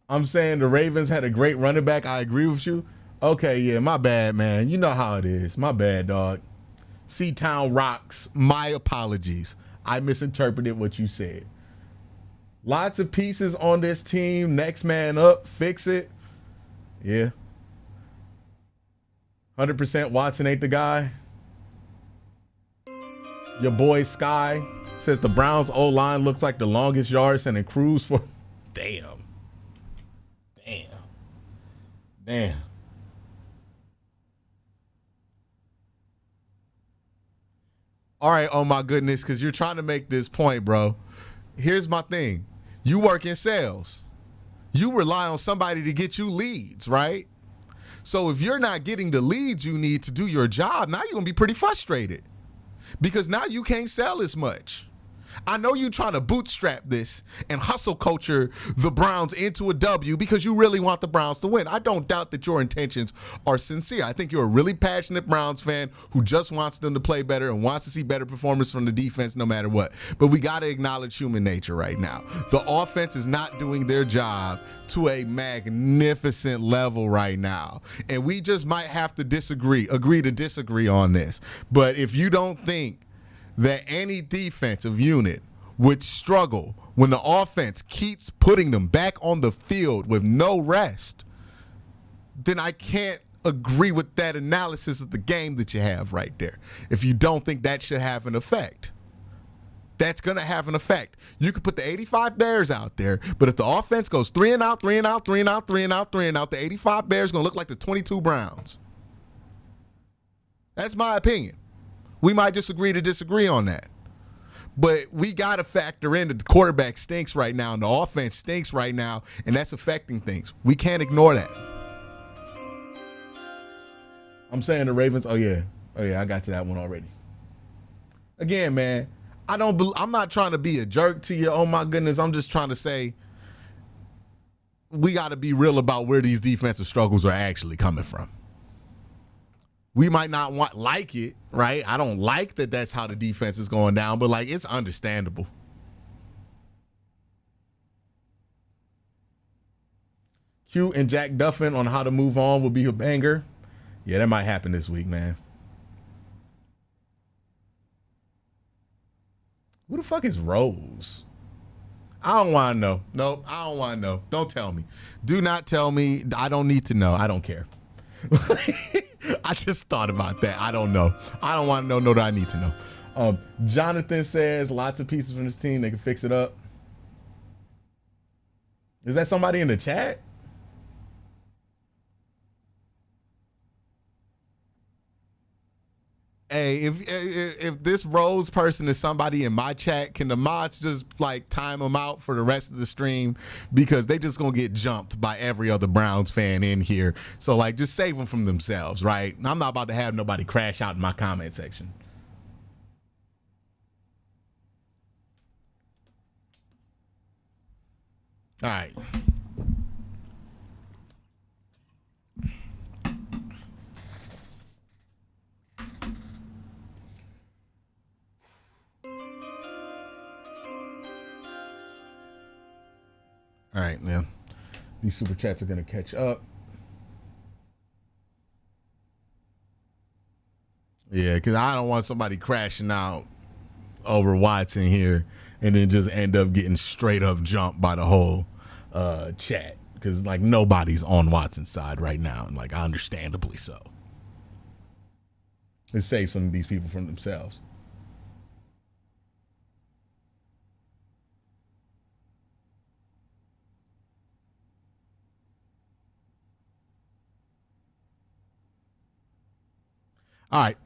S1: I'm saying the Ravens had a great running back. I agree with you. Okay, yeah, my bad, man. You know how it is. My bad, dog. C-Town rocks. My apologies. I misinterpreted what you said. Lots of pieces on this team. Next man up. Fix it. Yeah. 100% Watson ain't the guy. Your boy Sky says the Browns O-line looks like the longest yard sending Cruz for. Damn. All right, oh my goodness, because you're trying to make this point, bro. Here's my thing. You work in sales. You rely on somebody to get you leads, right? So if you're not getting the leads you need to do your job, now you're going to be pretty frustrated because now you can't sell as much. I know you're trying to bootstrap this and hustle culture the Browns into a W because you really want the Browns to win. I don't doubt that your intentions are sincere. I think you're a really passionate Browns fan who just wants them to play better and wants to see better performance from the defense no matter what. But we got to acknowledge human nature right now. The offense is not doing their job to a magnificent level right now. And we just might have to agree to disagree on this. But if you don't think that any defensive unit would struggle when the offense keeps putting them back on the field with no rest, then I can't agree with that analysis of the game that you have right there. If you don't think that should have an effect, that's going to have an effect. You could put the 85 Bears out there, but if the offense goes 3 and out, 3 and out, 3 and out, 3 and out, 3 and out, the 85 Bears going to look like the 22 Browns. That's my opinion. We might disagree to disagree on that. But we got to factor in that the quarterback stinks right now and the offense stinks right now, and that's affecting things. We can't ignore that. I'm saying the Ravens, oh yeah, I got to that one already. Again, man, I'm not trying to be a jerk to you. Oh my goodness, I'm just trying to say we got to be real about where these defensive struggles are actually coming from. We might not like it, right? I don't like that that's how the defense is going down, but like it's understandable. Q and Jack Duffin on how to move on will be a banger. Yeah, that might happen this week, man. Who the fuck is Rose? I don't want to know. Nope, I don't want to know. Don't tell me. Do not tell me. I don't need to know. I don't care. I just thought about that. I don't know. I don't want to know. No, that I need to know. Jonathan says lots of pieces from this team. They can fix it up. Is that somebody in the chat? Hey, if this Rose person is somebody in my chat, can the mods just like time them out for the rest of the stream because they just gonna get jumped by every other Browns fan in here. So like, just save them from themselves, right? I'm not about to have nobody crash out in my comment section. All right. All right, man. These super chats are going to catch up. Yeah, because I don't want somebody crashing out over Watson here and then just end up getting straight up jumped by the whole chat. Because, like, nobody's on Watson's side right now. And, like, understandably so. Let's save some of these people from themselves. All right.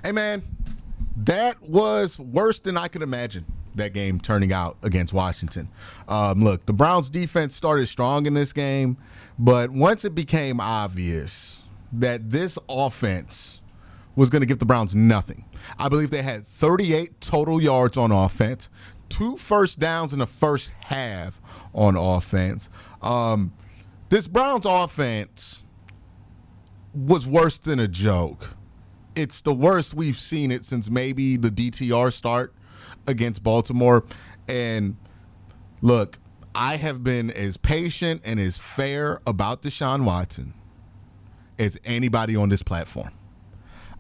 S1: Hey, man, that was worse than I could imagine, that game turning out against Washington. Look, the Browns defense started strong in this game, but once it became obvious that this offense was going to give the Browns nothing. I believe they had 38 total yards on offense, 2 first downs in the first half on offense. This Browns offense was worse than a joke. It's the worst we've seen it since maybe the DTR start against Baltimore. And look, I have been as patient and as fair about Deshaun Watson as anybody on this platform.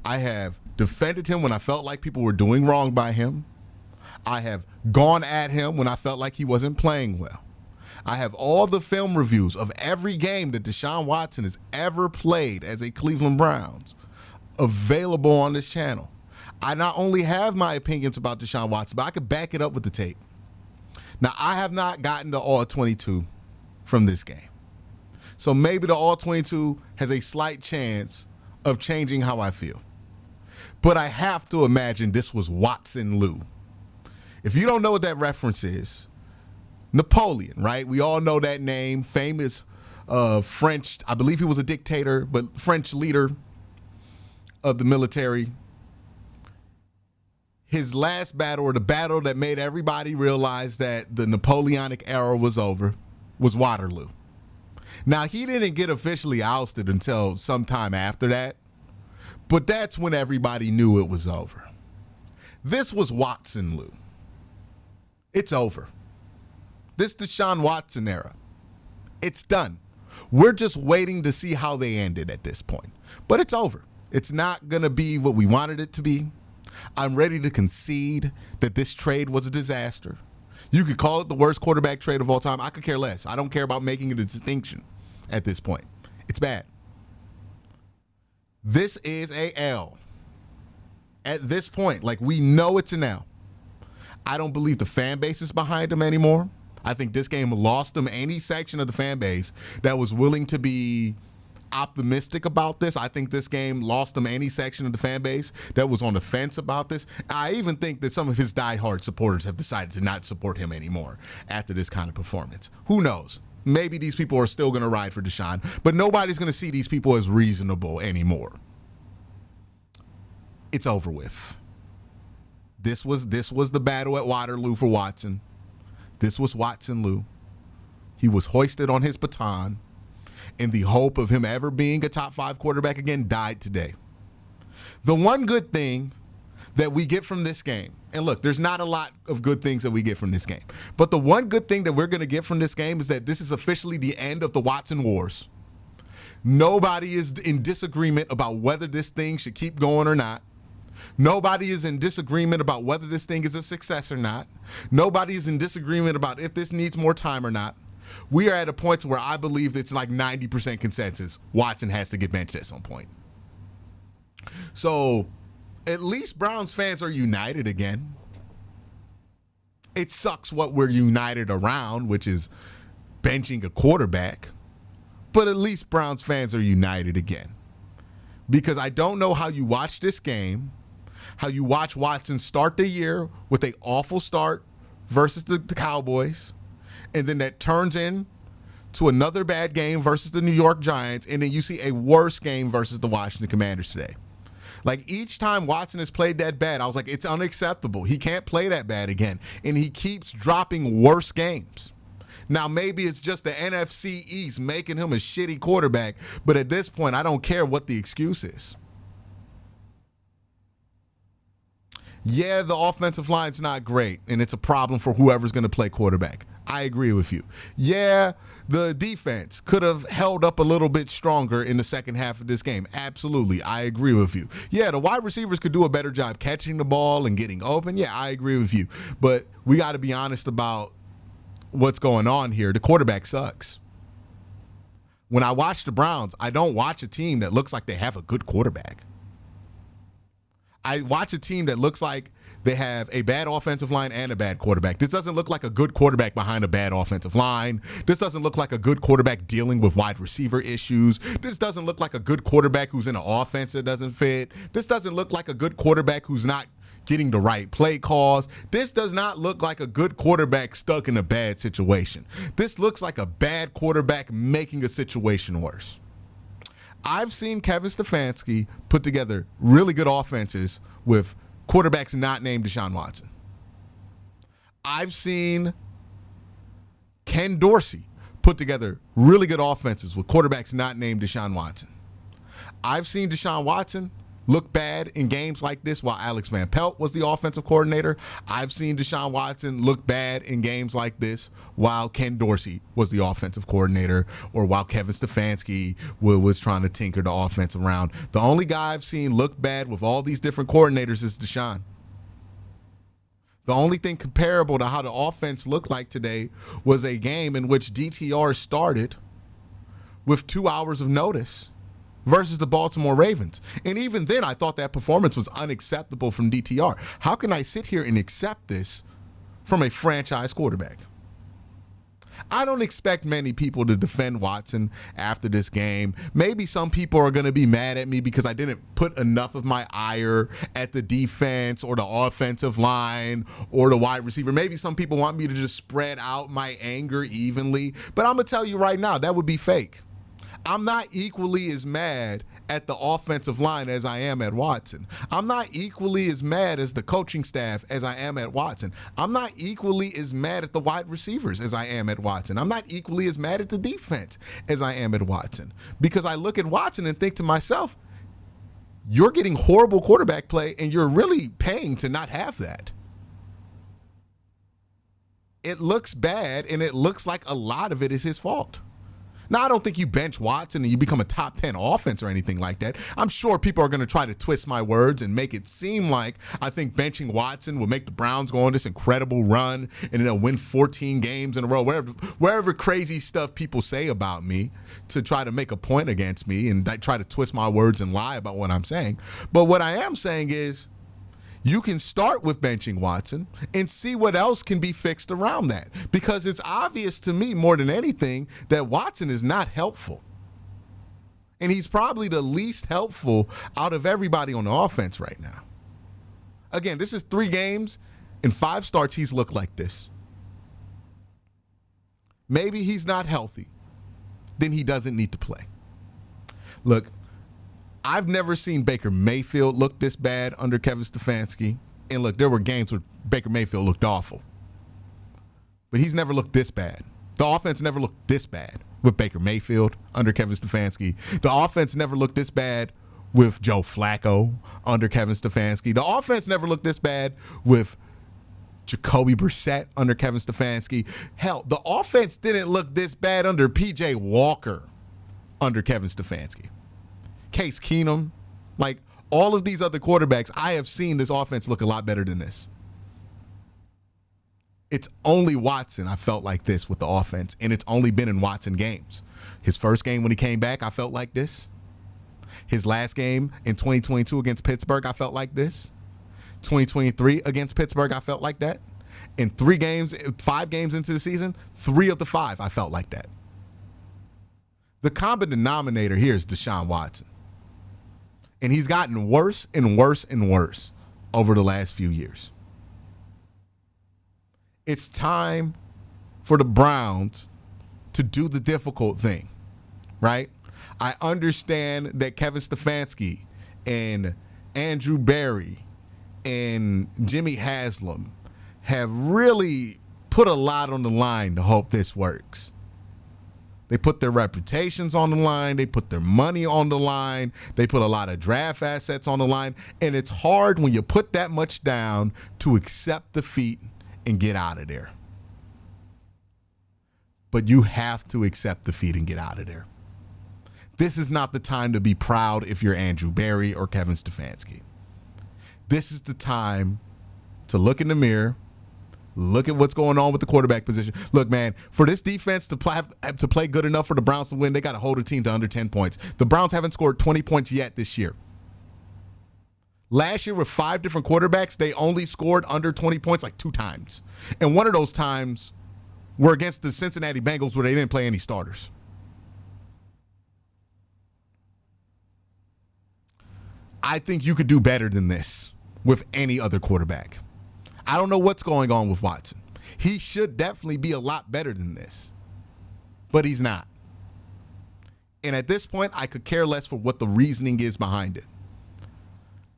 S1: I have defended him when I felt like people were doing wrong by him. I have gone at him when I felt like he wasn't playing well. I have all the film reviews of every game that Deshaun Watson has ever played as a Cleveland Browns available on this channel. I not only have my opinions about Deshaun Watson, but I could back it up with the tape. Now, I have not gotten the all 22 from this game. So maybe the all 22 has a slight chance of changing how I feel. But I have to imagine this was Watson Lou. If you don't know what that reference is, Napoleon, right? We all know that name, famous French, I believe he was a dictator, but French leader of the military. His last battle, or the battle that made everybody realize that the Napoleonic era was over, was Waterloo. Now, he didn't get officially ousted until sometime after that, but that's when everybody knew it was over. This was Watson Lou. It's over. This Deshaun Watson era, it's done. We're just waiting to see how they ended at this point, but it's over. It's not going to be what we wanted it to be. I'm ready to concede that this trade was a disaster. You could call it the worst quarterback trade of all time. I could care less. I don't care about making it a distinction at this point. It's bad. This is a L. At this point, like, we know it's an L. I don't believe the fan base is behind him anymore. I think this game lost him any section of the fan base that was willing to be optimistic about this. I think this game lost him any section of the fan base that was on the fence about this. I even think that some of his diehard supporters have decided to not support him anymore after this kind of performance. Who knows? Maybe these people are still going to ride for Deshaun, but nobody's going to see these people as reasonable anymore. It's over with. This was the battle at Waterloo for Watson. This was Watson Lou. He was hoisted on his baton, and the hope of him ever being a top 5 quarterback again died today. The one good thing that we get from this game, and look, there's not a lot of good things that we get from this game, but the one good thing that we're going to get from this game is that this is officially the end of the Watson Wars. Nobody is in disagreement about whether this thing should keep going or not. Nobody is in disagreement about whether this thing is a success or not. Nobody is in disagreement about if this needs more time or not. We are at a point where I believe that it's like 90% consensus. Watson has to get benched at some point. So at least Browns fans are united again. It sucks what we're united around, which is benching a quarterback. But at least Browns fans are united again. Because I don't know how you watch this game, how you watch Watson start the year with an awful start versus the Cowboys, and then that turns in to another bad game versus the New York Giants, and then you see a worse game versus the Washington Commanders today. Like, each time Watson has played that bad, I was like, it's unacceptable. He can't play that bad again, and he keeps dropping worse games. Now, maybe it's just the NFC East making him a shitty quarterback, but at this point, I don't care what the excuse is. Yeah, the offensive line's not great, and it's a problem for whoever's going to play quarterback. I agree with you. Yeah, the defense could have held up a little bit stronger in the second half of this game. Absolutely, I agree with you. Yeah, the wide receivers could do a better job catching the ball and getting open. Yeah, I agree with you. But we got to be honest about what's going on here. The quarterback sucks. When I watch the Browns, I don't watch a team that looks like they have a good quarterback. I watch a team that looks like they have a bad offensive line and a bad quarterback. This doesn't look like a good quarterback behind a bad offensive line. This doesn't look like a good quarterback dealing with wide receiver issues. This doesn't look like a good quarterback who's in an offense that doesn't fit. This doesn't look like a good quarterback who's not getting the right play calls. This does not look like a good quarterback stuck in a bad situation. This looks like a bad quarterback making a situation worse. I've seen Kevin Stefanski put together really good offenses with quarterbacks not named Deshaun Watson. I've seen Ken Dorsey put together really good offenses with quarterbacks not named Deshaun Watson. I've seen Deshaun Watson look bad in games like this while Alex Van Pelt was the offensive coordinator. I've seen Deshaun Watson look bad in games like this while Ken Dorsey was the offensive coordinator or while Kevin Stefanski was trying to tinker the offense around. The only guy I've seen look bad with all these different coordinators is Deshaun. The only thing comparable to how the offense looked like today was a game in which DTR started with 2 hours of notice versus the Baltimore Ravens. And even then, I thought that performance was unacceptable from DTR. How can I sit here and accept this from a franchise quarterback? I don't expect many people to defend Watson after this game. Maybe some people are going to be mad at me because I didn't put enough of my ire at the defense or the offensive line or the wide receiver. Maybe some people want me to just spread out my anger evenly. But I'm going to tell you right now, that would be fake. I'm not equally as mad at the offensive line as I am at Watson. I'm not equally as mad as the coaching staff as I am at Watson. I'm not equally as mad at the wide receivers as I am at Watson. I'm not equally as mad at the defense as I am at Watson. Because I look at Watson and think to myself, you're getting horrible quarterback play and you're really paying to not have that. It looks bad and it looks like a lot of it is his fault. Now, I don't think you bench Watson and you become a top 10 offense or anything like that. I'm sure people are going to try to twist my words and make it seem like I think benching Watson will make the Browns go on this incredible run and then they'll win 14 games in a row, wherever crazy stuff people say about me to try to make a point against me and try to twist my words and lie about what I'm saying. But what I am saying is, you can start with benching Watson and see what else can be fixed around that. Because it's obvious to me more than anything that Watson is not helpful. And he's probably the least helpful out of everybody on the offense right now. Again, this is 3 games. In 5 starts, he's looked like this. Maybe he's not healthy. Then he doesn't need to play. Look, I've never seen Baker Mayfield look this bad under Kevin Stefanski. And look, there were games where Baker Mayfield looked awful. But he's never looked this bad. The offense never looked this bad with Baker Mayfield under Kevin Stefanski. The offense never looked this bad with Joe Flacco under Kevin Stefanski. The offense never looked this bad with Jacoby Brissett under Kevin Stefanski. Hell, the offense didn't look this bad under P.J. Walker under Kevin Stefanski. Case Keenum, like all of these other quarterbacks, I have seen this offense look a lot better than this. It's only Watson I felt like this with the offense, and it's only been in Watson games. His first game when he came back, I felt like this. His last game in 2022 against Pittsburgh, I felt like this. 2023 against Pittsburgh, I felt like that. In 5 games into the season, 3 of the 5, I felt like that. The common denominator here is Deshaun Watson. And he's gotten worse and worse and worse over the last few years. It's time for the Browns to do the difficult thing, right? I understand that Kevin Stefanski and Andrew Berry and Jimmy Haslam have really put a lot on the line to hope this works. They put their reputations on the line. They put their money on the line. They put a lot of draft assets on the line. And it's hard when you put that much down to accept defeat and get out of there. But you have to accept defeat and get out of there. This is not the time to be proud if you're Andrew Berry or Kevin Stefanski. This is the time to look in the mirror, Look at what's going on with the quarterback position. Look, man, for this defense to play good enough for the Browns to win, they got to hold a team to under 10 points. The Browns haven't scored 20 points yet this year. Last year with 5 different quarterbacks, they only scored under 20 points like 2 times. And one of those times were against the Cincinnati Bengals where they didn't play any starters. I think you could do better than this with any other quarterback. I don't know what's going on with Watson. He should definitely be a lot better than this, but he's not. And at this point, I could care less for what the reasoning is behind it.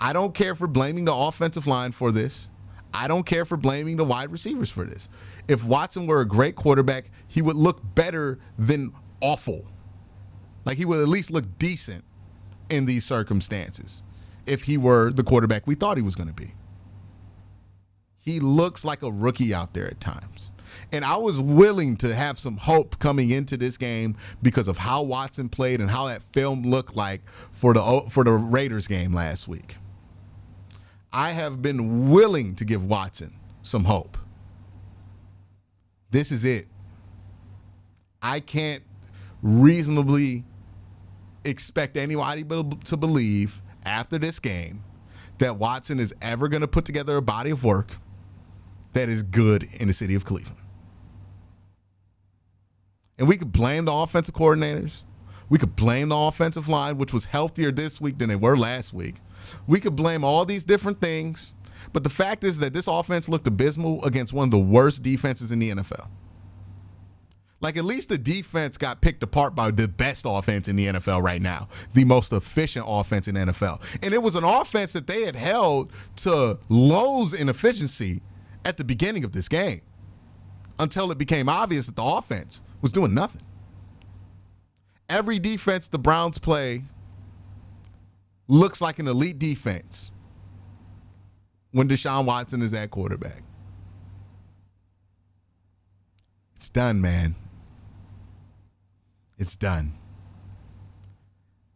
S1: I don't care for blaming the offensive line for this. I don't care for blaming the wide receivers for this. If Watson were a great quarterback, he would look better than awful. Like, he would at least look decent in these circumstances if he were the quarterback we thought he was going to be. He looks like a rookie out there at times. And I was willing to have some hope coming into this game because of how Watson played and how that film looked like for the Raiders game last week. I have been willing to give Watson some hope. This is it. I can't reasonably expect anybody to believe after this game that Watson is ever going to put together a body of work that is good in the city of Cleveland. And we could blame the offensive coordinators. We could blame the offensive line, which was healthier this week than they were last week. We could blame all these different things. But the fact is that this offense looked abysmal against one of the worst defenses in the NFL. Like, at least the defense got picked apart by the best offense in the NFL right now, the most efficient offense in the NFL. And it was an offense that they had held to lows in efficiency at the beginning of this game until it became obvious that the offense was doing nothing. Every defense the Browns play looks like an elite defense when Deshaun Watson is at quarterback. It's done, man. It's done.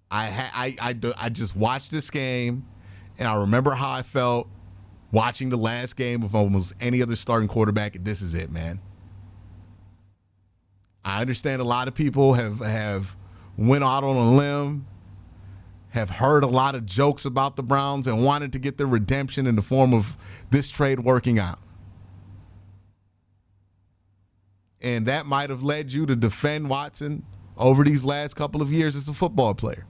S1: I just watched this game, and I remember how I felt watching the last game of almost any other starting quarterback. This is it, man. I understand a lot of people have went out on a limb, have heard a lot of jokes about the Browns and wanted to get their redemption in the form of this trade working out. And that might have led you to defend Watson over these last couple of years as a football player.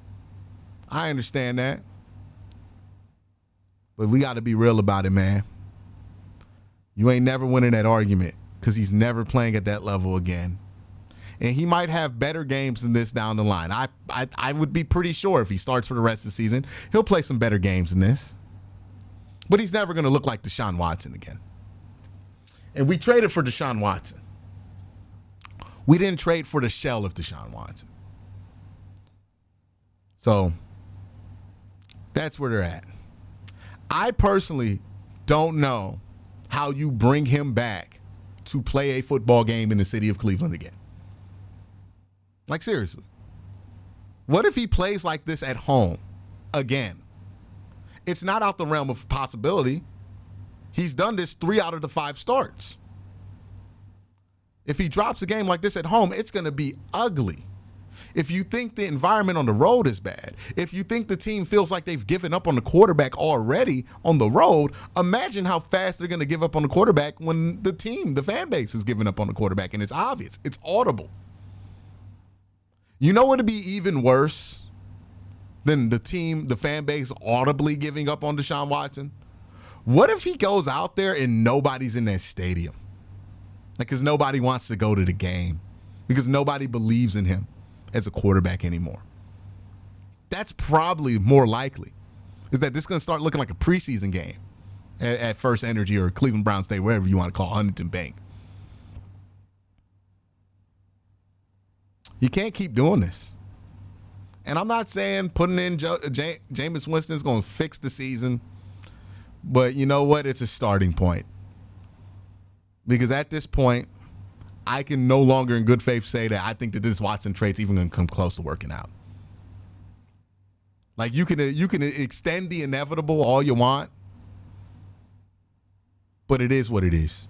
S1: I understand that. But we got to be real about it, man. You ain't never winning that argument because he's never playing at that level again. And he might have better games than this down the line. I would be pretty sure if he starts for the rest of the season, he'll play some better games than this. But he's never going to look like Deshaun Watson again. And we traded for Deshaun Watson. We didn't trade for the shell of Deshaun Watson. So that's where they're at. I personally don't know how you bring him back to play a football game in the city of Cleveland again. Like, seriously. What if he plays like this at home again? It's not out the realm of possibility. He's done this 3 out of the 5 starts. If he drops a game like this at home, it's going to be ugly. If you think the environment on the road is bad, if you think the team feels like they've given up on the quarterback already on the road, imagine how fast they're going to give up on the quarterback when the team, the fan base, is giving up on the quarterback. And it's obvious. It's audible. You know what would be even worse than the team, the fan base audibly giving up on Deshaun Watson? What if he goes out there and nobody's in that stadium? Like, because nobody wants to go to the game. Because nobody believes in him as a quarterback anymore. That's probably more likely. Is that this is going to start looking like a preseason game at First Energy or Cleveland Browns Day, wherever you want to call Huntington Bank. You can't keep doing this. And I'm not saying putting in Jameis Winston is going to fix the season. But you know what? It's a starting point. Because at this point, I can no longer in good faith say that I think that this Watson trade's even going to come close to working out. Like, you can extend the inevitable all you want, but it is what it is.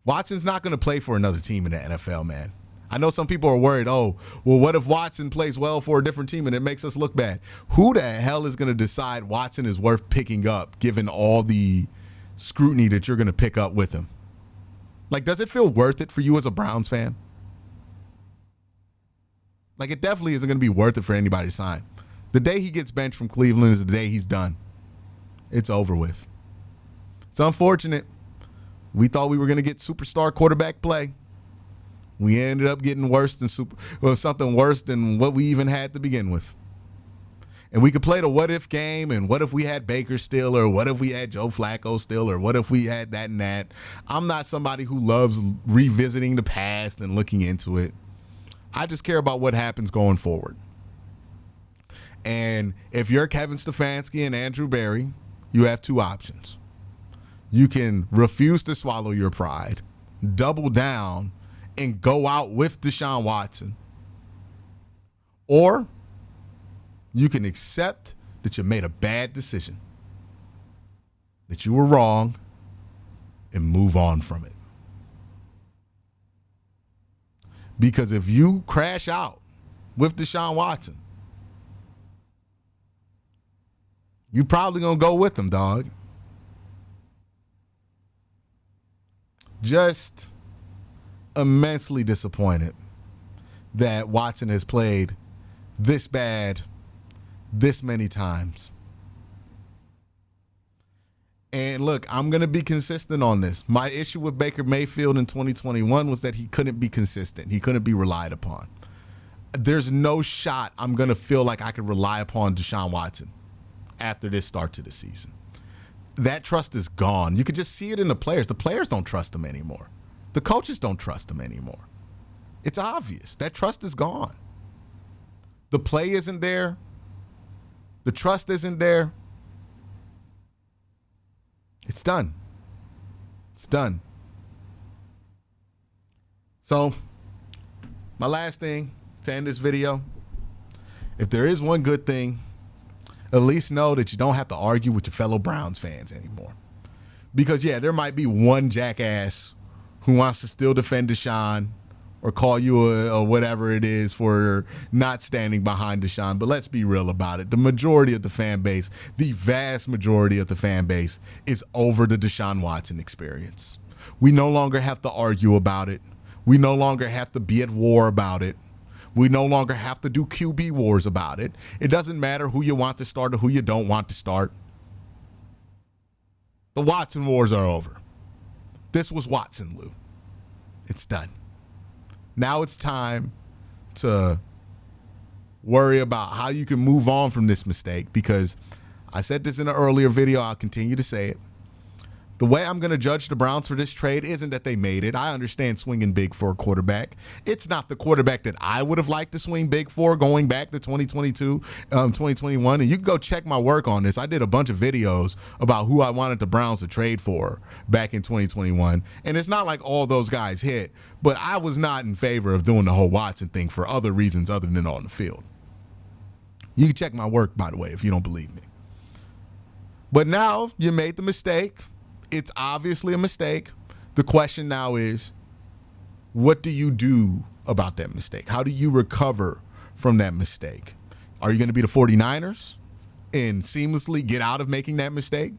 S1: Watson's not going to play for another team in the NFL, man. I know some people are worried, oh, well, what if Watson plays well for a different team and it makes us look bad? Who the hell is going to decide Watson is worth picking up given all the scrutiny that you're going to pick up with him? Like, does it feel worth it for you as a Browns fan? Like, it definitely isn't going to be worth it for anybody to sign. The day he gets benched from Cleveland is the day he's done. It's over with. It's unfortunate. We thought we were going to get superstar quarterback play. We ended up getting something worse than what we even had to begin with. And we could play the what if game, and what if we had Baker still, or what if we had Joe Flacco still, or what if we had that and that. I'm not somebody who loves revisiting the past and looking into it. I just care about what happens going forward. And if you're Kevin Stefanski and Andrew Berry, you have two options. You can refuse to swallow your pride, double down, and go out with Deshaun Watson. Or you can accept that you made a bad decision, that you were wrong, and move on from it. Because if you crash out with Deshaun Watson, you're probably going to go with him, dog. Just immensely disappointed that Watson has played this bad this many times. And look, I'm going to be consistent on this. My issue with Baker Mayfield in 2021 was that he couldn't be consistent. He couldn't be relied upon. There's no shot I'm going to feel like I can rely upon Deshaun Watson after this start to the season. That trust is gone. You could just see it in the players. The players don't trust him anymore. The coaches don't trust him anymore. It's obvious. That trust is gone. The play isn't there. The trust isn't there. It's done. It's done. So, my last thing to end this video, if there is one good thing, at least know that you don't have to argue with your fellow Browns fans anymore. Because, yeah, there might be one jackass who wants to still defend Deshaun or call you a whatever it is for not standing behind Deshaun. But let's be real about it. The majority of the fan base, the vast majority of the fan base, is over the Deshaun Watson experience. We no longer have to argue about it. We no longer have to be at war about it. We no longer have to do QB wars about it. It doesn't matter who you want to start or who you don't want to start. The Watson wars are over. This was Watson, Lou. It's done. Now it's time to worry about how you can move on from this mistake, because I said this in an earlier video. I'll continue to say it. The way I'm going to judge the Browns for this trade isn't that they made it. I understand swinging big for a quarterback. It's not the quarterback that I would have liked to swing big for going back to 2022, 2021. And you can go check my work on this. I did a bunch of videos about who I wanted the Browns to trade for back in 2021. And it's not like all those guys hit, but I was not in favor of doing the whole Watson thing for other reasons other than on the field. You can check my work, by the way, if you don't believe me. But now you made the mistake. It's obviously a mistake. The question now is, what do you do about that mistake? How do you recover from that mistake? Are you going to be the 49ers and seamlessly get out of making that mistake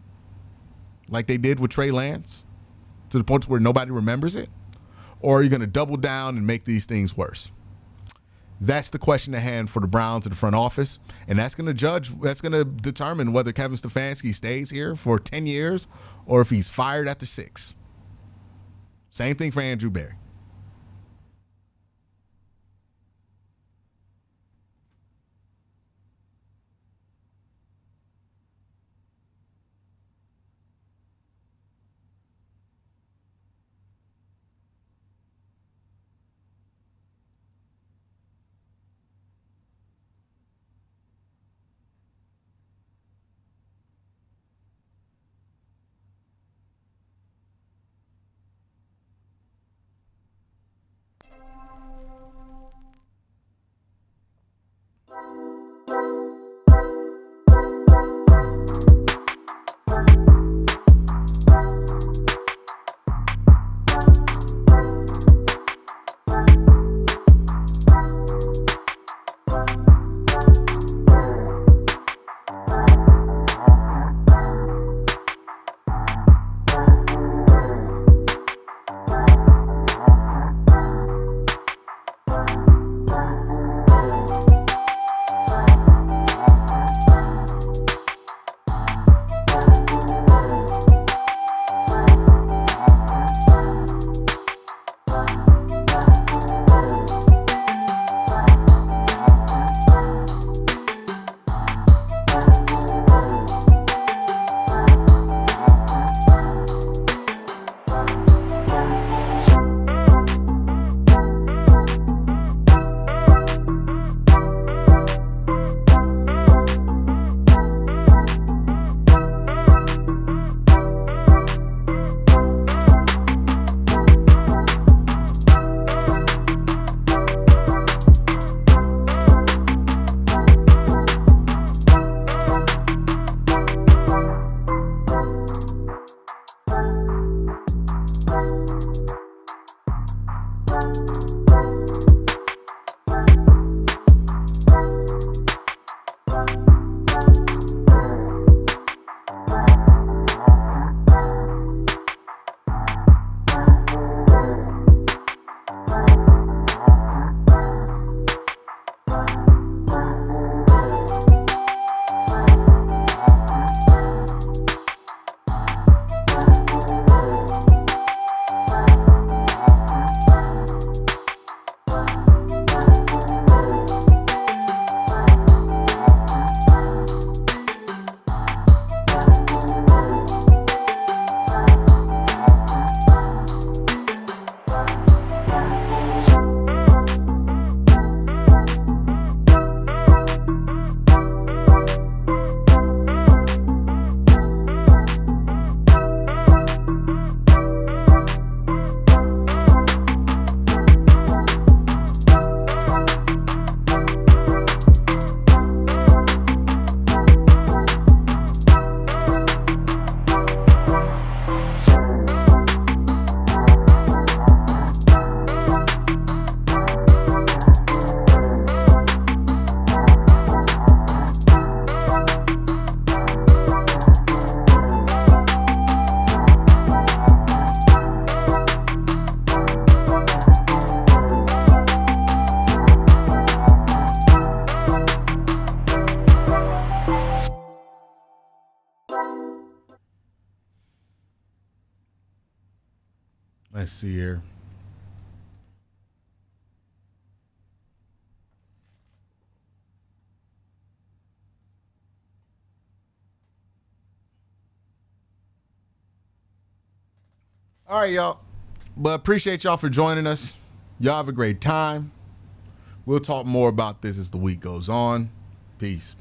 S1: like they did with Trey Lance to the point where nobody remembers it? Or are you going to double down and make these things worse? That's the question at hand for the Browns in the front office, and that's going to determine whether Kevin Stefanski stays here for 10 years or if he's fired after 6. Same thing for Andrew Berry. Let's see here. All right, y'all. But appreciate y'all for joining us. Y'all have a great time. We'll talk more about this as the week goes on. Peace.